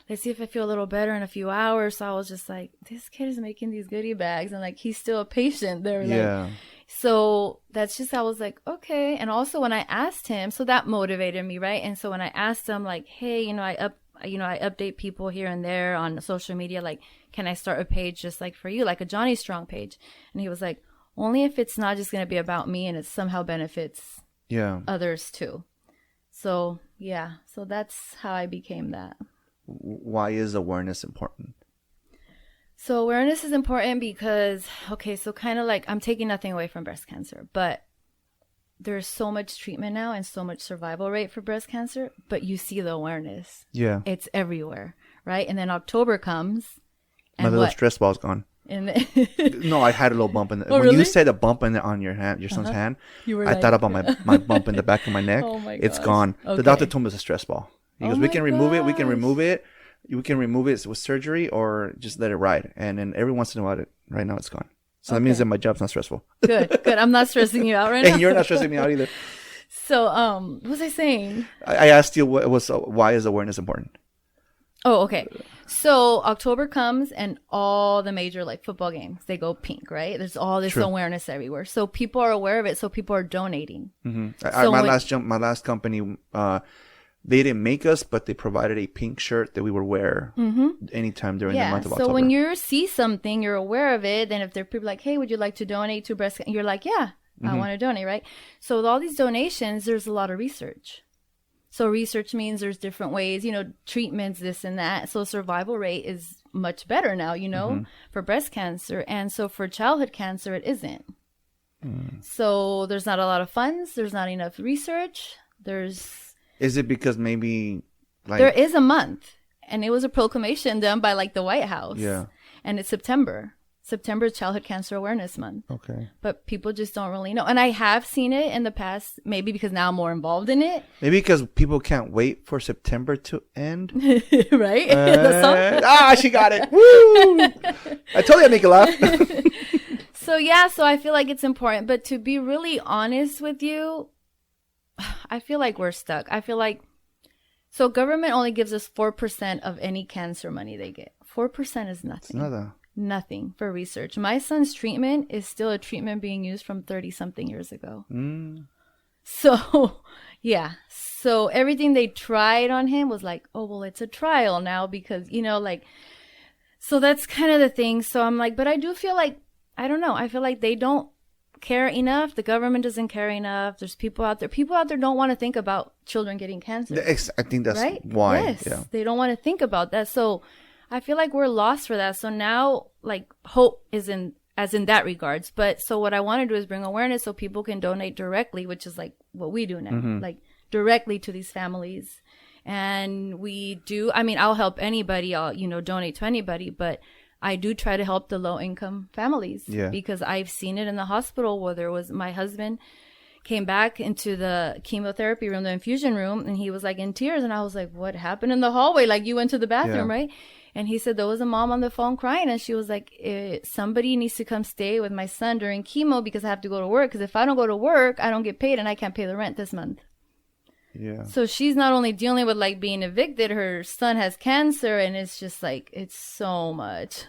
let's see if I feel a little better in a few hours. So I was just like, this kid is making these goodie bags, and like, he's still a patient. They're like, so that's just, I was like, okay. And also when I asked him, so that motivated me, right? And so when I asked him like, hey, I update people here and there on social media, like, can I start a page just like for you, like a Johnny Strong page? And he was like, only if it's not just going to be about me and it somehow benefits others too. So yeah, so that's how I became that. Why is awareness important? So awareness is important because, okay, so kind of like, I'm taking nothing away from breast cancer, but there's so much treatment now and so much survival rate for breast cancer, but you see the awareness. Yeah. It's everywhere, right? And then October comes. And my little stress ball's gone. No, I had a little bump in the, when really? You said a bump on your hand, your son's hand, I thought about my bump in the back of my neck. Oh my It's gone. Okay. The doctor told me it's a stress ball. He goes, we can remove it. We can remove it. We can remove it with surgery or just let it ride. And then every once in a while, right now it's gone. So that means that my job's not stressful. Good. I'm not stressing you out right now. And you're not stressing me out either. So, what was I saying? I asked you why is awareness important? Oh, okay. So October comes and all the major like football games, they go pink, right? There's all this awareness everywhere. So people are aware of it. So people are donating. Mm-hmm. My last company, they didn't make us, but they provided a pink shirt that we would wear anytime during the month of October. So when you see something, you're aware of it. Then if there are people like, hey, would you like to donate to breast cancer? You're like, yeah, I want to donate, right? So with all these donations, there's a lot of research. So research means there's different ways, treatments, this and that. So survival rate is much better now, for breast cancer. And so for childhood cancer, it isn't. So there's not a lot of funds. There's not enough research. Is it because maybe there is a month, and it was a proclamation done by like the White House. Yeah. And it's September. September is Childhood Cancer Awareness Month. Okay. But people just don't really know. And I have seen it in the past, maybe because now I'm more involved in it. Maybe because people can't wait for September to end. Right? She got it. Woo! I told you I'd make you laugh. So I feel like it's important. But to be really honest with you, I feel like we're stuck. I feel like, so government only gives us 4% of any cancer money they get. 4% is nothing. It's nothing for research. My son's treatment is still a treatment being used from 30-something years ago. So, yeah. So everything they tried on him was like, oh, well, it's a trial now because, so that's kind of the thing. So I'm like, but I do feel like, I don't know. I feel like they don't care enough. The government doesn't care enough. There's people out there. People out there don't want to think about children getting cancer. I think that's right? why. Yes. Yeah. They don't want to think about that. So I feel like we're lost for that. So now, like, hope is in that regards. But so what I want to do is bring awareness so people can donate directly, which is like what we do now, like directly to these families. And we do, I'll help anybody. I'll, donate to anybody, but I do try to help the low income families because I've seen it in the hospital where there was my husband came back into the chemotherapy room, the infusion room, and he was like in tears. And I was like, what happened in the hallway? Like you went to the bathroom, right? And he said there was a mom on the phone crying, and she was like, somebody needs to come stay with my son during chemo because I have to go to work. Because if I don't go to work, I don't get paid and I can't pay the rent this month. Yeah. So she's not only dealing with like being evicted, her son has cancer, and it's just like, it's so much.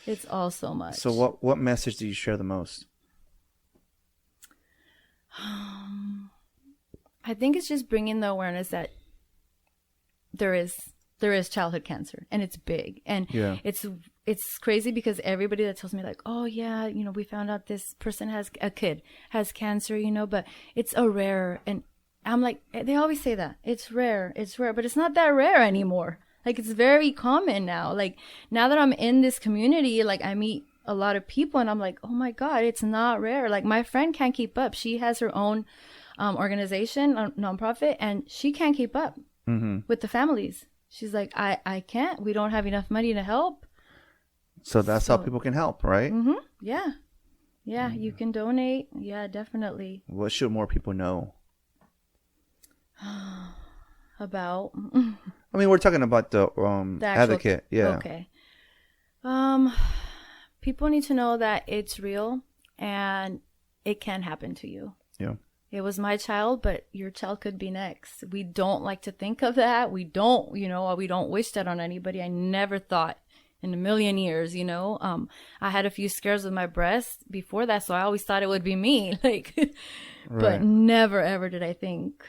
It's all so much. So what message do you share the most? I think it's just bringing the awareness that there is childhood cancer, and it's big, and it's crazy because everybody that tells me like, oh yeah, we found out this person has cancer, but it's a rare, and I'm like, they always say that it's rare, but it's not that rare anymore. Like it's very common now. Like now that I'm in this community, like I meet a lot of people and I'm like, oh my God, it's not rare. Like my friend can't keep up. She has her own organization, nonprofit, and she can't keep up with the families. She's like, I can't. We don't have enough money to help. So that's how people can help, right? Yeah. Yeah, you can donate. Yeah, definitely. What should more people know? About? We're talking about the advocate. Yeah. Okay. People need to know that it's real and it can happen to you. Yeah. It was my child, but your child could be next. We don't like to think of that. We don't, we don't wish that on anybody. I never thought in a million years, I had a few scares with my breast before that, so I always thought it would be me, but never ever did I think,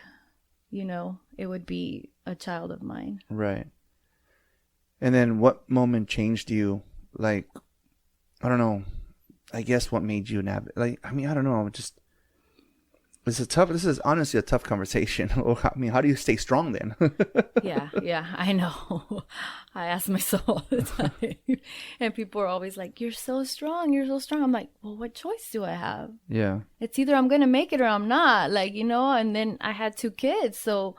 it would be a child of mine. Right. And then what moment changed you? Like, I don't know. I guess what made you I don't know. This is honestly a tough conversation. How do you stay strong then? Yeah, I know. I ask myself all the time. And people are always like, you're so strong. I'm like, well, what choice do I have? Yeah. It's either I'm going to make it or I'm not. And then I had 2 kids. So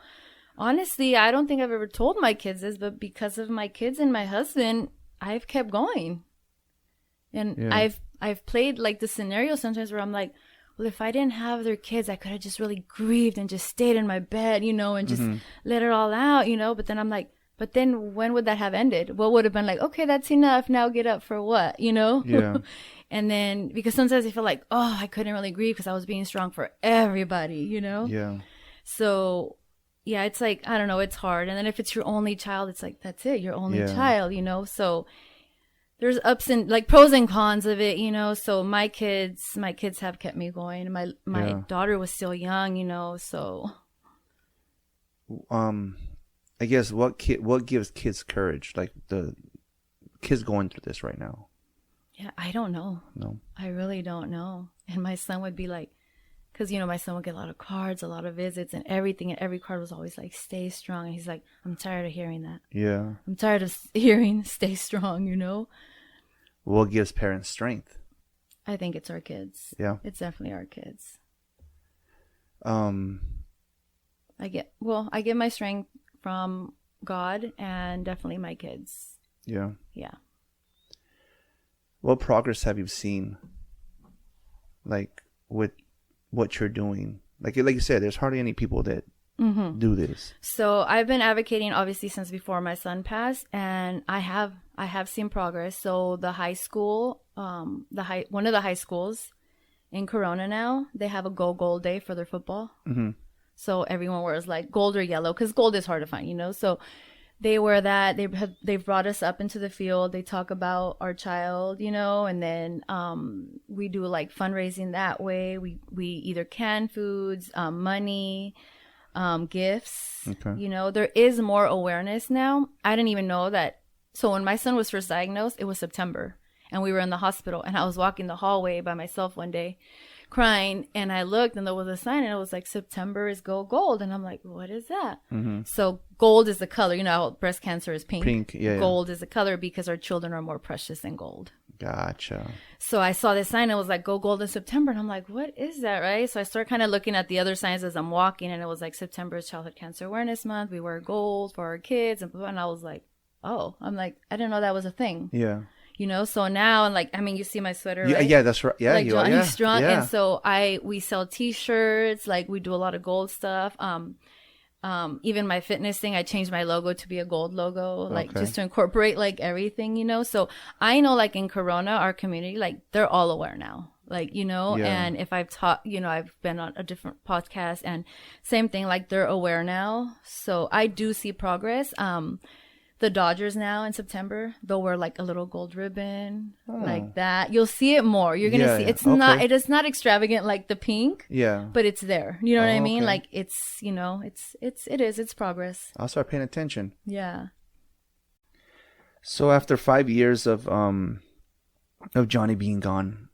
honestly, I don't think I've ever told my kids this, but because of my kids and my husband, I've kept going. And I've played like the scenario sometimes where I'm like, well, if I didn't have their kids, I could have just really grieved and just stayed in my bed, and just let it all out, But then I'm like, But then when would that have ended? What would have been like, okay, that's enough. Now get up for what, you know? Yeah. And then, because sometimes I feel like, oh, I couldn't really grieve because I was being strong for everybody, you know? Yeah. So, yeah, it's like, I don't know, it's hard. And then if it's your only child, it's like, that's it, your only Yeah. child, you know? So there's ups and like pros and cons of it, you know? So my kids have kept me going. My Yeah. daughter was still young, you know? So. I guess what gives kids courage? Like the kids going through this right now. Yeah, I don't know. No. I really don't know. And my son would be like, because, you know, my son would get a lot of cards, a lot of visits and everything. And every card was always like, stay strong. And he's like, I'm tired of hearing that. Yeah. I'm tired of hearing stay strong, you know? What gives parents strength? I think it's our kids. Yeah. It's definitely our kids. I get my strength from God and definitely my kids. Yeah. Yeah. What progress have you seen? Like with what you're doing? Like you said, there's hardly any people that do this. So I've been advocating obviously since before my son passed, and I have seen progress. So the high school, one of the high schools in Corona now, they have a Go Gold Day for their football. Mm-hmm. So everyone wears like gold or yellow because gold is hard to find, you know. So they wear that. They've brought us up into the field. They talk about our child, you know, and then we do like fundraising that way. We either can foods, money, gifts. Okay. You know, there is more awareness now. I didn't even know that. So when my son was first diagnosed, it was September, and we were in the hospital, and I was walking the hallway by myself one day, crying, and I looked, and there was a sign, and it was like, September is Go Gold, and I'm like, what is that? Mm-hmm. So gold is the color. You know how breast cancer is pink? Pink, yeah. Gold is the color because our children are more precious than gold. Gotcha. So I saw this sign, and it was like, Go Gold in September, and I'm like, what is that, right? So I started kind of looking at the other signs as I'm walking, and it was like, September is Childhood Cancer Awareness Month. We wear gold for our kids, and I was like, oh, I'm like, I didn't know that was a thing. Yeah. You know, so now, and like, I mean, you see my sweater, Yeah, right? yeah, that's right. Yeah, Like you are. Johnny Yeah. Strong. Yeah. And so we sell t-shirts, like we do a lot of gold stuff. Even my fitness thing, I changed my logo to be a gold logo, like Okay. just to incorporate like everything, you know? So I know like in Corona, our community, like they're all aware now, like, you know, Yeah. and if I've taught, you know, I've been on a different podcast and same thing, like they're aware now. So I do see progress. The Dodgers now in September, they'll wear like a little gold ribbon, like that. You'll see it more. You're gonna Yeah, see. yeah. It's not. Okay. It is not extravagant like the pink, Yeah. but it's there. You know what I mean? Okay. Like it's, you know, it's progress. I'll start paying attention. Yeah. So after 5 years of Johnny being gone,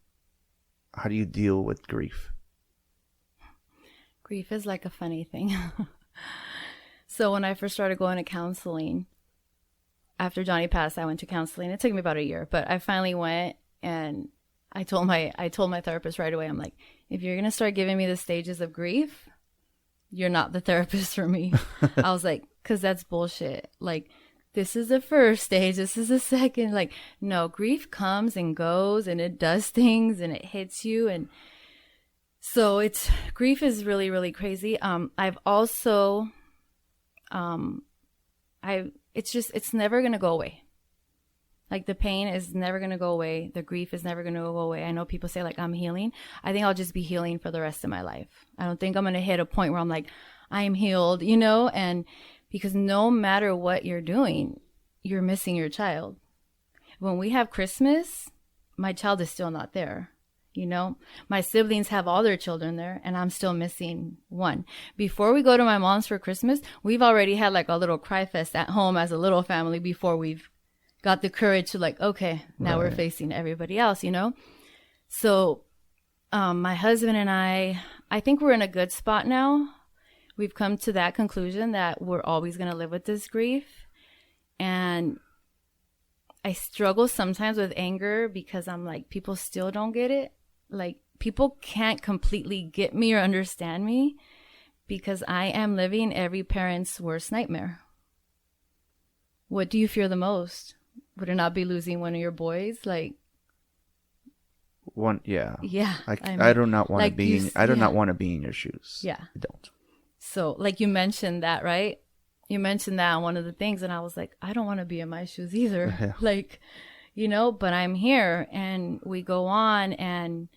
how do you deal with grief? Grief is like a funny thing. So when I first started going to counseling, after Johnny passed, I went to counseling. It took me about a year, but I finally went, and I told my therapist right away, I'm like, if you're going to start giving me the stages of grief, you're not the therapist for me. I was like, because that's bullshit. Like, this is the first stage. This is the second. Like, no, grief comes and goes, and it does things, and it hits you. And so grief is really, really crazy. I've also, it's never going to go away. Like the pain is never going to go away. The grief is never going to go away. I know people say like I'm healing. I think I'll just be healing for the rest of my life. I don't think I'm going to hit a point where I'm like, I am healed, you know? And because no matter what you're doing, you're missing your child. When we have Christmas, my child is still not there. You know, my siblings have all their children there, and I'm still missing one. Before we go to my mom's for Christmas, we've already had like a little cry fest at home as a little family before we've got the courage to like, okay, now we're facing everybody else, you know? So, my husband and I think we're in a good spot now. We've come to that conclusion that we're always going to live with this grief. And I struggle sometimes with anger because I'm like, people still don't get it. Like, people can't completely get me or understand me because I am living every parent's worst nightmare. What do you fear the most? Would it not be losing one of your boys? Like, One, yeah. yeah. I do not want to like be. I do not want to be in your shoes. Yeah. I don't. So, like you mentioned that, right? you mentioned that on one of the things, and I was like, I don't want to be in my shoes either. Yeah. Like, you know, but I'm here, and we go on, and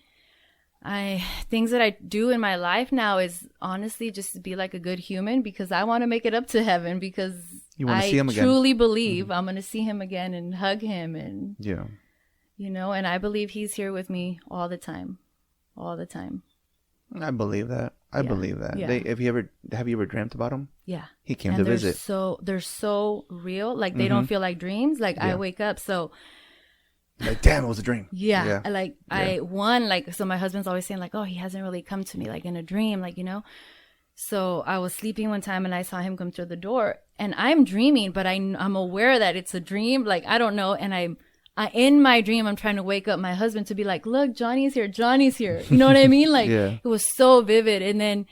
things that I do in my life now is honestly just to be like a good human, because I want to make it up to heaven, because You want to see him again. truly believe I'm going to see him again and hug him, and Yeah. you know, and I believe he's here with me all the time. I believe that. I believe that. Yeah. Have you ever dreamt about him? Yeah. He came And to they're visit. they're so real. Like they don't feel like dreams. Like I Yeah. wake up. So Like, damn, it was a dream. yeah. Like Yeah. so my husband's always saying like, oh, he hasn't really come to me like in a dream, like, you know. So I was sleeping one time and I saw him come through the door, and I'm dreaming, but I'm aware that it's a dream. Like, I don't know. And I in my dream, I'm trying to wake up my husband to be like, look, Johnny's here. You know what I mean? Like, Yeah. it was so vivid. And then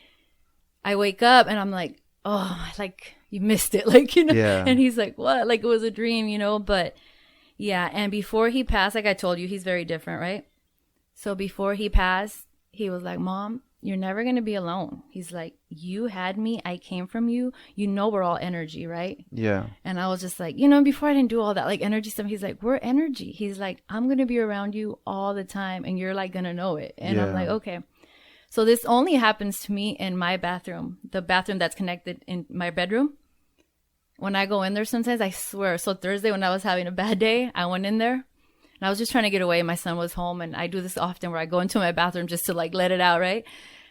I wake up and I'm like, oh, like you missed it. Like, you know, Yeah. and he's like, what? Like it was a dream, you know, but yeah. And before he passed, like I told you, he's very different, right? So before he passed, he was like, Mom, you're never going to be alone. He's like, you had me. I came from you. You know, we're all energy, right? Yeah. And I was just like, you know, before I didn't do all that, like energy stuff, he's like, we're energy. He's like, I'm going to be around you all the time, and you're like going to know it. And I'm Yeah. like, okay. So this only happens to me in my bathroom, the bathroom that's connected in my bedroom. When I go in there sometimes, I swear. So Thursday when I was having a bad day, I went in there and I was just trying to get away. My son was home, and I do this often where I go into my bathroom just to like let it out, right?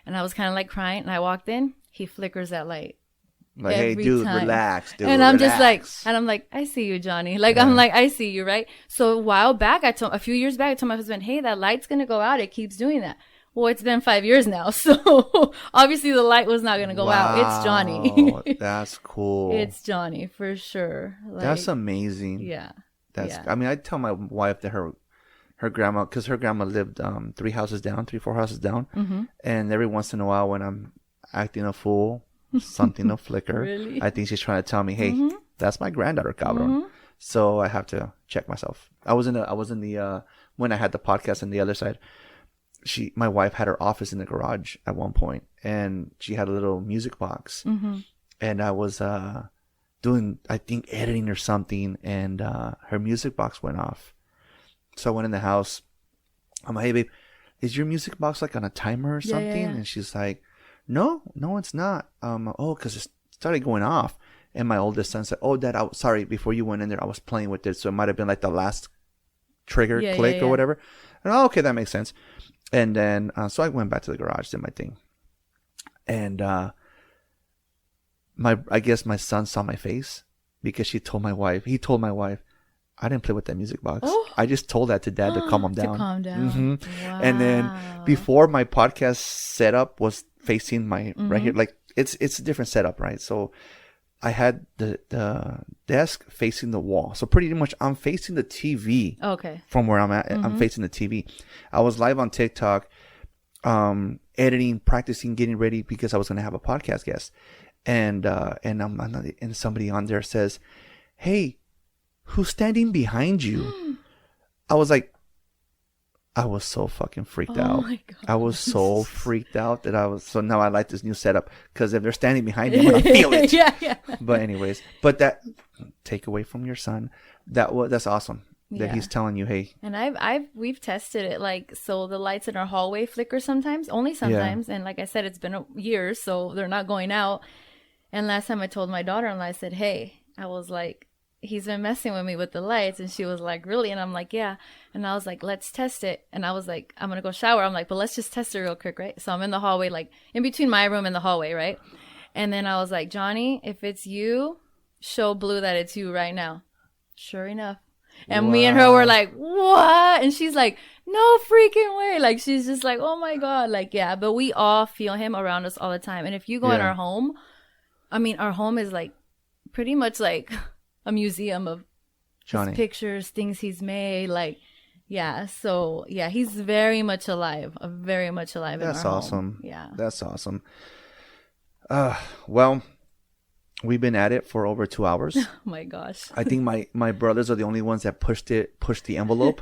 And I was kind of like crying, and I walked in. He flickers that light. Like, hey, Every dude, time. relax, dude. And I'm just like, relax. and I'm like, I see you, Johnny. Like, Yeah. I'm like, I see you, right? So a while back, a few years back, I told my husband, hey, that light's going to go out. It keeps doing that. Well, it's been 5 years now. So obviously the light was not going to go out. It's Johnny. Wow, that's cool. It's Johnny for sure. Like, That's amazing. yeah. That's. yeah. I mean, I tell my wife that her grandma, because her grandma lived 4 houses down, Mm-hmm. and every once in a while when I'm acting a fool, something will flicker. Really? I think she's trying to tell me, hey, that's my granddaughter, cabron. Mm-hmm. So I have to check myself. I was in the when I had the podcast on the other side. My wife had her office in the garage at one point, and she had a little music box, and I was doing, I think, editing or something, and her music box went off. So I went in the house. I'm like, hey babe, is your music box like on a timer or Yeah, something? yeah. And she's like, no, it's not. Oh, because it started going off. And my oldest son said, oh, Dad, sorry, before you went in there, I was playing with it, so it might have been like the last trigger Yeah, click yeah. or whatever. And okay, that makes sense. And then so I went back to the garage, did my thing, and I guess my son saw my face, because he told my wife, I didn't play with that music box. Oh. I just told that to Dad to calm him down. To calm down. Mhm. Wow. And then before, my podcast setup was facing my right here, like it's a different setup, right? So I had the desk facing the wall, so pretty much I'm facing the TV. Okay. From where I'm at, I'm facing the TV. I was live on TikTok, editing, practicing, getting ready, because I was going to have a podcast guest, and somebody on there says, "Hey, who's standing behind you?" I was like, I was so fucking freaked out. Oh my God. I was so freaked out so now I like this new setup, because if they're standing behind me, I'm gonna feel it. yeah. But anyways, that take away from your son, that's awesome that Yeah. he's telling you, hey. And we've tested it, like, so the lights in our hallway flicker sometimes, only sometimes. And like I said, it's been years, so they're not going out. And last time I told my daughter-in-law, I said, hey, I was like, he's been messing with me with the lights. And she was like, really? And I'm like, yeah. And I was like, let's test it. And I was like, I'm going to go shower. I'm like, but let's just test it real quick, right? So I'm in the hallway, like in between my room and the hallway, right? And then I was like, Johnny, if it's you, show Blue that it's you right now. Sure enough. And me and her were like, what? And she's like, no freaking way. Like, she's just like, oh my God. Like, yeah. But we all feel him around us all the time. And if you go in our home, I mean, our home is like pretty much like a museum of Johnny. his pictures, things he's made. Like, yeah. So, yeah, he's very much alive. Very much alive in our That's home. awesome. Yeah. That's awesome. Well, we've been at it for over 2 hours. Oh my gosh. I think my brothers are the only ones that pushed the envelope.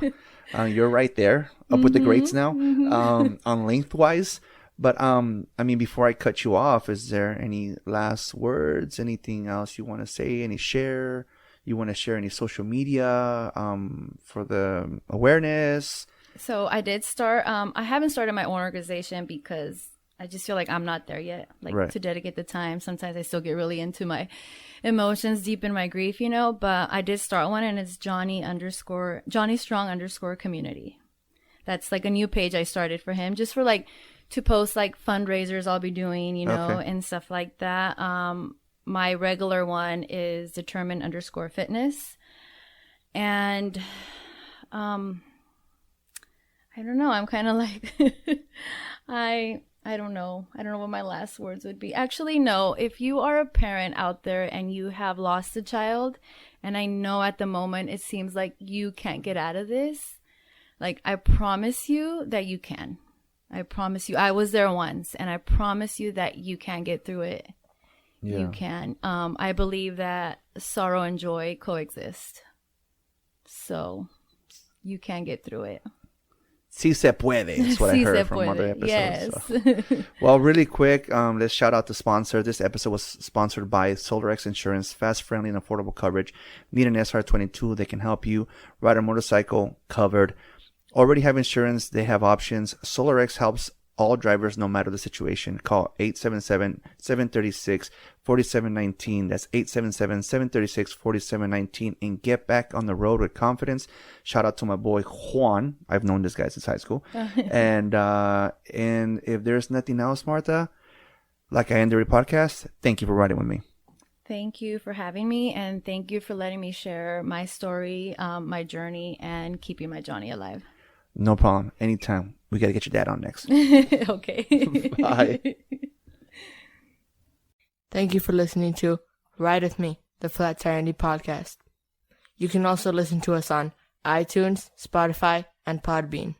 You're right there, up with the greats now, on lengthwise. But I mean, before I cut you off, is there any last words? Anything else you want to say? Any share? You want to share any social media for the awareness? So I did start. I haven't started my own organization because I just feel like I'm not there yet. Like Right. to dedicate the time. Sometimes I still get really into my emotions, deep in my grief, But I did start one, and it's Johnny Strong community. That's like a new page I started for him, just for like to post like fundraisers I'll be doing, Okay. and stuff like that. My regular one is determined_fitness, and I don't know. I'm kind of like, I don't know. I don't know what my last words would be. Actually, no. If you are a parent out there and you have lost a child, and I know at the moment it seems like you can't get out of this, like I promise you that you can. I promise you. I was there once, and I promise you that you can get through it. Yeah. You can. I believe that sorrow and joy coexist. So you can get through it. Si se puede. That's what I Sí heard se from other puede. episodes. Yes. So. Well, really quick, let's shout out the sponsor. This episode was sponsored by SolarX Insurance. Fast, friendly, and affordable coverage. Need an SR22. They can help you ride a motorcycle covered. Already have insurance. They have options. SolarX helps all drivers no matter the situation. Call 877-736-4719. That's 877-736-4719 and get back on the road with confidence. Shout out to my boy Juan. I've known this guy since high school. And if there's nothing else, Martha, like I end every podcast, thank you for riding with me. Thank you for having me, and thank you for letting me share my story, my journey, and keeping my Johnny alive. No problem. Anytime. We got to get your dad on next. Okay. Bye. Thank you for listening to Ride With Me, the Flat Tire Indie Podcast. You can also listen to us on iTunes, Spotify, and Podbean.